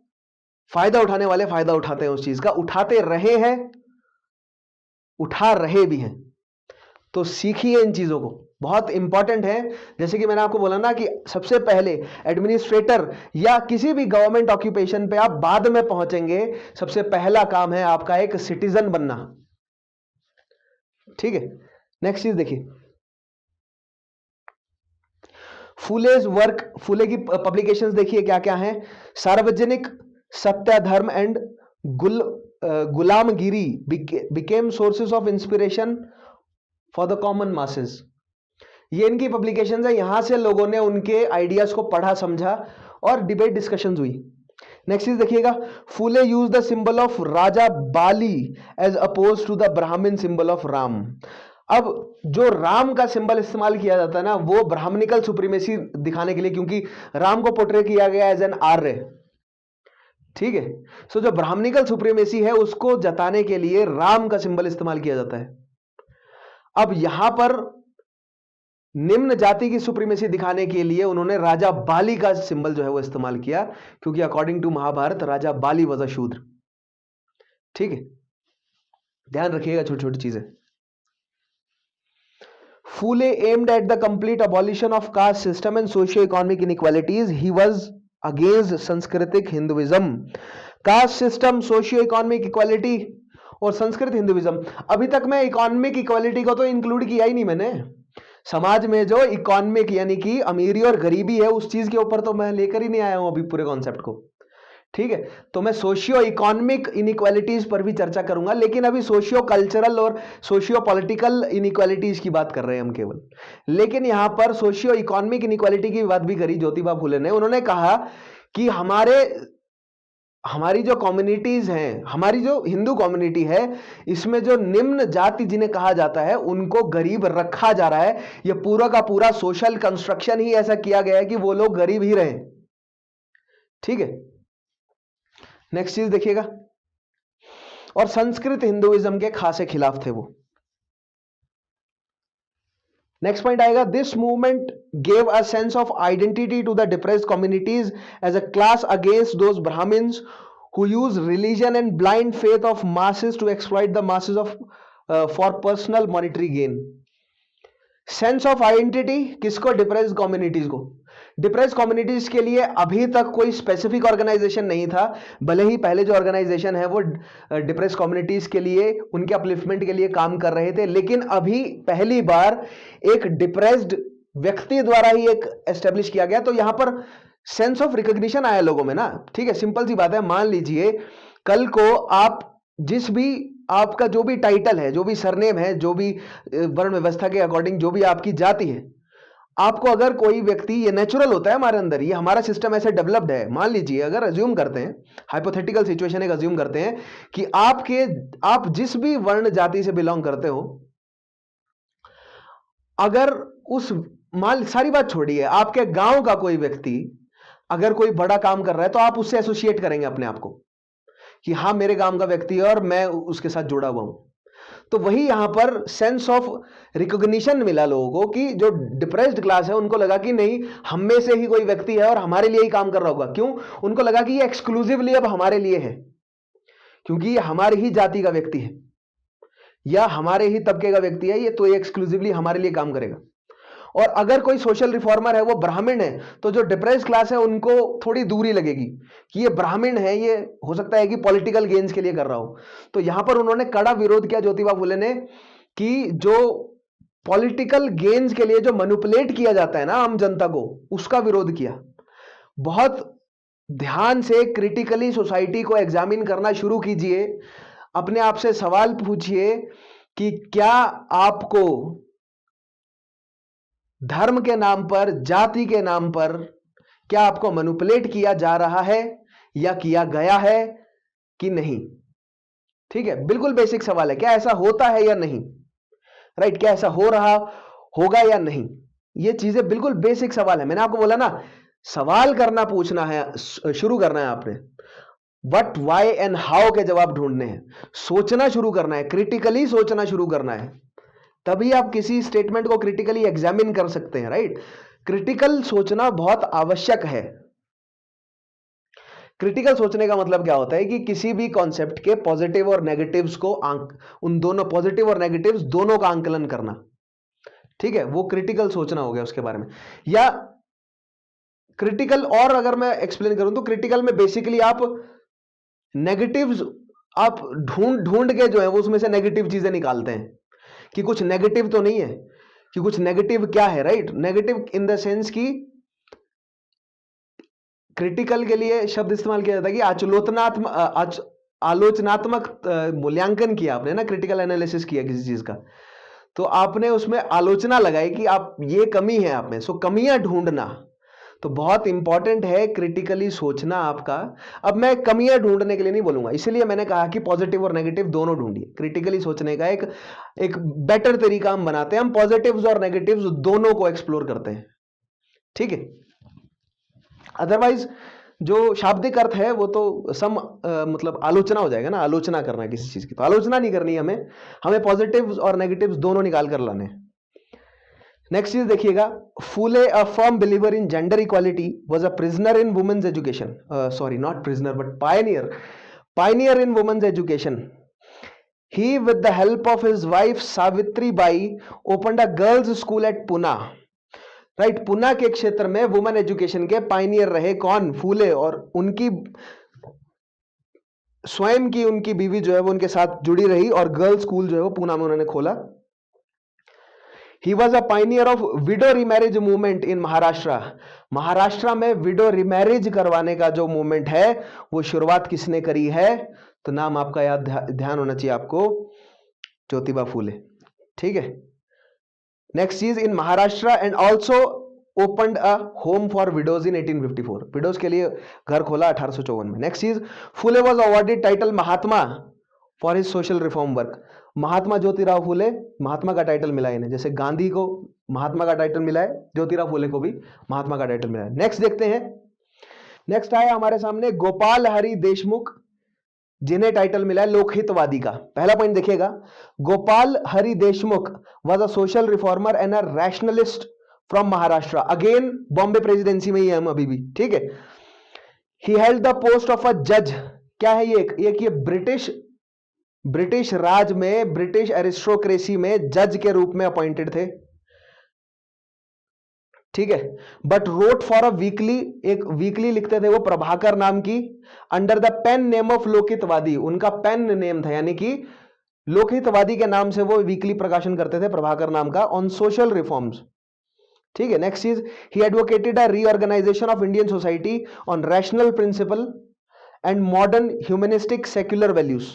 S1: फायदा उठाने वाले फायदा उठाते हैं उस चीज का, उठाते रहे हैं, उठा रहे भी हैं। तो सीखिए इन चीजों को, बहुत इंपॉर्टेंट है। जैसे कि मैंने आपको बोला ना कि सबसे पहले एडमिनिस्ट्रेटर या किसी भी गवर्नमेंट ऑक्यूपेशन पे आप बाद में पहुंचेंगे, सबसे पहला काम है आपका एक सिटीजन बनना। ठीक है, नेक्स्ट चीज देखिए, फुलेज वर्क, फुले की पब्लिकेशंस देखिए क्या क्या हैं। सार्वजनिक, सत्य, धर्म and Gulamgiri became sources of inspiration for the common masses. ये इनकी पब्लिकेशंस है, यहां से लोगों ने उनके आइडियाज को पढ़ा, समझा और डिबेट डिस्कशंस हुई। नेक्स्ट चीज देखिएगा, Phule use the symbol of Raja Bali as oppose to the Brahmin symbol of Ram. अब जो राम का सिंबल इस्तेमाल किया जाता है ना, वो ब्राह्मणिकल सुप्रीमेसी दिखाने के लिए, क्योंकि राम को पोर्ट्रे किया गया एज एन आर्य, ठीक है। सो जो ब्राह्मणिकल सुप्रीमेसी है उसको जताने के लिए राम का सिंबल इस्तेमाल किया जाता है। अब यहां पर निम्न जाति की सुप्रीमेसी दिखाने के लिए उन्होंने राजा बाली का सिंबल जो है वो इस्तेमाल किया, क्योंकि according to Mahabharata Raja Bali was a Shudra, ठीक है। ध्यान रखिएगा छोटी छोटी चीजें। Phule aimed at the complete abolition of caste system and socio economic inequalities. He was against Sanskritic Hinduism. Caste system, socio economic equality और संस्कृत हिंदुइज्म। अभी तक मैं इकोनॉमिक इक्वालिटी को तो इंक्लूड किया ही नहीं मैंने। समाज में जो इकोनॉमिक यानी कि अमीरी और गरीबी है उस चीज के ऊपर तो मैं लेकर ही नहीं आया हूं अभी पूरे कॉन्सेप्ट को, ठीक है। तो मैं सोशियो इकोनॉमिक इनइक्वालिटीज पर भी चर्चा करूंगा, लेकिन अभी सोशियो कल्चरल और सोशियो पॉलिटिकल इनइक्वालिटीज की बात कर रहे हैं हम केवल। लेकिन यहां पर सोशियो इकोनॉमिक इनइक्वालिटी की बात भी करी ज्योतिबा फुले ने। उन्होंने कहा कि हमारी जो कम्युनिटीज हैं, हमारी जो हिंदू कम्युनिटी है, इसमें जो निम्न जाति जिन्हें कहा जाता है उनको गरीब रखा जा रहा है। यह पूरा का पूरा सोशल कंस्ट्रक्शन ही ऐसा किया गया है कि वो लोग गरीब ही रहे, ठीक है। नेक्स्ट चीज देखिएगा, और संस्कृत हिंदुइज्म के खासे खिलाफ थे वो। नेक्स्ट पॉइंट आएगा, this movement gave a sense of identity to the depressed communities as a class against those Brahmins who use religion and blind faith of masses to exploit the masses of for personal monetary gain. Sense of identity किसको? Depressed communities को। Depressed communities के लिए अभी तक कोई specific organisation नहीं था, भले ही पहले जो ऑर्गेनाइजेशन है वो डिप्रेस्ड कम्युनिटीज के लिए, उनके अपलिफ्टमेंट के लिए काम कर रहे थे, लेकिन अभी पहली बार एक डिप्रेस्ड व्यक्ति द्वारा ही एक एस्टेब्लिश किया गया। तो यहां पर सेंस ऑफ रिकॉग्निशन आया लोगों में ना, ठीक है। सिंपल सी बात है, मान लीजिए कल को आप जिस भी आपका जो भी टाइटल है, जो भी सरनेम है, जो भी वर्ण व्यवस्था के अकॉर्डिंग जो भी आपकी जाति है, आपको अगर कोई व्यक्ति, ये नेचुरल होता है हमारे अंदर, ये हमारा सिस्टम ऐसे डेवलप्ड है। मान लीजिए अगर अज्यूम करते हैं, हाइपोथेटिकल सिचुएशन एक अज्यूम करते हैं कि आप जिस भी वर्ण जाति से बिलोंग करते हो, अगर उस मान सारी बात छोड़िए, आपके गांव का कोई व्यक्ति अगर कोई बड़ा काम कर रहा है तो आप उससे एसोसिएट करेंगे अपने आप को कि हाँ मेरे गांव का व्यक्ति है और मैं उसके साथ जुड़ा हुआ हूं। तो वही यहां पर सेंस ऑफ रिकॉग्निशन मिला लोगों को कि जो डिप्रेस्ड क्लास है उनको लगा कि नहीं, हम में से ही कोई व्यक्ति है और हमारे लिए ही काम कर रहा होगा। क्यों? उनको लगा कि ये एक्सक्लूसिवली अब हमारे लिए है, क्योंकि ये हमारी ही जाति का व्यक्ति है या हमारे ही तबके का व्यक्ति है, ये तो एक्सक्लूसिवली हमारे लिए काम करेगा। और अगर कोई सोशल रिफॉर्मर है, वो ब्राह्मण है, तो जो डिप्रेस्ड क्लास है उनको थोड़ी दूरी लगेगी कि ये ब्राह्मण है, ये हो सकता है कि पॉलिटिकल गेन्स के लिए कर रहा हो। तो यहां पर उन्होंने कड़ा विरोध किया ज्योतिबा फुले ने कि जो पॉलिटिकल गेन्स के लिए जो मैनिपुलेट किया जाता है ना आम जनता को, उसका विरोध किया। बहुत ध्यान से क्रिटिकली सोसाइटी को एग्जामिन करना शुरू कीजिए, अपने आप से सवाल पूछिए कि क्या आपको धर्म के नाम पर, जाति के नाम पर, क्या आपको मैनिपुलेट किया जा रहा है या किया गया है कि नहीं? ठीक है, बिल्कुल बेसिक सवाल है, क्या ऐसा होता है या नहीं, राइट? क्या ऐसा हो रहा होगा या नहीं? ये चीजें बिल्कुल बेसिक सवाल है। मैंने आपको बोला ना, सवाल करना, पूछना है, शुरू करना है आपने। व्हाट, व्हाई एंड हाउ के जवाब ढूंढने हैं, सोचना शुरू करना है, क्रिटिकली सोचना शुरू करना है, तभी आप किसी स्टेटमेंट को क्रिटिकली एग्जामिन कर सकते हैं, राइट? क्रिटिकल सोचना बहुत आवश्यक है। क्रिटिकल सोचने का मतलब क्या होता है कि किसी भी कॉन्सेप्ट के पॉजिटिव और नेगेटिव्स को उन दोनों पॉजिटिव और नेगेटिव्स दोनों का आंकलन करना, ठीक है, वो क्रिटिकल सोचना हो गया उसके बारे में। या क्रिटिकल, और अगर मैं एक्सप्लेन करूं तो क्रिटिकल में बेसिकली आप नेगेटिव्स आप ढूंढ के जो है वो उसमें से नेगेटिव चीजें निकालते हैं कि कुछ नेगेटिव तो नहीं है, कि कुछ नेगेटिव क्या है, right? Negative in the sense कि क्रिटिकल के लिए शब्द इस्तेमाल किया जाता है कि आलोचनात्मक मूल्यांकन किया आपने ना, क्रिटिकल एनालिसिस किया किसी चीज का, तो आपने उसमें आलोचना लगाई कि आप ये कमी है आप में, सो कमियां ढूंढना। तो बहुत इंपॉर्टेंट है क्रिटिकली सोचना आपका। अब मैं कमियां ढूंढने के लिए नहीं बोलूंगा, इसीलिए मैंने कहा कि पॉजिटिव और नेगेटिव दोनों ढूंढिए। क्रिटिकली सोचने का एक बेटर तरीका हम बनाते हैं, हम पॉजिटिव्स और नेगेटिव्स दोनों को एक्सप्लोर करते हैं, ठीक है। अदरवाइज जो शाब्दिक अर्थ है वो तो मतलब आलोचना हो जाएगा ना, आलोचना करना है किसी चीज की, तो आलोचना नहीं करनी है हमें, हमें पॉजिटिव्स और नेगेटिव्स दोनों निकाल कर लाने हैं। नेक्स्ट चीज देखिएगा, Phule a firm believer in gender equality was a prisoner in women's education, sorry not prisoner but pioneer in women's education. He, with the help of his wife Savitri Bai, opened a girls' school at Pune. Right, Poona के क्षेत्र में women education के pioneer रहे कौन? फूले, और उनकी स्वयं की उनकी बीवी जो है वो उनके साथ जुड़ी रही और गर्ल्स स्कूल जो है वो पुना में उन्होंने खोला। He was a pioneer of window remarriage movement in Maharashtra. Maharashtra में विडो रिमैरिज करवाने का जो मूवमेंट है वो शुरुआत किसने करी है? तो नाम आपका याद ध्यान होना चाहिए आपको, ज्योतिबा फूले, ठीक है। नेक्स्ट चीज, in Maharashtra and also opened a home for widows in 1854, widows के लिए घर खोला 1854 में। नेक्स्ट चीज, Phule was awarded title Mahatma for his social reform work. Mahatma Jyotirao Phule, Mahatma का टाइटल मिला इन्हें, जैसे गांधी को महात्मा का टाइटल मिला है, ज्योतिराव फूले को भी महात्मा का टाइटल मिला है। नेक्स्ट देखते हैं, नेक्स्ट आया हमारे सामने गोपाल हरि देशमुख, जिन्हें टाइटल मिला है लोकहितवादी का। पहला पॉइंट देखिएगा, Gopal Hari Deshmukh was a social reformer and a rationalist from Maharashtra. Again Bombay presidency में ही हम अभी भी, ठीक है। He held the post of a जज। क्या है ये? एक ये ब्रिटिश राज में, ब्रिटिश एरिस्टोक्रेसी में जज के रूप में अपॉइंटेड थे, ठीक है। But wrote for a weekly, एक वीकली लिखते थे वो प्रभाकर नाम की, under the pen name of Lokhitwadi. उनका पेन नेम था, यानी कि लोकहितवादी के नाम से वो वीकली प्रकाशन करते थे, प्रभाकर नाम का, ऑन सोशल रिफॉर्म्स, ठीक है। नेक्स्ट चीज, he advocated a reorganisation of Indian society on rational principle and modern humanistic secular values.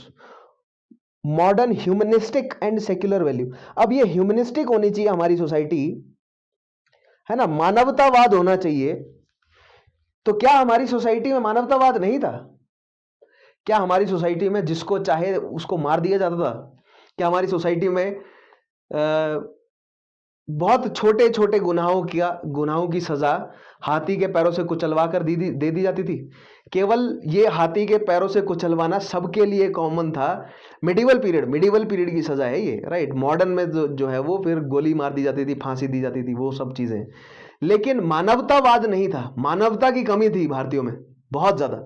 S1: Modern humanistic and secular value. अब ये ह्यूमनिस्टिक होनी चाहिए हमारी सोसाइटी, है ना, मानवतावाद होना चाहिए। तो क्या हमारी सोसाइटी में मानवतावाद नहीं था? क्या हमारी सोसाइटी में जिसको चाहे उसको मार दिया जाता था? क्या हमारी सोसाइटी में बहुत छोटे छोटे गुनाहों की सजा हाथी के पैरों से कुचलवा कर दे दी जाती थी? केवल ये हाथी के पैरों से कुचलवाना सबके लिए कॉमन था। मिडिवल पीरियड की सजा है ये, राइट। मॉडर्न में जो है वो फिर गोली मार दी जाती थी, फांसी दी जाती थी, वो सब चीजें, लेकिन मानवतावाद नहीं था। मानवता की कमी थी भारतीयों में बहुत ज्यादा।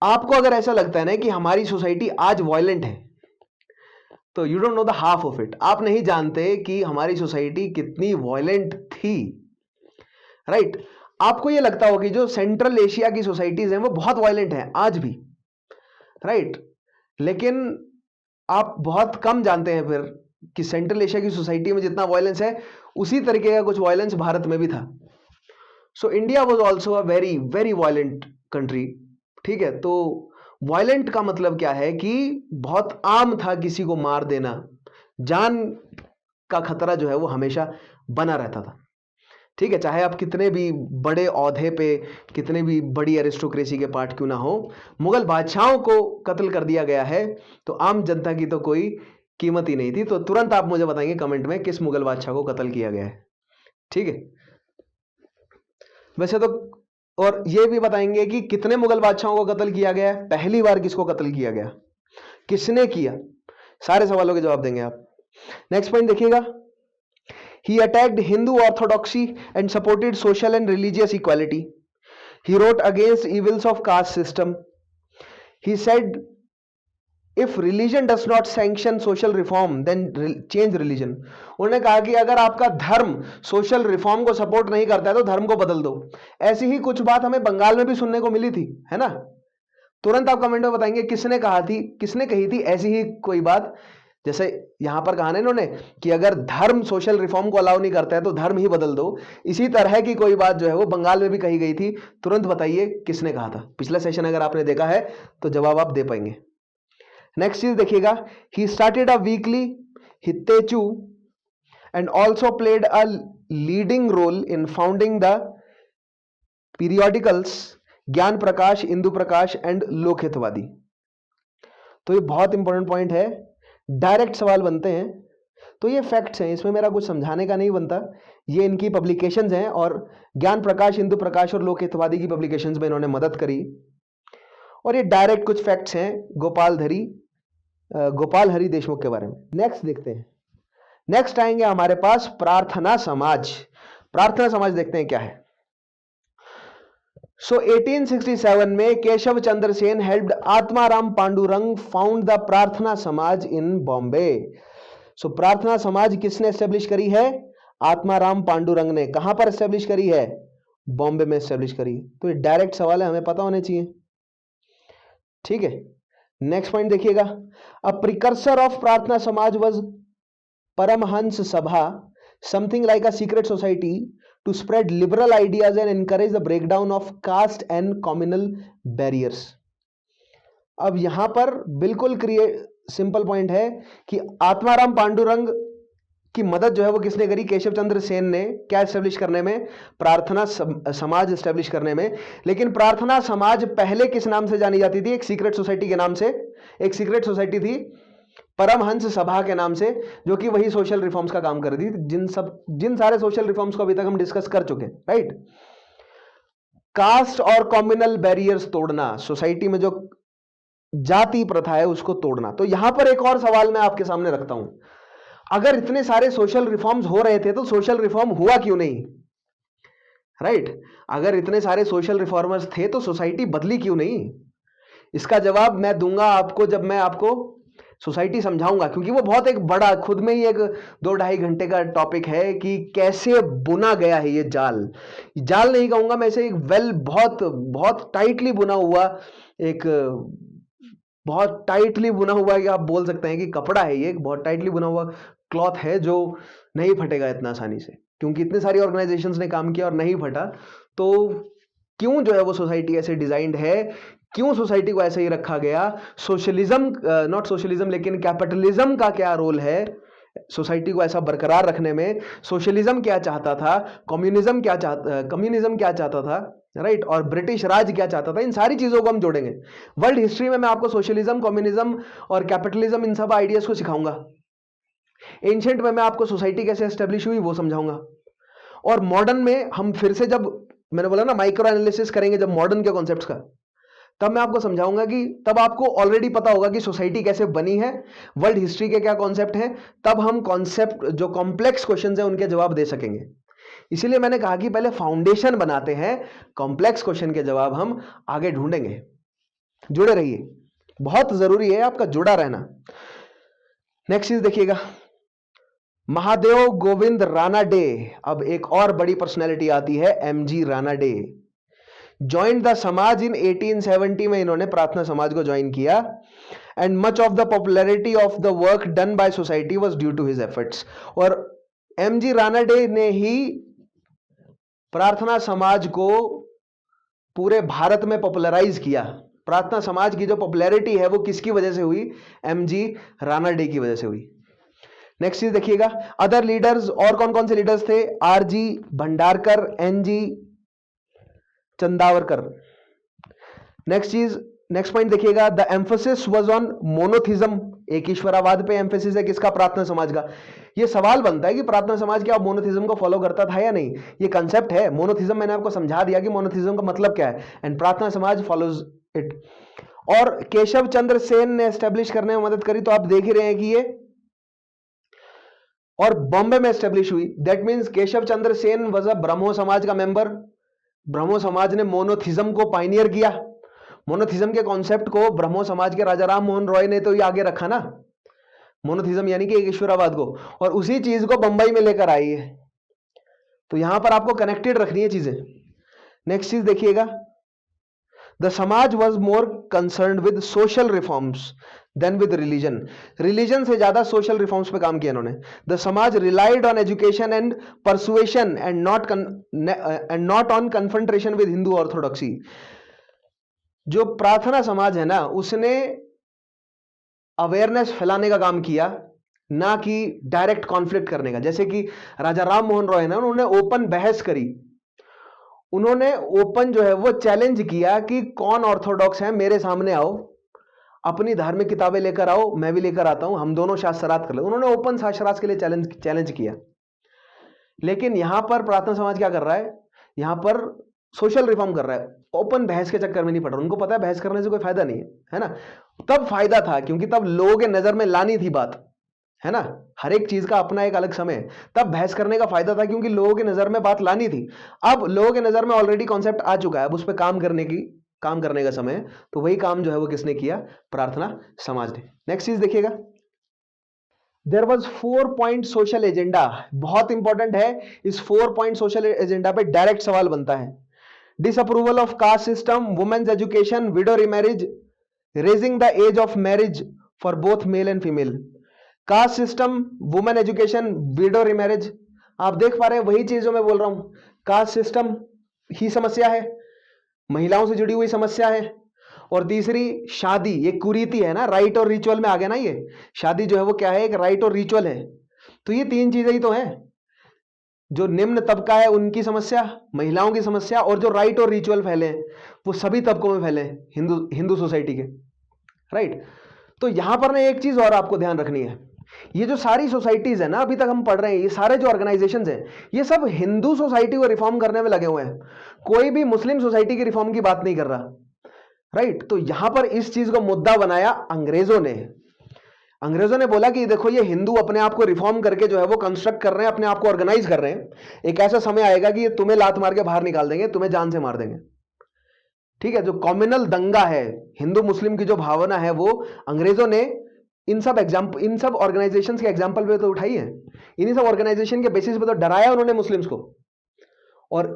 S1: आपको अगर ऐसा लगता है ना कि हमारी सोसाइटी आज वायलेंट है, तो you don't know the half of it. आप नहीं जानते कि हमारी सोसाइटी कितनी वायलेंट थी, राइट। आपको यह लगता होगा कि जो सेंट्रल एशिया की सोसाइटीज हैं वो बहुत वायलेंट हैं आज भी, राइट। लेकिन आप बहुत कम जानते हैं फिर कि सेंट्रल एशिया की सोसाइटी में जितना वायलेंस है उसी तरीके का कुछ वायलेंस भारत में भी था। So India was also a very very violent country, ठीक है। तो वायलेंट का मतलब क्या है कि बहुत आम था किसी को मार देना, जान का खतरा जो है वो हमेशा बना रहता था, ठीक है। चाहे आप कितने भी बड़े औहदे पे, कितने भी बड़ी एरिस्टोक्रेसी के पार्ट क्यों ना हो, मुगल बादशाहों को कत्ल कर दिया गया है तो आम जनता की तो कोई कीमत ही नहीं थी। तो तुरंत आप मुझे बताएंगे कमेंट में किस मुगल बादशाह को कत्ल किया गया है, ठीक है। वैसे तो, और ये भी बताएंगे कि कितने मुगल बादशाहों को कत्ल किया गया है, पहली बार किसको कत्ल किया गया, किसने किया, सारे सवालों के जवाब देंगे आप। नेक्स्ट पॉइंट देखिएगा, he attacked Hindu orthodoxy and supported social and religious equality. He wrote against evils of caste system. He said, if religion does not sanction social reform, then change religion. उन्होंने कहा कि अगर आपका धर्म social reform को support नहीं करता है तो धर्म को बदल दो। ऐसी ही कुछ बात हमें बंगाल में भी सुनने को मिली थी, है ना। तुरंत आप कमेंट में बताएंगे किसने कही थी ऐसी ही कोई बात। जैसे यहां पर कहा ना इन्होंने कि अगर धर्म सोशल रिफॉर्म को अलाउ नहीं करता है तो धर्म ही बदल दो, इसी तरह की कोई बात जो है वो बंगाल में भी कही गई थी। तुरंत बताइए किसने कहा था। पिछला सेशन अगर आपने देखा है तो जवाब आप दे पाएंगे। नेक्स्ट चीज देखिएगा, he started a weekly Hitechhu and also played a leading role in founding the periodicals, Gyan Prakash, Indu Prakash and लोकहितवादी। तो ये बहुत इंपॉर्टेंट पॉइंट है, डायरेक्ट सवाल बनते हैं। तो ये फैक्ट्स हैं, इसमें मेरा कुछ समझाने का नहीं बनता। ये इनकी पब्लिकेशंस हैं और ज्ञान प्रकाश, इंदु प्रकाश और लोकहितवादी की पब्लिकेशंस में इन्होंने मदद करी। और ये डायरेक्ट कुछ फैक्ट्स हैं गोपाल हरि देशमुख के बारे में। नेक्स्ट देखते हैं। नेक्स्ट आएंगे हमारे पास प्रार्थना समाज। प्रार्थना समाज देखते हैं क्या है। सो 1867 में Keshav Chandra Sen helped Atmaram Pandurang found the Prarthana Samaj इन बॉम्बे। सो प्रार्थना समाज किसने एस्टेब्लिश करी है? आत्माराम पांडुरंग ने। कहां पर एस्टेब्लिश करी है? बॉम्बे में एस्टेब्लिश करी। तो ये डायरेक्ट सवाल है, हमें पता होने चाहिए। ठीक है, नेक्स्ट पॉइंट देखिएगा। अ प्रिकर्सर ऑफ प्रार्थना समाज was Paramhansa Sabha, something like a secret society to spread liberal ideas and encourage the breakdown of caste and communal barriers. अब यहां पर बिल्कुल सिंपल पॉइंट है कि आत्माराम पांडुरंग की मदद जो है वो किसने करी? केशव चंद्र सेन ने। क्या एस्टेब्लिश करने में? प्रार्थना समाज एस्टेब्लिश करने में। लेकिन प्रार्थना समाज पहले किस नाम से जानी जाती थी? एक सीक्रेट सोसाइटी के नाम से। एक सीक्रेट सोसाइटी थी परमहंस सभा के नाम से, जो कि वही सोशल रिफॉर्म्स का काम कर रही थी, जिन सारे सोशल रिफॉर्म्स को अभी तक हम डिस्कस कर चुके हैं, राइट। कास्ट और कम्युनल बैरियर्स तोड़ना, सोसाइटी में जो जाति प्रथा है उसको तोड़ना। तो यहां पर एक और सवाल मैं आपके सामने रखता हूं, अगर इतने सारे सोशल रिफॉर्म्स हो रहे थे तो सोशल रिफॉर्म हुआ क्यों नहीं? राइट, अगर इतने सारे सोशल रिफॉर्मर्स थे तो सोसाइटी बदली क्यों नहीं? इसका जवाब मैं दूंगा आपको जब मैं आपको सोसाइटी समझाऊंगा, क्योंकि वो बहुत एक बड़ा, खुद में ही एक 2-2.5 घंटे का टॉपिक है कि कैसे बुना गया है ये जाल। जाल नहीं कहूंगा मैं इसे, एक बहुत बहुत टाइटली बुना हुआ, एक बहुत टाइटली बुना हुआ, कि आप बोल सकते हैं कि कपड़ा है ये, बहुत टाइटली बुना हुआ क्लॉथ है जो नहीं फटेगा इतना आसानी से, क्योंकि इतनी सारी ऑर्गेनाइजेशंस ने काम किया और नहीं फटा। तो क्यों जो है वो सोसाइटी ऐसे डिजाइंड है, क्यों सोसाइटी को ऐसे ही रखा गया? सोशलिज्म, नॉट सोशलिज्म लेकिन कैपिटलिज्म का क्या रोल है सोसाइटी को ऐसा बरकरार रखने में? सोशलिज्म क्या चाहता था, कम्युनिज्म क्या चाहता था, राइट, और ब्रिटिश राज क्या चाहता था? इन सारी चीजों को हम जोड़ेंगे। वर्ल्ड हिस्ट्री में मैं आपको सोशलिज्म, कम्युनिज्म और कैपिटलिज्म, इन सब आइडियाज को सिखाऊंगा। एंशिएंट में मैं आपको सोसाइटी कैसे एस्टेब्लिश हुई वो समझाऊंगा। और मॉडर्न में हम फिर से, जब मैंने बोला ना माइक्रो एनालिसिस करेंगे जब मॉडर्न के कॉन्सेप्ट्स का, तब मैं आपको समझाऊंगा कि तब आपको ऑलरेडी पता होगा कि सोसाइटी कैसे बनी है, वर्ल्ड हिस्ट्री के क्या कॉन्सेप्ट हैं, तब हम कॉन्सेप्ट जो कॉम्प्लेक्स क्वेश्चंस हैं उनके जवाब दे सकेंगे। इसीलिए मैंने कहा कि पहले फाउंडेशन बनाते हैं, कॉम्प्लेक्स क्वेश्चन के जवाब हम आगे ढूंढेंगे। जुड़े रहिए, बहुत जरूरी है आपका जुड़ा रहना। नेक्स्ट चीज देखिएगा, महादेव गोविंद रानाडे। अब एक और बड़ी पर्सनैलिटी आती है, एमजी रानाडे। ज्वाइन द समाज इन 1870 में इन्होंने प्रार्थना समाज को ज्वाइन किया। And much of the popularity of the work done by society was due to his efforts. और एमजी रानाडे ने ही प्रार्थना समाज को पूरे भारत में पॉपुलराइज किया। प्रार्थना समाज की जो पॉपुलैरिटी है वो किसकी वजह से हुई? एमजी रानाडे की वजह से हुई। नेक्स्ट चीज देखिएगा, अदर लीडर्स। और कौन कौन से लीडर्स थे? R G Bhandarkar, N G Chandavarkar. Next point देखिएगा, the emphasis was on monotheism. एक ईश्वरावाद पे एम्फोसिस है किसका? प्रार्थना समाज का। ये सवाल बनता है कि प्रार्थना समाज क्या मोनोथिज्म को फॉलो करता था या नहीं? ये कंसेप्ट है मोनोथिज्म, मैंने आपको समझा दिया कि मोनोथिज्म का मतलब क्या है, एंड प्रार्थना समाज फॉलोज इट। और केशव चंद्र सेन ने एस्टेब्लिश करने में मदद करी, तो आप देख ही रहे हैं कि ये और बॉम्बे में एस्टेब्लिश हुई। That means Keshav Chandra Sen was a Brahmo Samaj का मेंबर। ब्रह्मो समाज ने मोनोथिज्म को पाइनियर किया। मोनोथिज्म के कॉन्सेप्ट को ब्रह्मो समाज के राजा राम मोहन रॉय ने तो ये आगे रखा ना, मोनोथिज्म यानी कि एक ईश्वरावाद को, और उसी चीज को बंबई में लेकर आई है। तो यहां पर आपको कनेक्टेड रखनी है चीजें। नेक्स्ट चीज देखिएगा, the Samaj was more concern with social reforms than with religion. Religion से ज्यादा सोशल रिफॉर्म्स पे काम किया इन्होंने। द समाज relied on education and persuasion and not on confrontation with Hindu orthodoxy. जो प्रार्थना समाज है ना, उसने अवेयरनेस फैलाने का काम किया, ना कि डायरेक्ट कॉन्फ्लिक्ट करने का। जैसे कि राजा राम मोहन रॉय है ना, उन्होंने ओपन बहस करी, उन्होंने ओपन जो है वो चैलेंज किया कि कौन ऑर्थोडॉक्स है, मेरे सामने आओ, अपनी धार्मिक किताबें लेकर आओ, मैं भी लेकर आता हूं, हम दोनों शास्त्रार्थ कर ले। उन्होंने ओपन शास्त्रार्थ के लिए चैलेंज किया। लेकिन यहां पर प्रार्थना समाज क्या कर रहा है, यहां पर सोशल रिफॉर्म कर रहा है, ओपन बहस के चक्कर में नहीं पड़ रहा। उनको पता है बहस करने से कोई फायदा नहीं है ना। तब फायदा था क्योंकि तब लोगों के नजर में लानी थी बात, है ना। हर एक चीज का अपना एक अलग समय है। तब बहस करने का फायदा था क्योंकि लोगों के नजर में बात लानी थी। अब लोगों के नजर में ऑलरेडी कॉन्सेप्ट आ चुका है, अब उस पर काम करने का समय है। तो वही काम जो है वो किसने किया, प्रार्थना समाज ने। नेक्स्ट चीज देखिएगा, there was 4 point social agenda. बहुत इंपॉर्टेंट है, इस 4 पॉइंट सोशल एजेंडा पे डायरेक्ट सवाल बनता है। Disapproval of caste system, women's education, widow remarriage, raising the age of marriage for both male and female. Caste system, women education, widow remarriage, आप देख पा रहे हैं वही चीज जो मैं बोल रहा हूं। कास्ट सिस्टम ही समस्या है, महिलाओं से जुड़ी हुई समस्या है। और तीसरी शादी, ये कुरीति है ना, राइट और रिचुअल में आ गया ना। ये शादी जो है वो क्या है, एक राइट और रिचुअल है। तो ये 3 चीजें ही तो है, जो निम्न तबका है उनकी समस्या, महिलाओं की समस्या, और जो राइट और रिचुअल फैले हैं वो सभी तबकों में फैले हैं, हिंदू सोसाइटी के, राइट। तो यहां पर ना एक चीज और आपको ध्यान रखनी है, ये जो सारी सोसाइटीज है ना अभी तक हम पढ़ रहे हैं, ये सारे जो ऑर्गेनाइजेशंस हैं, ये सब हिंदू सोसाइटी को रिफॉर्म करने में लगे हुए हैं। कोई भी मुस्लिम सोसाइटी की रिफॉर्म की बात नहीं कर रहा, राइट। तो यहां पर इस चीज को मुद्दा बनाया अंग्रेजों ने। अंग्रेजों ने बोला कि देखो ये हिंदू अपने आप को रिफॉर्म करके जो है वो कंस्ट्रक्ट कर रहे हैं, अपने आप को ऑर्गेनाइज कर रहे हैं। एक ऐसा समय आएगा कि ये तुम्हें लात मार के बाहर निकाल देंगे, तुम्हें जान से मार देंगे, ठीक है। जो कम्युनल दंगा है, हिंदू मुस्लिम की जो भावना है, वो अंग्रेजों ने इन सब ऑर्गेनाइजेशंस के एग्जांपल पे तो उठाई है। इन्हीं सब ऑर्गेनाइजेशन के बेसिस पे तो डराया उन्होंने मुस्लिम्स को, और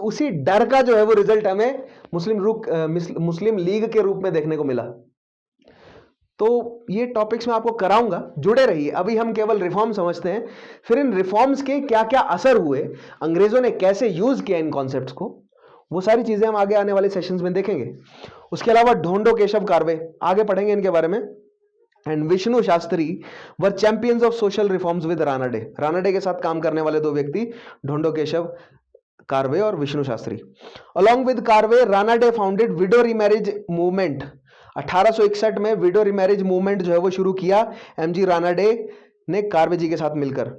S1: उसी डर का जो है वो रिजल्ट हमें मुस्लिम लीग के रूप में देखने को मिला। तो ये टॉपिक्स मैं आपको कराऊंगा, जुड़े रहिए। अभी हम केवल रिफॉर्म समझते हैं, फिर इन रिफॉर्म्स के क्या क्या असर हुए, अंग्रेजों ने कैसे यूज किया इन कॉन्सेप्ट्स को, वो सारी चीजें हम आगे आने वाले सेशंस में देखेंगे। उसके अलावा ढोंडो केशव कार्वे, आगे पढ़ेंगे इनके बारे में। And Vishnu Shastri were champions of social reforms with Ranade. Ranade के साथ काम करने वाले 2 व्यक्ति ढोंडो केशव कार्वे और Vishnu Shastri. Along with Karve, Ranade founded window remarriage movement. 1861 में विडो रिमैरिज मूवमेंट जो है वो शुरू किया एमजी रानाडे ने कार्वे जी के साथ मिलकर।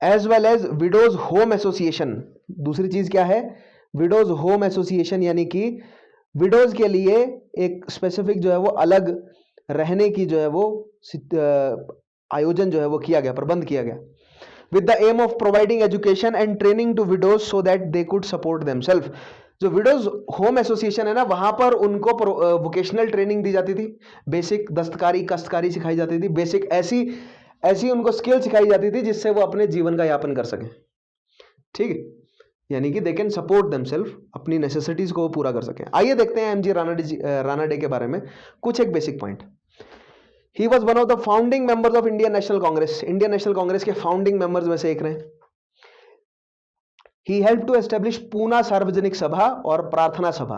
S1: As well as widows home association. दूसरी चीज क्या है, विडोज होम एसोसिएशन, यानी कि विडोज के लिए एक स्पेसिफिक जो है वो अलग रहने की जो है वो आयोजन जो है वो किया गया, प्रबंध किया गया। With the aim of providing education and training to widows so that they could support themselves. जो विडोज होम एसोसिएशन है ना, वहां पर उनको वोकेशनल ट्रेनिंग दी जाती थी, बेसिक दस्तकारी कस्तकारी सिखाई जाती थी, बेसिक ऐसी उनको स्किल सिखाई जाती थी जिससे वो अपने जीवन का यापन कर सकें, ठीक है। यानी कि दे कैन सपोर्ट देमसेल्फ, अपनी नेसेसिटीज को पूरा कर सकें। आइए देखते हैं एमजी रानाडे के बारे में कुछ एक basic point. He was one of the founding members of Indian national Congress. Indian national Congress के फाउंडिंग मेंबर्स में से एक रहे। ही हेल्प टू एस्टेब्लिश पूना सार्वजनिक सभा और प्रार्थना सभा।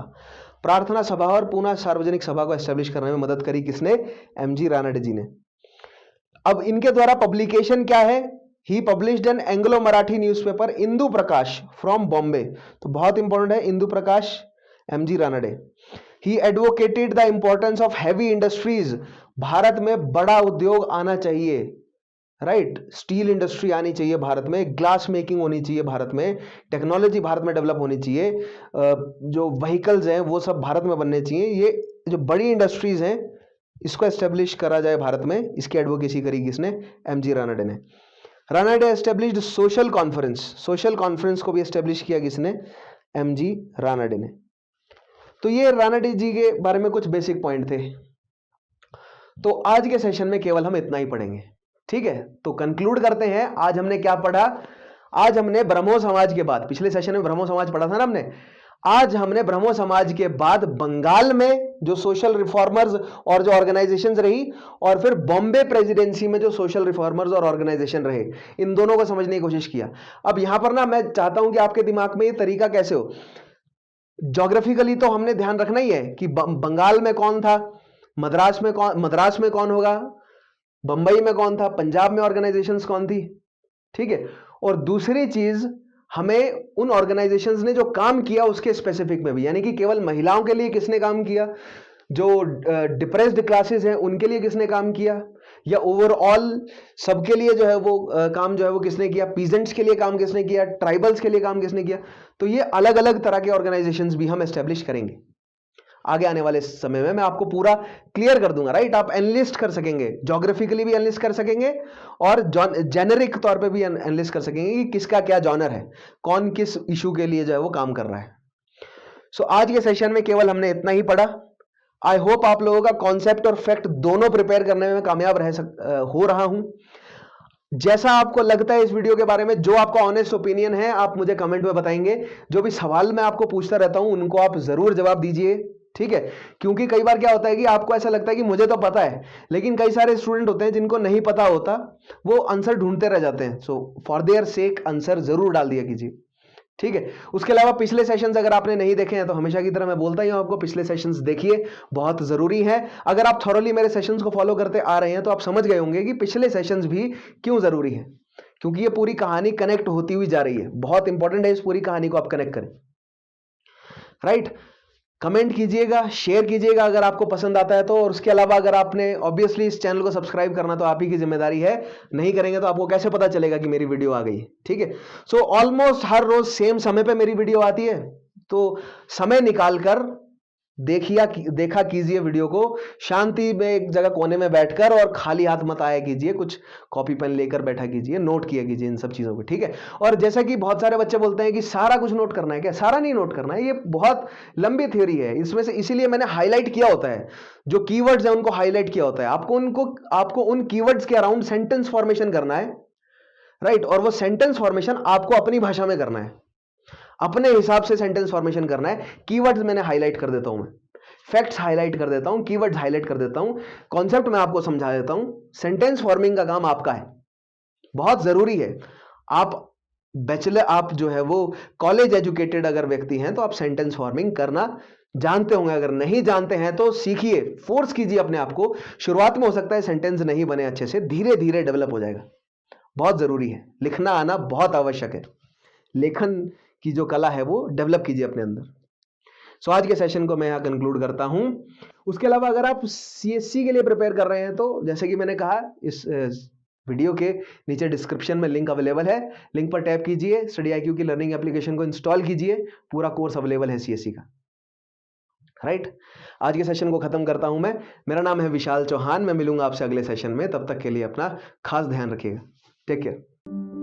S1: प्रार्थना सभा और पूना सार्वजनिक सभा को एस्टेब्लिश करने में मदद करी किसने, एमजी रानाडे जी ने। अब इनके द्वारा पब्लिकेशन क्या है, he published an Anglo Marathi newspaper Indu Prakash from Bombay. तो बहुत इंपॉर्टेंट है Indu Prakash, M G Ranade. He advocated the importance of heavy industries. Bharat में बड़ा उद्योग आना चाहिए, राइट। स्टील इंडस्ट्री आनी चाहिए भारत में, ग्लास मेकिंग होनी चाहिए भारत में, टेक्नोलॉजी भारत में डेवलप होनी चाहिए, जो व्हीकल्स हैं वो सब भारत में बनने चाहिए। ये जो बड़ी इंडस्ट्रीज हैं इसको एस्टेब्लिश करा जाए भारत में, इसकी एडवोकेसी करी किसने, एमजी रानाडे ने। Ranade established social conference. Social conference को भी एस्टेब्लिश किया किसने, एमजी रानाडे ने। तो ये रानाडे जी के बारे में कुछ बेसिक पॉइंट थे। तो आज के सेशन में केवल हम इतना ही पढ़ेंगे, ठीक है। तो कंक्लूड करते हैं, आज हमने क्या पढ़ा, आज हमने ब्रह्मो समाज के बाद, पिछले सेशन में ब्रह्मो समाज पढ़ा था ना हमने, आज हमने ब्रह्मो समाज के बाद बंगाल में जो सोशल रिफॉर्मर्स और जो ऑर्गेनाइजेशंस रही, और फिर बॉम्बे प्रेसिडेंसी में जो सोशल रिफॉर्मर्स और ऑर्गेनाइजेशन रहे, इन दोनों को समझने की कोशिश किया। अब यहां पर ना मैं चाहता हूं कि आपके दिमाग में ये तरीका कैसे हो, ज्योग्राफिकली तो हमने ध्यान रखना ही है कि बंगाल में कौन था, मद्रास में कौन होगा, बंबई में कौन था, पंजाब में ऑर्गेनाइजेशंस कौन थी, ठीक है। और दूसरी चीज हमें उन ऑर्गेनाइजेशंस ने जो काम किया उसके स्पेसिफिक में भी, यानी कि केवल महिलाओं के लिए किसने काम किया, जो डिप्रेस्ड क्लासेस हैं उनके लिए किसने काम किया, या ओवरऑल सबके लिए जो है वो काम जो है वो किसने किया, पीजेंट्स के लिए काम किसने किया, ट्राइबल्स के लिए काम किसने किया। तो ये अलग अलग तरह के ऑर्गेनाइजेशंस भी हम एस्टेब्लिश करेंगे आगे आने वाले समय में। मैं आपको पूरा क्लियर कर दूंगा, राइट। आप एनालिस्ट कर सकेंगे, ज्योग्राफिकली भी एनालिस्ट कर सकेंगे और जेनेरिक तौर पे भी एनालिस्ट कर सकेंगे कि किसका क्या जॉनर है, कौन किस इशू के लिए जो है वो काम कर रहा है। सो आज के सेशन में केवल हमने इतना ही पढ़ा। आई होप आप लोगों का कॉन्सेप्ट और फैक्ट दोनों प्रिपेयर करने में कामयाब हो रहा हूं। जैसा आपको लगता है इस वीडियो के बारे में, जो आपका ऑनेस्ट ओपिनियन है, आप मुझे कमेंट में बताएंगे। जो भी सवाल मैं आपको पूछता रहता हूं उनको आप जरूर जवाब दीजिए, ठीक है। क्योंकि कई बार क्या होता है कि आपको ऐसा लगता है कि मुझे तो पता है, लेकिन कई सारे स्टूडेंट होते हैं जिनको नहीं पता होता, वो आंसर ढूंढते रह जाते हैं। So for their sake answer जरूर डाल दिया कीजिए, ठीक है। उसके अलावा पिछले सेशंस अगर आपने नहीं देखे हैं तो हमेशा की तरह मैं बोलता ही हूं आपको, पिछले सेशंस देखिए, बहुत जरूरी है। अगर आप थॉरोली मेरे सेशंस को फॉलो करते आ रहे हैं तो आप समझ गए होंगे कि पिछले सेशंस भी क्यों जरूरी है, क्योंकि ये पूरी कहानी कनेक्ट होती हुई जा रही है। बहुत इंपॉर्टेंट है इस पूरी कहानी को आप कनेक्ट करें, राइट। कमेंट कीजिएगा, शेयर कीजिएगा अगर आपको पसंद आता है तो। और उसके अलावा अगर आपने ऑब्वियसली इस चैनल को सब्सक्राइब करना तो आप ही की जिम्मेदारी है, नहीं करेंगे तो आपको कैसे पता चलेगा कि मेरी वीडियो आ गई, ठीक है। सो ऑलमोस्ट हर रोज सेम समय पे मेरी वीडियो आती है, तो समय निकालकर देखा कीजिए वीडियो को, शांति में एक जगह कोने में बैठकर, और खाली हाथ मत आया कीजिए, कुछ कॉपी पेन लेकर बैठा कीजिए, नोट किया कीजिए इन सब चीजों को, ठीक है। और जैसा कि बहुत सारे बच्चे बोलते हैं कि सारा कुछ नोट करना है, क्या सारा नहीं नोट करना है, ये बहुत लंबी थ्योरी है इसमें से, इसीलिए मैंने हाईलाइट किया होता है, जो कीवर्ड्स है उनको हाईलाइट किया होता है। आपको उन कीवर्ड्स के अराउंड सेंटेंस फॉर्मेशन करना है, राइट। और वो सेंटेंस फॉर्मेशन आपको अपनी भाषा में करना है, अपने हिसाब से सेंटेंस फॉर्मेशन करना है। कीवर्ड्स मैंने हाईलाइट कर देता हूं, मैं फैक्ट्स हाईलाइट कर देता हूं, कीवर्ड्स हाईलाइट कर देता हूं, कॉन्सेप्ट मैं आपको समझा देता हूं। सेंटेंस फॉर्मिंग का काम आपका है, बहुत जरूरी है। आप जो है वो कॉलेज एजुकेटेड अगर व्यक्ति हैं तो आप सेंटेंस फॉर्मिंग करना जानते होंगे, अगर नहीं जानते हैं तो सीखिए, फोर्स कीजिए अपने आप को। शुरुआत में हो सकता है सेंटेंस नहीं बने अच्छे से, धीरे धीरे डेवलप हो जाएगा। बहुत जरूरी है, लिखना आना बहुत आवश्यक है। लेखन की जो कला है वो डेवलप कीजिए अपने अंदर। सो आज के सेशन को मैं यहाँ कंक्लूड करता हूं। उसके अलावा अगर आप सीएससी के लिए प्रिपेयर कर रहे हैं तो जैसे कि मैंने कहा, इस वीडियो के नीचे डिस्क्रिप्शन में लिंक अवेलेबल है, लिंक पर टैप कीजिए, स्टडी IQ की लर्निंग एप्लीकेशन को इंस्टॉल कीजिए, पूरा कोर्स अवेलेबल है सीएससी का, राइट। आज के सेशन को खत्म करता हूं मैं। मेरा नाम है विशाल चौहान, मैं मिलूंगा आपसे अगले सेशन में। तब तक के लिए अपना खास ध्यान रखिएगा। Take care.